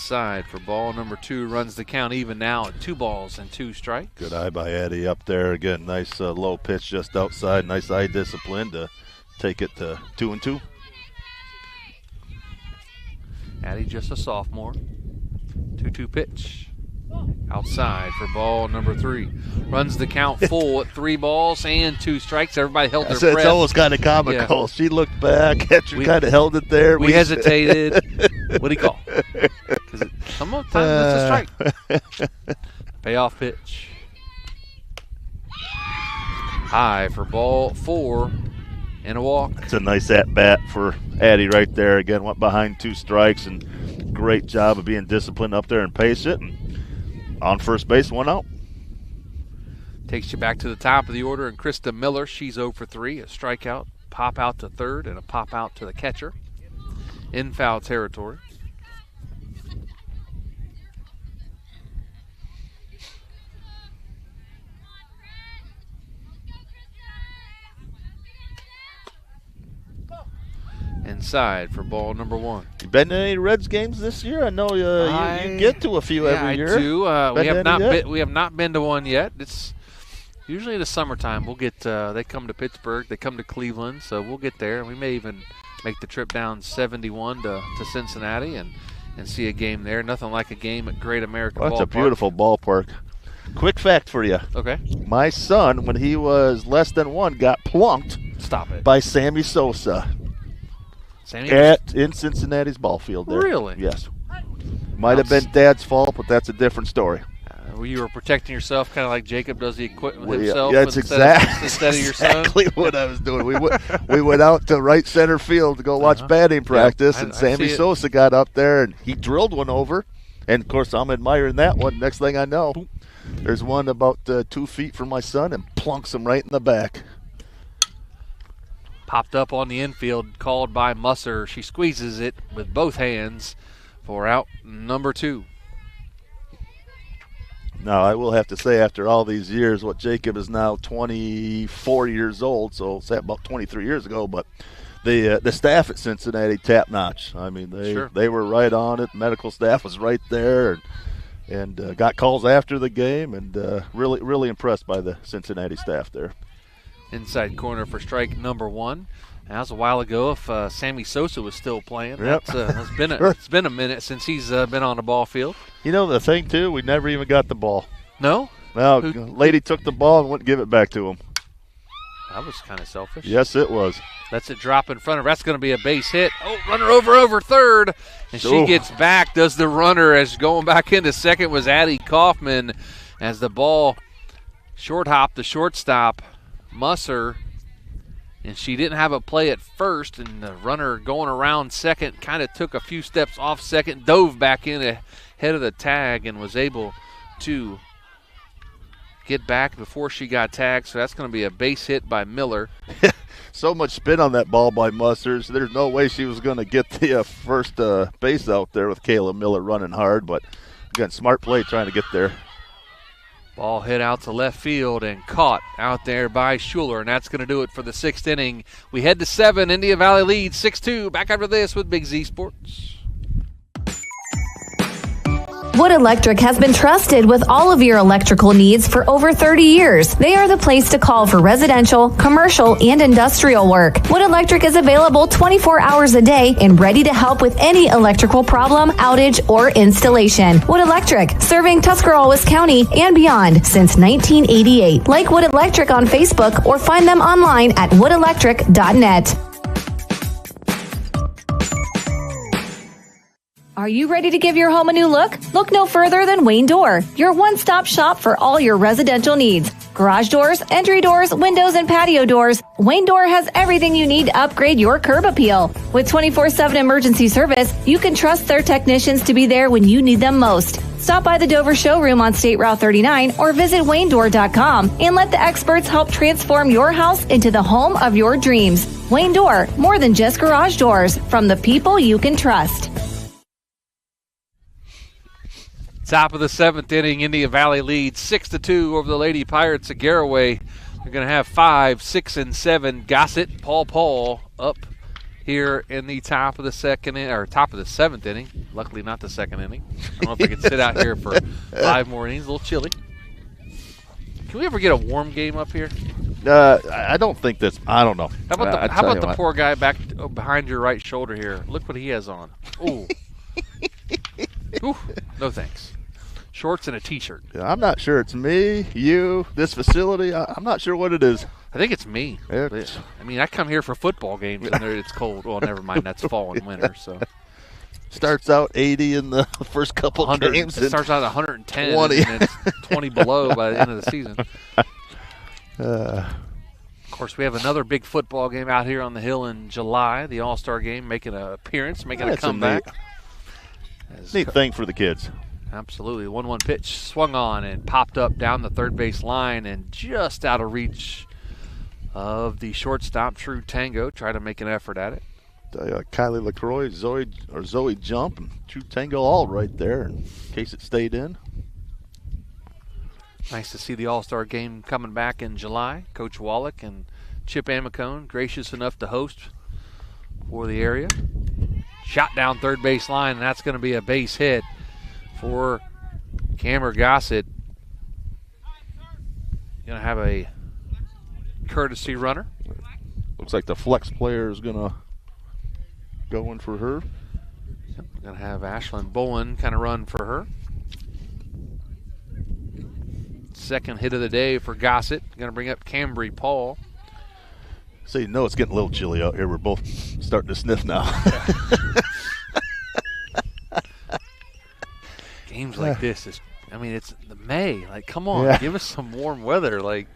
Inside for ball number 2, runs the count even now at 2 balls and 2 strikes. Good eye by Addie up there. Again, nice low pitch just outside. Nice eye discipline to take it to 2-2. Addie just a sophomore. 2-2 pitch. Outside for ball number 3. Runs the count full at 3 balls and 2 strikes. Everybody held their breath. It's almost kind of comical. Yeah. She looked back. Catcher kind of held it there. We hesitated. What do you call? Sometimes it's a strike. Payoff pitch. High for ball 4 and a walk. It's a nice at-bat for Addie right there. Again, went behind 2 strikes, and great job of being disciplined up there and pace it. And on first base, 1 out. Takes you back to the top of the order, and Krista Miller, she's 0 for 3. A strikeout, pop out to third, and a pop out to the catcher in foul territory. Inside for ball number 1. You been to any Reds games this year? I know you get to a few every year. I do. We have not been to one yet. It's usually in the summertime. We'll get. They come to Pittsburgh. They come to Cleveland. So we'll get there. We may even make the trip down 71 to Cincinnati and see a game there. Nothing like a game at Great American Ballpark. That's a beautiful ballpark. Quick fact for you. Okay. My son, when he was less than 1, got plunked. Stop it. By Sammy Sosa. In Cincinnati's ball field there. Really? Yes. Might have been Dad's fault, but that's a different story. You were protecting yourself kind of like Jacob does the equipment himself that's instead of your son? Exactly what I was doing. We went out to right center field to go watch batting practice, and Sammy Sosa got up there, and he drilled one over. And, of course, I'm admiring that one. Next thing I know, there's one about 2 feet from my son and plunks him right in the back. Popped up on the infield, called by Musser. She squeezes it with both hands for out number 2. Now, I will have to say, after all these years, what Jacob is now 24 years old, so it's about 23 years ago, but the staff at Cincinnati, top-notch. I mean, they were right on it. Medical staff was right there and got calls after the game, and really, really impressed by the Cincinnati staff there. Inside corner for strike number 1. That was a while ago. If Sammy Sosa was still playing, yep. It's been a minute since he's been on the ball field. You know the thing too, we never even got the ball. No? No, lady took the ball and wouldn't give it back to him. That was kind of selfish. Yes, it was. Lets it drop in front of her. That's going to be a base hit. Oh, runner over third, and she gets back. Does the runner as going back into second was Addie Kaufman as the ball short hop the shortstop. Musser, and she didn't have a play at first, and the runner going around second kind of took a few steps off second, dove back in ahead of the tag, and was able to get back before she got tagged. So that's going to be a base hit by Miller. So much spin on that ball by Musser. So there's no way she was going to get the first base out there with Kayla Miller running hard, but again, smart play trying to get there. Ball hit out to left field and caught out there by Schuler, and that's going to do it for the 6th inning. We head to 7. Indian Valley leads 6-2. Back after this with Big Z Sports. Wood Electric has been trusted with all of your electrical needs for over 30 years. They are the place to call for residential, commercial, and industrial work. Wood Electric is available 24 hours a day and ready to help with any electrical problem, outage, or installation. Wood Electric, serving Tuscarawas County and beyond since 1988. Like Wood Electric on Facebook or find them online at woodelectric.net. Are you ready to give your home a new look? Look no further than Wayne Door, your one-stop shop for all your residential needs. Garage doors, entry doors, windows, and patio doors. Wayne Door has everything you need to upgrade your curb appeal. With 24/7 emergency service, you can trust their technicians to be there when you need them most. Stop by the Dover showroom on State Route 39 or visit WayneDoor.com and let the experts help transform your house into the home of your dreams. Wayne Door, more than just garage doors, from the people you can trust. Top of the 7th inning, Indian Valley leads 6-2 over the Lady Pirates of Garaway. They're going to have 5, 6, and 7. Gossett, Paul up here in the top of the seventh inning. Luckily, not the second inning. I don't know if I can sit out here for 5 more innings. A little chilly. Can we ever get a warm game up here? I don't think that's. I don't know. How about the poor guy back behind your right shoulder here? Look what he has on. Ooh. Ooh. No thanks. Shorts and a T-shirt. I'm not sure it's me, you, this facility. I'm not sure what it is. I think it's me. I mean, I come here for football games and it's cold. Well, never mind. That's fall and winter. So starts out 80 in the first couple games. It starts out 110 20. And it's 20 below by the end of the season. Of course, we have another big football game out here on the hill in July. The All-Star game making an appearance, making a comeback. Neat thing for the kids. Absolutely. 1-1 pitch swung on and popped up down the third base line and just out of reach of the shortstop, True Tango. Try to make an effort at it. Kylie LaCroix, Zoe jump, and True Tango all right there in case it stayed in. Nice to see the All-Star game coming back in July. Coach Wallach and Chip Amicone gracious enough to host for the area. Shot down third base line, and that's going to be a base hit for Cameron Gossett. Going to have a courtesy runner. Looks like the flex player is going to go in for her. Yep, we're going to have Ashlyn Bowen kind of run for her. Second hit of the day for Gossett. Going to bring up Cambry Paul. So you know it's getting a little chilly out here. We're both starting to sniff now. Games like this it's the May. Like, come on, give us some warm weather. Like,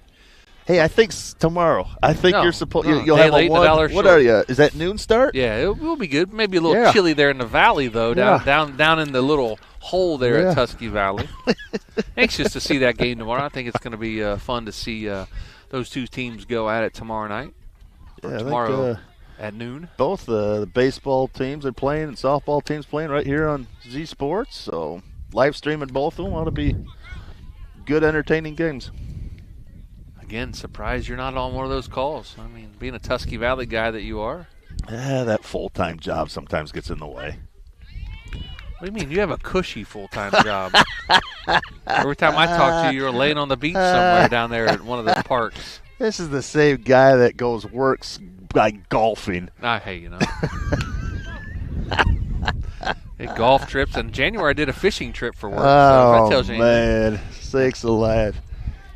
hey, I think tomorrow. I think you're supposed. You'll day have late, a one. $1 What short. are you? Is that noon start? Yeah, it will be good. Maybe a little chilly there in the valley though. Down in the little hole there at Tusky Valley. Anxious to see that game tomorrow. I think it's going to be fun to see those two teams go at it tomorrow night. Tomorrow at noon. Both the baseball teams are playing and softball teams playing right here on Z Sports. So live streaming both of them ought to be good, entertaining games. Again, surprised you're not on one of those calls. I mean, being a Tusky Valley guy that you are. That full-time job sometimes gets in the way. What do you mean? You have a cushy full-time job. Every time I talk to you, you're laying on the beach somewhere down there at one of the parks. This is the same guy that works like golfing. Hey, Hey, golf trips. In January, I did a fishing trip for work. So that tells you anything. Man, sakes alive.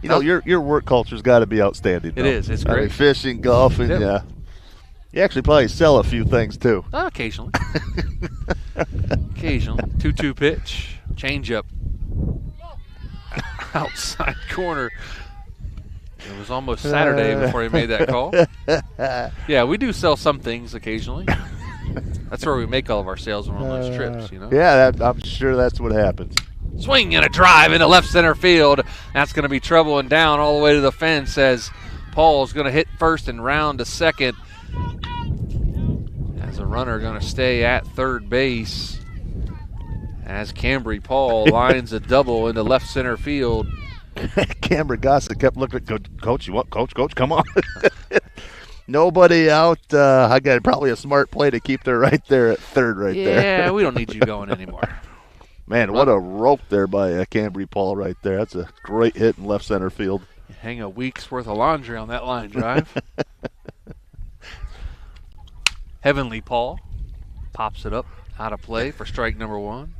Your work culture's got to be outstanding. It is. It's great. I mean, fishing, golfing, yeah. You actually probably sell a few things, too. Occasionally. Occasionally. 2-2 pitch. Change up. Outside corner. It was almost Saturday before he made that call. Yeah, we do sell some things occasionally. That's where we make all of our sales on those trips, Yeah, I'm sure that's what happens. Swing and a drive into left center field. That's going to be trouble and down all the way to the fence as Paul's going to hit first and round to second. As a runner going to stay at third base. As Cambry Paul lines a double into left center field. Cameron Gossett kept looking at Coach. You want Coach? Come on. Nobody out. I got probably a smart play to keep her right there at third there. Yeah, we don't need you going anymore. Man, what a rope there by Cambry Paul right there. That's a great hit in left center field. You hang a week's worth of laundry on that line drive. Heavenly Paul pops it up out of play for strike number 1.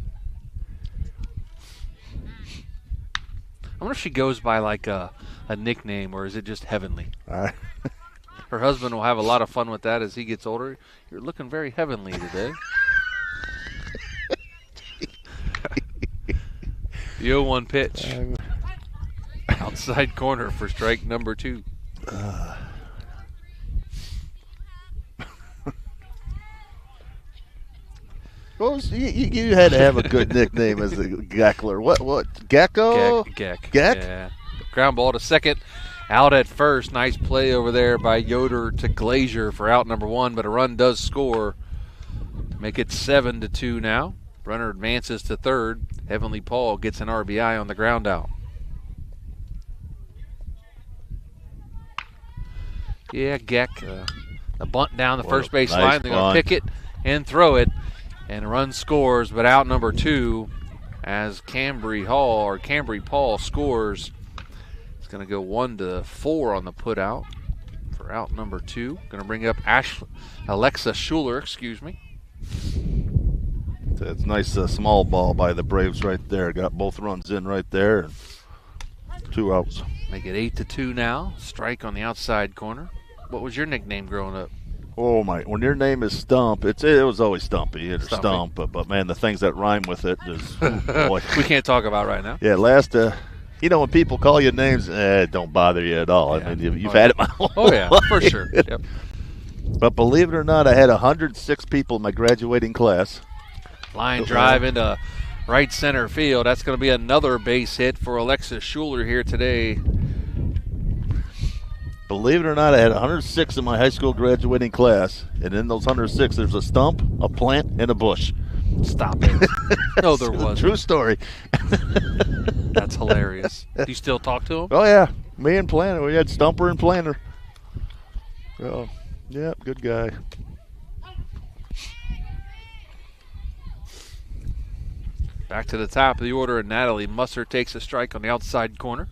I wonder if she goes by like a nickname, or is it just Heavenly? Her husband will have a lot of fun with that as he gets older. You're looking very heavenly today. The 0-1 pitch. Outside corner for strike number 2. Well, you had to have a good nickname as a Geckler. What? Gecko? Geck. Yeah. Ground ball to second. Out at first. Nice play over there by Yoder to Glazier for out number 1, but a run does score. Make it 7-2 now. Runner advances to third. Heavenly Paul gets an RBI on the ground out. Yeah, Geck, The bunt down the first base line. They're going bunt. to pick it and throw it, and run scores, but out number 2 as Cambry Paul scores. It's going to go 1-4 on the put out for out number 2. Going to bring up Alexa Schuler, It's a nice small ball by the Braves right there. Got both runs in right there. And 2 outs. Make it 8-2 now. Strike on the outside corner. What was your nickname growing up? Oh my! When your name is Stump, it was always Stumpy or Stump. But man, the things that rhyme with it is boy. We can't talk about right now. Yeah, when people call you names, it don't bother you at all. Yeah. I mean, you've had it my whole Oh yeah, life. for sure. Yep. But believe it or not, I had 106 people in my graduating class. Line drive into right center field. That's going to be another base hit for Alexa Schuler here today. Believe it or not, I had 106 in my high school graduating class, and in those 106, there's a stump, a plant, and a bush. Stop it. No, there wasn't. True story. That's hilarious. Do you still talk to him? Oh, yeah. Me and Planter. We had Stumper and Planter. Oh, yeah, good guy. Back to the top of the order, and Natalie Musser takes a strike on the outside corner.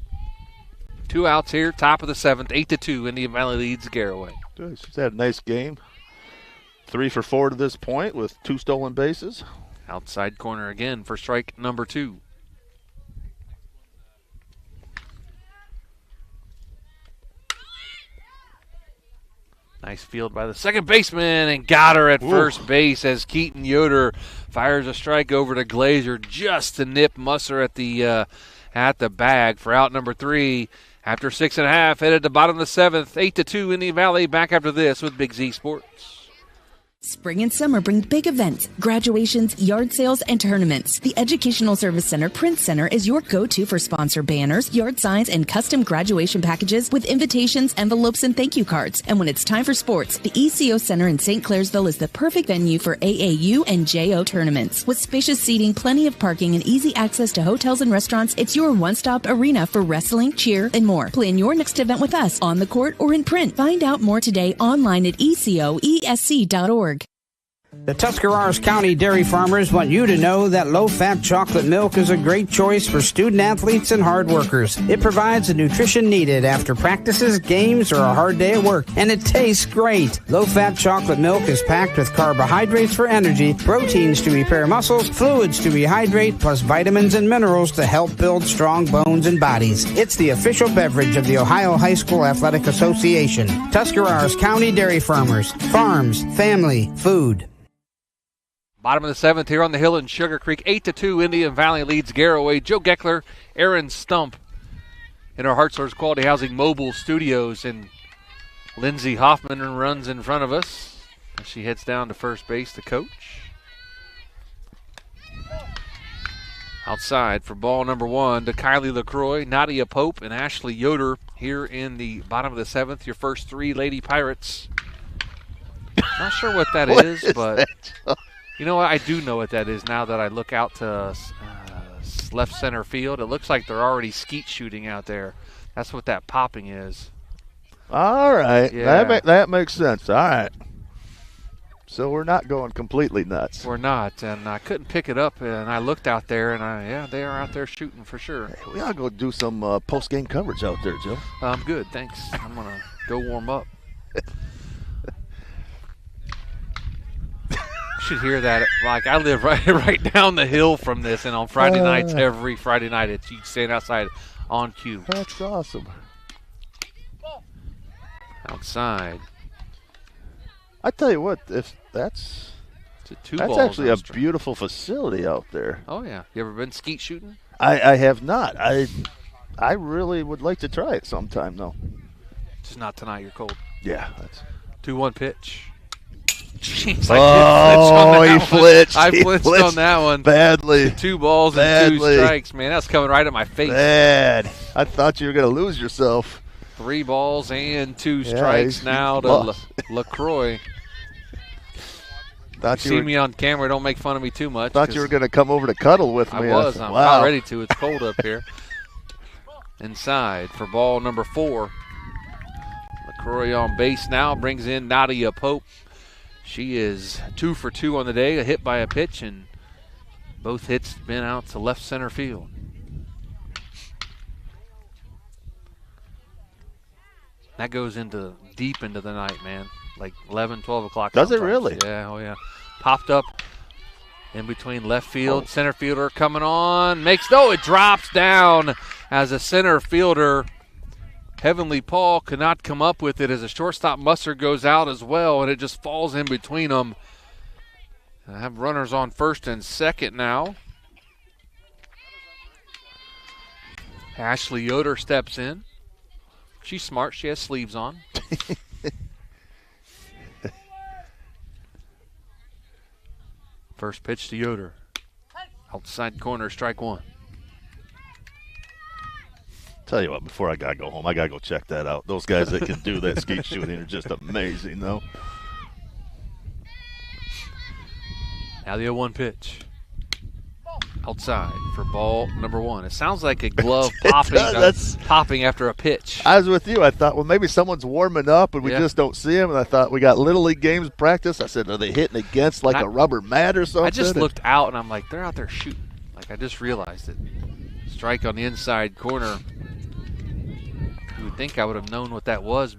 2 outs here, top of the 7th, 8-2. Indian Valley leads Garaway. She's had a nice game. 3 for 4 to this point with 2 stolen bases. Outside corner again for strike number 2. Nice field by the second baseman, and got her at first base as Keaton Yoder fires a strike over to Glazer just to nip Musser at the bag for out number 3. After 6.5, headed to bottom of the 7th, 8-2 Indian Valley. Back after this with Big Z Sports. Spring and summer bring big events, graduations, yard sales, and tournaments. The Educational Service Center Print Center is your go-to for sponsor banners, yard signs, and custom graduation packages with invitations, envelopes, and thank you cards. And when it's time for sports, the ECO Center in St. Clairsville is the perfect venue for AAU and JO tournaments. With spacious seating, plenty of parking, and easy access to hotels and restaurants, it's your one-stop arena for wrestling, cheer, and more. Plan your next event with us on the court or in print. Find out more today online at ecoesc.org. The Tuscarawas County dairy farmers want you to know that low-fat chocolate milk is a great choice for student athletes and hard workers. It provides the nutrition needed after practices, games, or a hard day at work, and it tastes great. Low-fat chocolate milk is packed with carbohydrates for energy, proteins to repair muscles, fluids to rehydrate, plus vitamins and minerals to help build strong bones and bodies. It's the official beverage of the Ohio High School Athletic Association. Tuscarawas County Dairy Farmers. Farms, family, food. Bottom of the 7th here on the hill in Sugarcreek. 8-2 Indian Valley leads Garaway. Joe Geckler, Aaron Stump in our Hartzler's Quality Housing mobile studios. And Lindsay Hoffman runs in front of us as she heads down to first base to coach. Outside for ball number 1 to Kylie LaCroix, Nadia Pope, and Ashley Yoder here in the bottom of the 7th. Your first 3 Lady Pirates. Not sure what that is, but... You know what? I do know what that is now that I look out to left center field. It looks like they're already skeet shooting out there. That's what that popping is. All right. Yeah. That makes sense. All right. So we're not going completely nuts. We're not. And I couldn't pick it up, and I looked out there, and they are out there shooting for sure. Hey, we ought to go do some post-game coverage out there, Joe. I'm good, thanks. I'm going to go warm up. Should hear that. Like, I live right down the hill from this, and on Friday nights, every Friday night, it's you stand outside on cue. That's awesome. Outside. I tell you what, if that's actually a beautiful facility out there. Oh yeah, you ever been skeet shooting? I have not. I really would like to try it sometime though. Just not tonight. You're cold. Yeah. That's 2-1 pitch. Jeez, he flinched. I flinched on that one badly. 2 balls and 2 strikes, man. That's coming right at my face. Bad. I thought you were going to lose yourself. 3 balls and 2 strikes now to LaCroix. Thought you see me on camera. Don't make fun of me too much. Thought you were going to come over to cuddle with me. I was. I'm not ready to. It's cold up here. Inside for ball number 4. Croy on base now, brings in Nadia Pope. She is 2 for 2 on the day, a hit by a pitch, and both hits been out to left center field. That goes into deep into the night, man. Like 11, 12 o'clock. Does sometimes. it really? Yeah, oh yeah. Popped up in between left field. Center fielder coming on. It drops down as a center fielder. Heavenly Paul could not come up with it as a shortstop Musser goes out as well, and it just falls in between them. I have runners on first and second now. Ashley Yoder steps in. She's smart. She has sleeves on. First pitch to Yoder. Outside corner, strike one. Tell you what, before I got to go home, I got to go check that out. Those guys that can do that skeet shooting are just amazing, though. Now the 0-1 pitch. Outside for ball number one. It sounds like a glove popping after a pitch. I was with you. I thought, well, maybe someone's warming up and we just don't see him. And I thought, we got Little League games practice. I said, are they hitting against like a rubber mat or something? I just looked out and I'm like, they're out there shooting. Like, I just realized it. Strike on the inside corner. You would think I would have known what that was,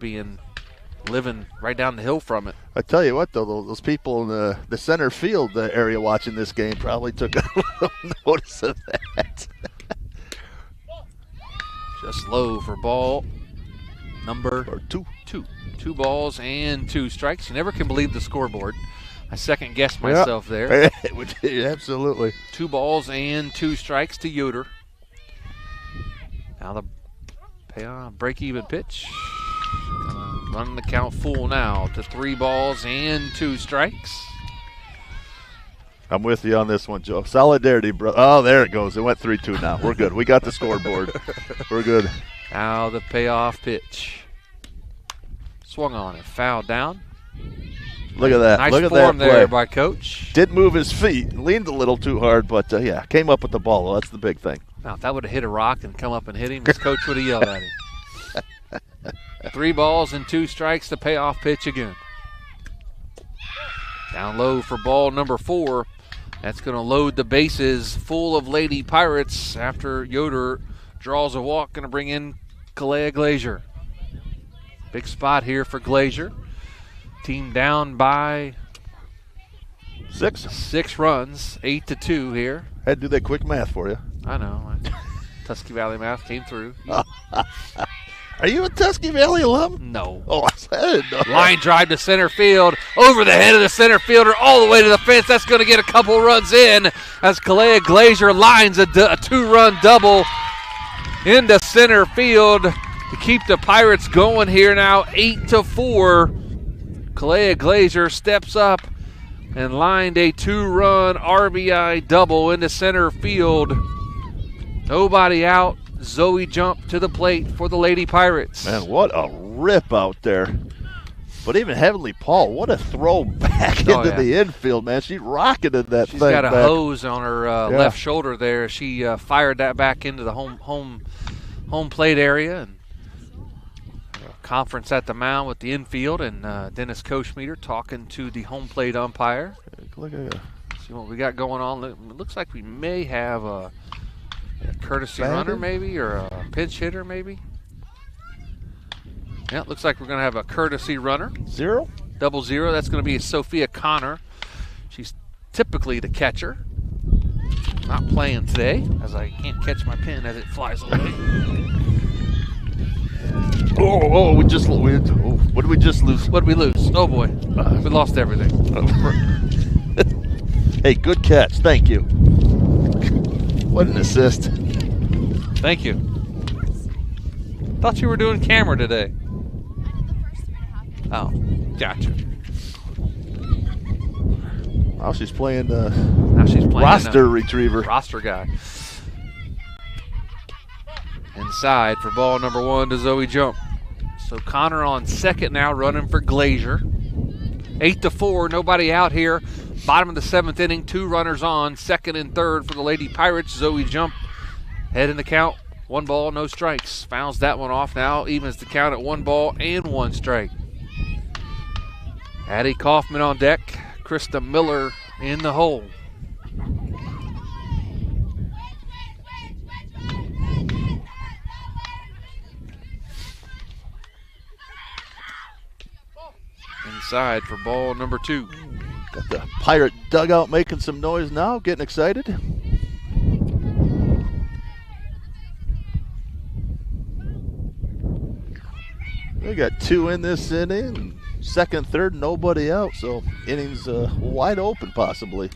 living right down the hill from it. I tell you what, though, those people in the center field area watching this game probably took a little notice of that. Just low for ball number two. 2 balls and 2 strikes. You never can believe the scoreboard. I second guessed myself there. Absolutely. 2 balls and 2 strikes to Yoder. Now the break-even pitch. Running the count full now to 3 balls and 2 strikes. I'm with you on this one, Joe. Solidarity, bro. Oh, there it goes. It went 3-2 now. We're good. We got the scoreboard. We're good. Now the payoff pitch. Swung on it. Fouled down. Look at that. Nice Look at form that there play. by Coach. Didn't move his feet. Leaned a little too hard, but, came up with the ball. Well, that's the big thing. Now, if that would have hit a rock and come up and hit him, his coach would have yelled at him. 3 balls and 2 strikes to payoff pitch again. Down low for ball number 4. That's going to load the bases full of Lady Pirates after Yoder draws a walk. Going to bring in Kalea Glazier. Big spot here for Glazier. Team down by 6 runs, 8-2 here. Had to do that quick math for you. I know. Tusky Valley math came through. Are you a Tusky Valley alum? No. Oh, I said no. Line drive to center field, over the head of the center fielder, all the way to the fence. That's going to get a couple runs in as Kalea Glazier lines a 2-run double into center field to keep the Pirates going here now, 8-4. Kalea Glazier steps up and lined a 2-run RBI double into center field. Nobody out. Zoe jumped to the plate for the Lady Pirates. Man, what a rip out there. But even Heavenly Paul, what a throw back into the infield, man. She rocketed that thing. She's got a back. hose on her left shoulder there. She fired that back into the home plate area. And conference at the mound with the infield and Dennis Koschmeter talking to the home plate umpire. Look at that. See what we got going on. It looks like we may have a courtesy runner maybe, or a pinch hitter maybe. Yeah, it looks like we're going to have a courtesy runner. 0? 00. That's going to be Sophia Connor. She's typically the catcher. Not playing today, as I can't catch my pin as it flies away. What did we just lose? What did we lose? Oh, boy. We lost everything. Hey, good catch. Thank you. What an assist. Thank you. Thought you were doing camera today. Oh, gotcha. Now she's playing roster retriever. Roster guy. Inside for ball number 1 to Zoe Jump. So Connor on second now, running for Glazier. 8-4, nobody out here. Bottom of the 7th inning, 2 runners on, second and third for the Lady Pirates. Zoe Jump head in the count 1 ball, no strikes. Fouls that one off now. Evens the count at 1 ball and 1 strike. Addie Kaufman on deck. Krista Miller in the hole. Inside for ball number 2. Got the Pirate dugout making some noise now, getting excited. We got 2 in this inning. Second, third, nobody out, so innings wide open possibly.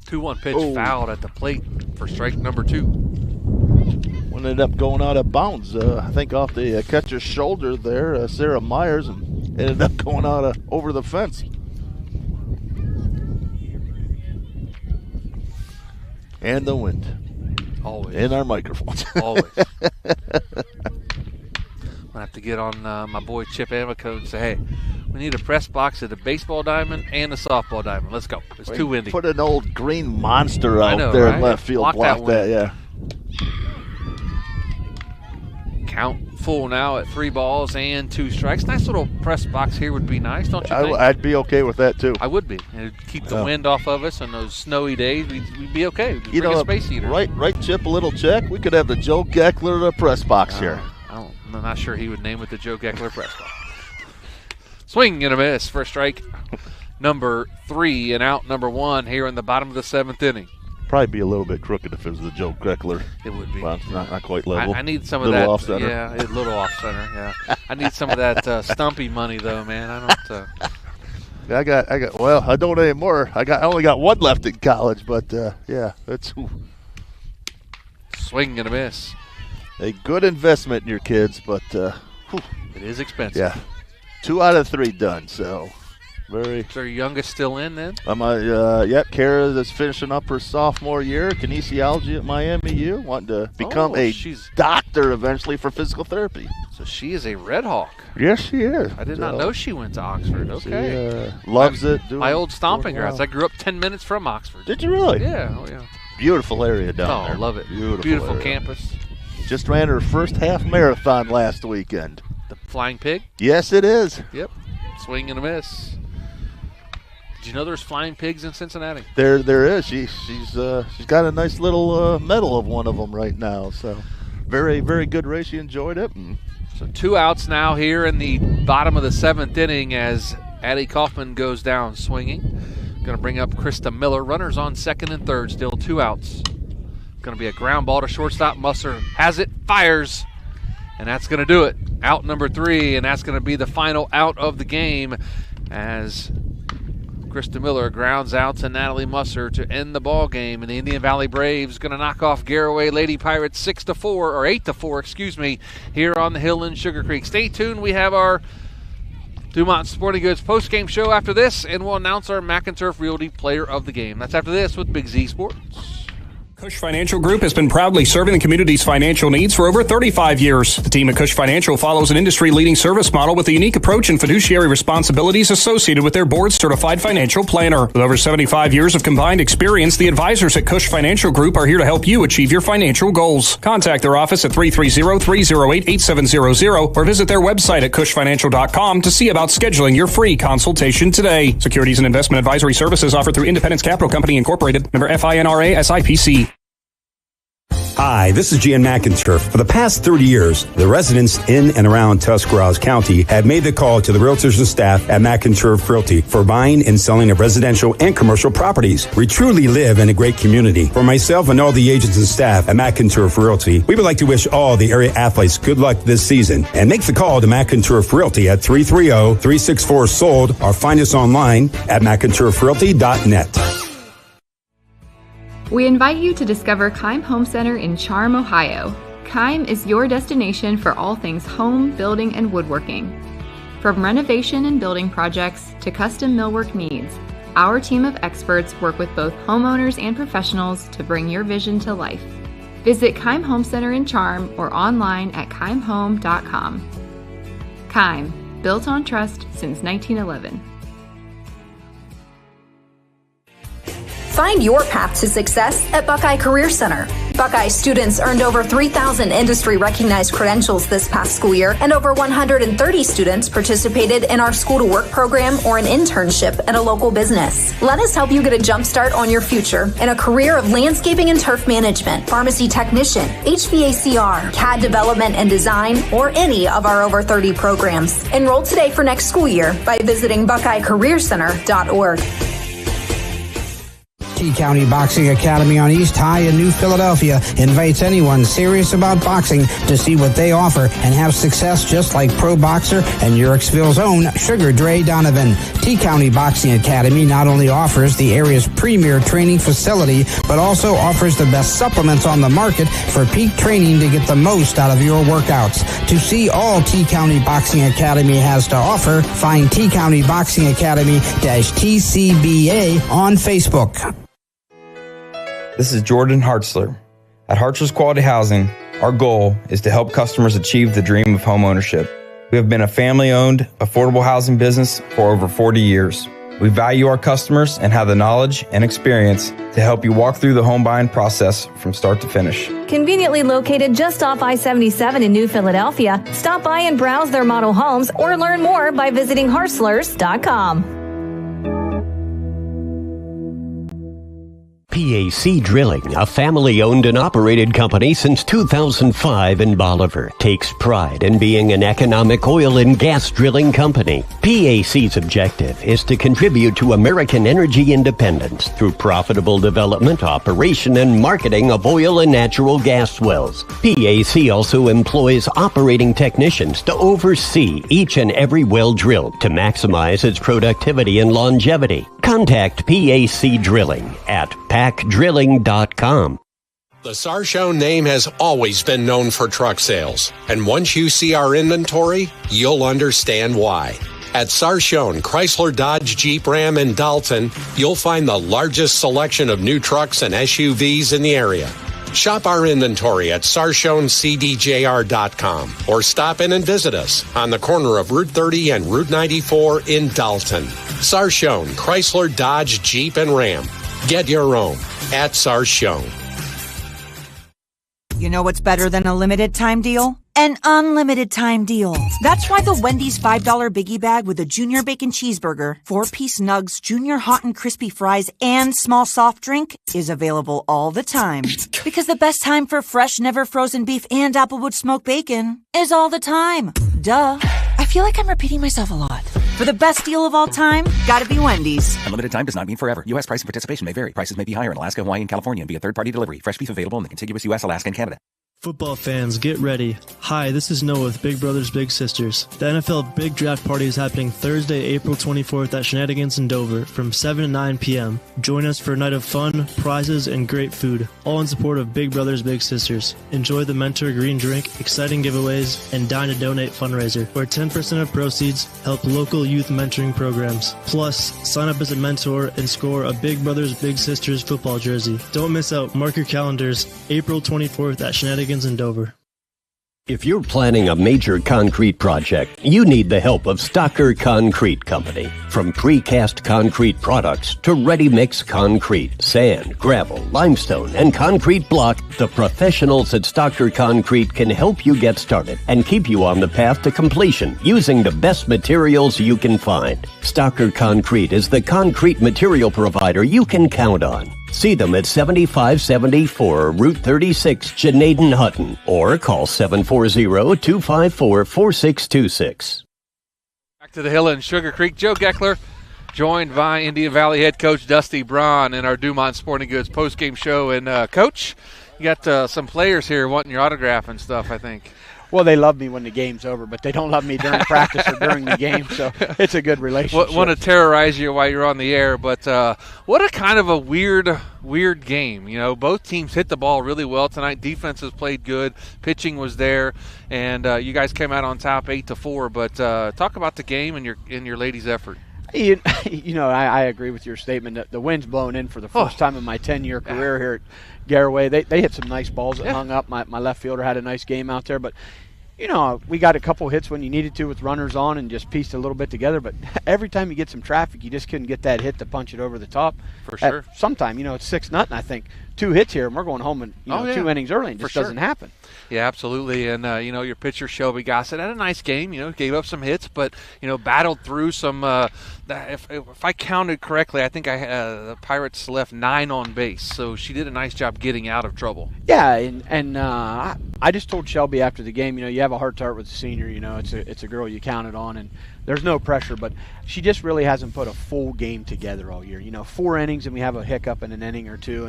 2-1 pitch fouled at the plate for strike number 2. One ended up going out of bounds, I think off the catcher's shoulder there, Sarah Myers, and ended up going out over the fence. And the wind. Always. In our microphones. Always. I have to get on my boy Chip Amico and say, hey, we need a press box at a baseball diamond and a softball diamond. Let's go. It's too windy. Put an old green monster out there in left field. Block that, yeah. Count full now at 3 balls and 2 strikes. Nice little press box here would be nice, don't you think? I'd be okay with that, too. I would be. It'd keep the wind off of us on those snowy days. We'd be okay. We'd you bring know, a space heater. Right, Chip, a little check. We could have the Joe Geckler press box here. I'm not sure he would name it the Joe Geckler press box. Swing and a miss for strike number 3 and out number 1 here in the bottom of the 7th inning. Probably be a little bit crooked if it was the Joe Geckler. It would be. Well, it's not quite level. I need some of that. Off center. Yeah, a little off center. Yeah, I need some of that Stumpy money though, man. I don't. I got. Well, I don't anymore. I only got 1 left in college, but yeah, it's swing and a miss. A good investment in your kids, but it is expensive. Yeah, 2 out of 3 done. So very. Is your youngest still in then? Yep. Kara is finishing up her sophomore year, kinesiology at Miami U, wanting to become a doctor eventually for physical therapy. So she is a Red Hawk. Yes, she is. I did not know she went to Oxford. Okay. She loves it. My old stomping grounds. I grew up 10 minutes from Oxford. Did you really? Yeah. Oh yeah. Beautiful area down there. Oh, love it. Beautiful area. Campus. Just ran her first half marathon last weekend. The Flying Pig? Yes, it is. Yep. Swing and a miss. Did you know there's Flying Pigs in Cincinnati? There is. She's got a nice little medal of one of them right now. So very, very good race. She enjoyed it. So 2 outs now here in the bottom of the 7th inning as Addie Kaufman goes down swinging. Going to bring up Krista Miller. Runners on 2nd and 3rd. Still 2 outs. Going to be a ground ball to shortstop. Musser has it, fires, and that's going to do it. Out number 3, and that's going to be the final out of the game as Krista Miller grounds out to Natalie Musser to end the ball game. And the Indian Valley Braves going to knock off Garaway Lady Pirates 6-4, or 8-4, excuse me, here on the hill in Sugarcreek. Stay tuned. We have our Dumont Sporting Goods post-game show after this, and we'll announce our McInturf Realty Player of the Game. That's after this with Big Z Sports. Cush Financial Group has been proudly serving the community's financial needs for over 35 years. The team at Cush Financial follows an industry-leading service model with a unique approach and fiduciary responsibilities associated with their board-certified financial planner. With over 75 years of combined experience, the advisors at Cush Financial Group are here to help you achieve your financial goals. Contact their office at 330-308-8700 or visit their website at cushfinancial.com to see about scheduling your free consultation today. Securities and investment advisory services offered through Independence Capital Company Incorporated, member FINRA SIPC. Hi, this is Jan McInturf. For the past 30 years, the residents in and around Tuscarawas County have made the call to the realtors and staff at McInturf Realty for buying and selling of residential and commercial properties. We truly live in a great community. For myself and all the agents and staff at McInturf Realty, we would like to wish all the area athletes good luck this season and make the call to McInturf Realty at 330-364-SOLD or find us online at McInturfRealty.net. We invite you to discover Keim Home Center in Charm, Ohio. Keim is your destination for all things home, building, and woodworking. From renovation and building projects to custom millwork needs, our team of experts work with both homeowners and professionals to bring your vision to life. Visit Keim Home Center in Charm or online at keimhome.com. Keim, built on trust since 1911. Find your path to success at Buckeye Career Center. Buckeye students earned over 3,000 industry-recognized credentials this past school year, and over 130 students participated in our School to Work program or an internship at a local business. Let us help you get a jump start on your future in a career of landscaping and turf management, pharmacy technician, HVACR, CAD development and design, or any of our over 30 programs. Enroll today for next school year by visiting BuckeyeCareerCenter.org. T-County Boxing Academy on East High in New Philadelphia invites anyone serious about boxing to see what they offer and have success just like pro boxer and Yorksville's own Sugar Dre Donovan. T-County Boxing Academy not only offers the area's premier training facility, but also offers the best supplements on the market for peak training to get the most out of your workouts. To see all T-County Boxing Academy has to offer, find T-County Boxing Academy-TCBA on Facebook. This is Jordan Hartzler. At Hartzler's Quality Housing, our goal is to help customers achieve the dream of home ownership. We have been a family-owned, affordable housing business for over 40 years. We value our customers and have the knowledge and experience to help you walk through the home buying process from start to finish. Conveniently located just off I-77 in New Philadelphia, stop by and browse their model homes or learn more by visiting Hartzlers.com. PAC Drilling, a family-owned and operated company since 2005 in Bolivar, takes pride in being an economic oil and gas drilling company. PAC's objective is to contribute to American energy independence through profitable development, operation, and marketing of oil and natural gas wells. PAC also employs operating technicians to oversee each and every well drilled to maximize its productivity and longevity. Contact PAC Drilling at PacDrilling.com. The Sarshow name has always been known for truck sales, and once you see our inventory, you'll understand why. At Sarshow, Chrysler, Dodge, Jeep, Ram, and Dalton, you'll find the largest selection of new trucks and SUVs in the area. Shop our inventory at SarshownCDJR.com or stop in and visit us on the corner of Route 30 and Route 94 in Dalton. Sarshow, Chrysler, Dodge, Jeep, and Ram. Get your own at Sarshow. You know what's better than a limited time deal? An unlimited time deal. That's why the Wendy's $5 biggie bag with a junior bacon cheeseburger, 4-piece nugs, junior hot and crispy fries, and small soft drink is available all the time. Because the best time for fresh, never frozen beef and Applewood smoked bacon is all the time. Duh. I feel like I'm repeating myself a lot. For the best deal of all time, gotta be Wendy's. Unlimited time does not mean forever. U.S. price and participation may vary. Prices may be higher in Alaska, Hawaii, and California and via third-party delivery. Fresh beef available in the contiguous U.S., Alaska, and Canada. Football fans, get ready. Hi, this is Noah with Big Brothers Big Sisters. The NFL Big Draft Party is happening Thursday, April 24th at Shenanigans in Dover from 7 to 9 p.m. Join us for a night of fun, prizes, and great food, all in support of Big Brothers Big Sisters. Enjoy the Mentor Green Drink, exciting giveaways, and Dine to Donate fundraiser, where 10% of proceeds help local youth mentoring programs. Plus, sign up as a mentor and score a Big Brothers Big Sisters football jersey. Don't miss out. Mark your calendars, April 24th at Shenanigans in Dover. If you're planning a major concrete project, you need the help of Stocker Concrete Company. From precast concrete products to ready-mix concrete, sand, gravel, limestone, and concrete block, the professionals at Stocker Concrete can help you get started and keep you on the path to completion using the best materials you can find. Stocker Concrete is the concrete material provider you can count on. See them at 7574 Route 36, Janaden-Hutton, or call 740-254-4626. Back to the hill in Sugarcreek. Joe Geckler, joined by Indian Valley head coach Dusty Braun in our Dumont Sporting Goods postgame show. And, Coach, you got some players here wanting your autograph and stuff, I think. Well, they love me when the game's over, but they don't love me during practice or during the game, so it's a good relationship. Want to terrorize you while you're on the air, but what a kind of a weird game. You know, both teams hit the ball really well tonight. Defenses played good. Pitching was there, and you guys came out on top 8-4. But talk about the game and your ladies' effort. You know, I agree with your statement that the wind's blown in for the first time in my 10-year career here at Garaway. They hit some nice balls that hung up. My left fielder had a nice game out there. But, you know, we got a couple hits when you needed to with runners on and just pieced a little bit together. But every time you get some traffic, you just couldn't get that hit to punch it over the top. For sure. Sometime, you know, it's 6-0, I think. 2 hits here, and we're going home in 2 innings early, and it just doesn't happen. Yeah, absolutely. And, your pitcher, Shelby Gossett, had a nice game, gave up some hits, but, battled through some if I counted correctly, I think the Pirates left 9 on base, so she did a nice job getting out of trouble. Yeah, and I just told Shelby after the game, you have a heart-to-heart with the senior, it's a girl you counted on, and there's no pressure, but she just really hasn't put a full game together all year. 4 innings, and we have a hiccup in an inning or two,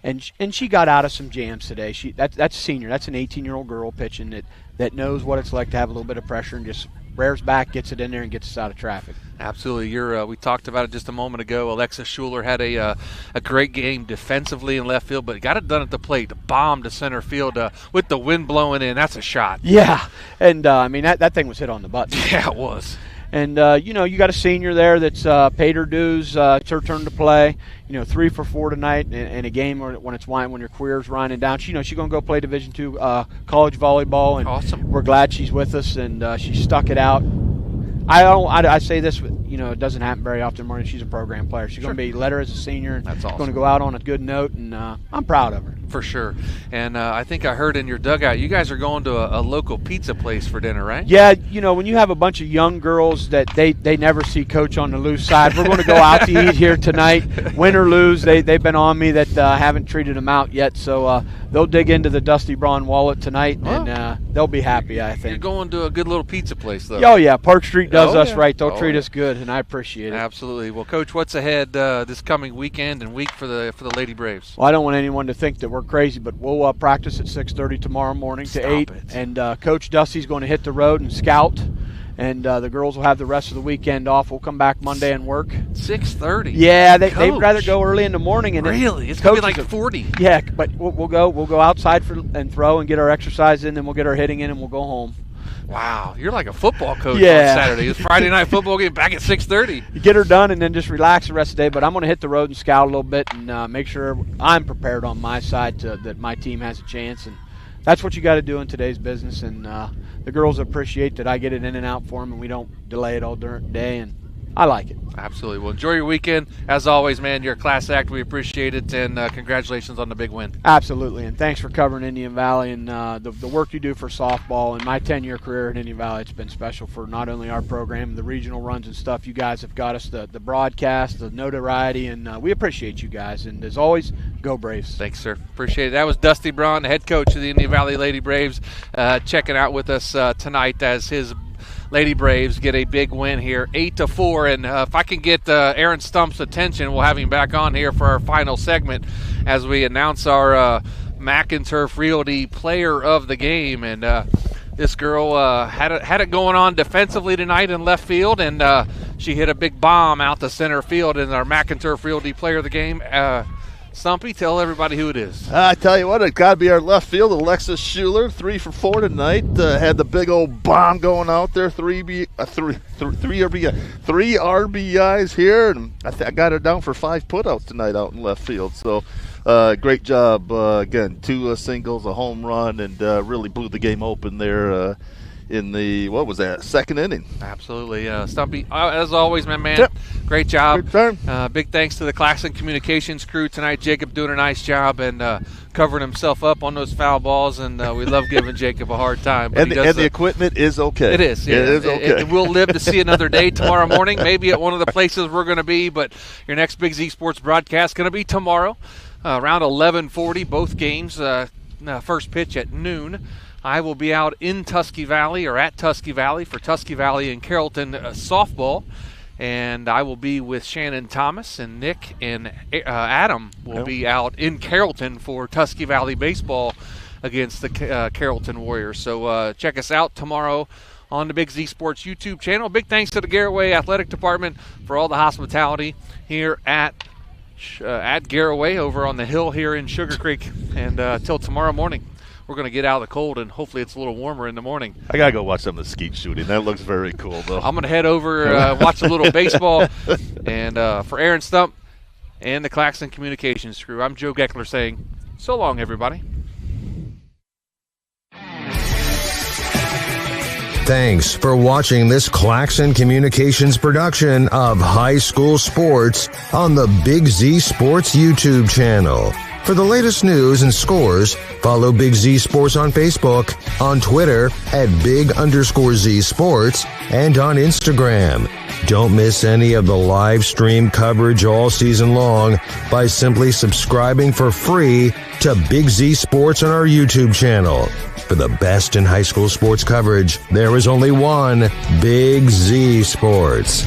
and she got out of some jams today. That's a senior. That's an 18-year-old girl pitching that knows what it's like to have a little bit of pressure and just rears back, gets it in there, and gets us out of traffic. Absolutely. We talked about it just a moment ago. Alexis Schuler had a great game defensively in left field, but got it done at the plate. Bomb to center field with the wind blowing in. That's a shot. Yeah, and that thing was hit on the button. Yeah, it was. And, you got a senior there that's paid her dues. It's her turn to play. 3 for 4 tonight in a game when your career's winding down. She's going to go play Division II college volleyball. And awesome. We're glad she's with us, and she stuck it out. I say this, it doesn't happen very often, Marty. She's a program player. She's going to be let her as a senior. That's awesome. Going to go out on a good note, and I'm proud of her. For sure. And I think I heard in your dugout, you guys are going to a local pizza place for dinner, right? Yeah, when you have a bunch of young girls that they never see Coach on the loose side, we're going to go out to eat here tonight. Win or lose, they've been on me that haven't treated them out yet, so they'll dig into the Dusty Braun wallet tonight, and they'll be happy, I think. You're going to a good little pizza place, though. Oh, yeah. Park Street does us right. They'll treat us good, and I appreciate it. Absolutely. Well, Coach, what's ahead this coming weekend and week for the Lady Braves? Well, I don't want anyone to think that we're crazy, but we'll practice at 6:30 tomorrow morning to 8. And Coach Dusty's going to hit the road and scout, and the girls will have the rest of the weekend off. We'll come back Monday and work. 6:30? Yeah, they'd rather go early in the morning. And really? It's going to be like 40. Yeah, but we'll go outside and throw and get our exercise in, then we'll get our hitting in, and we'll go home. Wow, you're like a football coach on Saturday. It's Friday night football game back at 6:30. You get her done and then just relax the rest of the day. But I'm going to hit the road and scout a little bit and make sure I'm prepared on my side that my team has a chance. And that's what you got to do in today's business. And the girls appreciate that I get it in and out for them and we don't delay it all during the day. And I like it. Absolutely. Well, enjoy your weekend. As always, man, you're a class act. We appreciate it, and congratulations on the big win. Absolutely, and thanks for covering Indian Valley and the work you do for softball. In my 10-year career at Indian Valley, it's been special for not only our program, the regional runs and stuff. You guys have got us the broadcast, the notoriety, and we appreciate you guys. And as always, go Braves. Thanks, sir. Appreciate it. That was Dusty Braun, the head coach of the Indian Valley Lady Braves, checking out with us tonight as his Lady Braves get a big win here, 8-4. And if I can get Aaron Stump's attention, we'll have him back on here for our final segment as we announce our McInturf Realty Player of the Game. And this girl had it going on defensively tonight in left field, and she hit a big bomb out to center field in our McInturf Realty Player of the Game. Stumpy, tell everybody who it is. I tell you what, it got to be our left field, Alexis Schuler, 3 for 4 tonight. Had the big old bomb going out there, three RBIs here, and I got her down for 5 putouts tonight out in left field. So great job. Again, 2 singles, a home run, and really blew the game open there in the, what was that, second inning. Absolutely. Stumpy, as always, my man, great job. Big thanks to the Claxon Communications crew tonight. Jacob doing a nice job and covering himself up on those foul balls, and we love giving Jacob a hard time. But the equipment is okay. It is. Yeah. It is okay. We'll live to see another day tomorrow morning, maybe at one of the places we're going to be, but your next Big Z Sports broadcast is going to be tomorrow, around 11:40, both games, first pitch at noon. I will be out in Tusky Valley or at Tusky Valley for Tusky Valley and Carrollton softball, and I will be with Shannon Thomas, and Nick and Adam will be out in Carrollton for Tusky Valley baseball against the Carrollton Warriors. So check us out tomorrow on the Big Z Sports YouTube channel. Big thanks to the Garaway Athletic Department for all the hospitality here at Garaway over on the hill here in Sugarcreek. And till tomorrow morning, we're going to get out of the cold, and hopefully it's a little warmer in the morning. I got to go watch some of the skeet shooting. That looks very cool, though. I'm going to head over, watch a little baseball. And for Aaron Stump and the Claxon Communications crew, I'm Joe Geckler saying, so long, everybody. Thanks for watching this Claxon Communications production of High School Sports on the Big Z Sports YouTube channel. For the latest news and scores, follow Big Z Sports on Facebook, on Twitter @Big_Z Sports, and on Instagram. Don't miss any of the live stream coverage all season long by simply subscribing for free to Big Z Sports on our YouTube channel. For the best in high school sports coverage, there is only one Big Z Sports.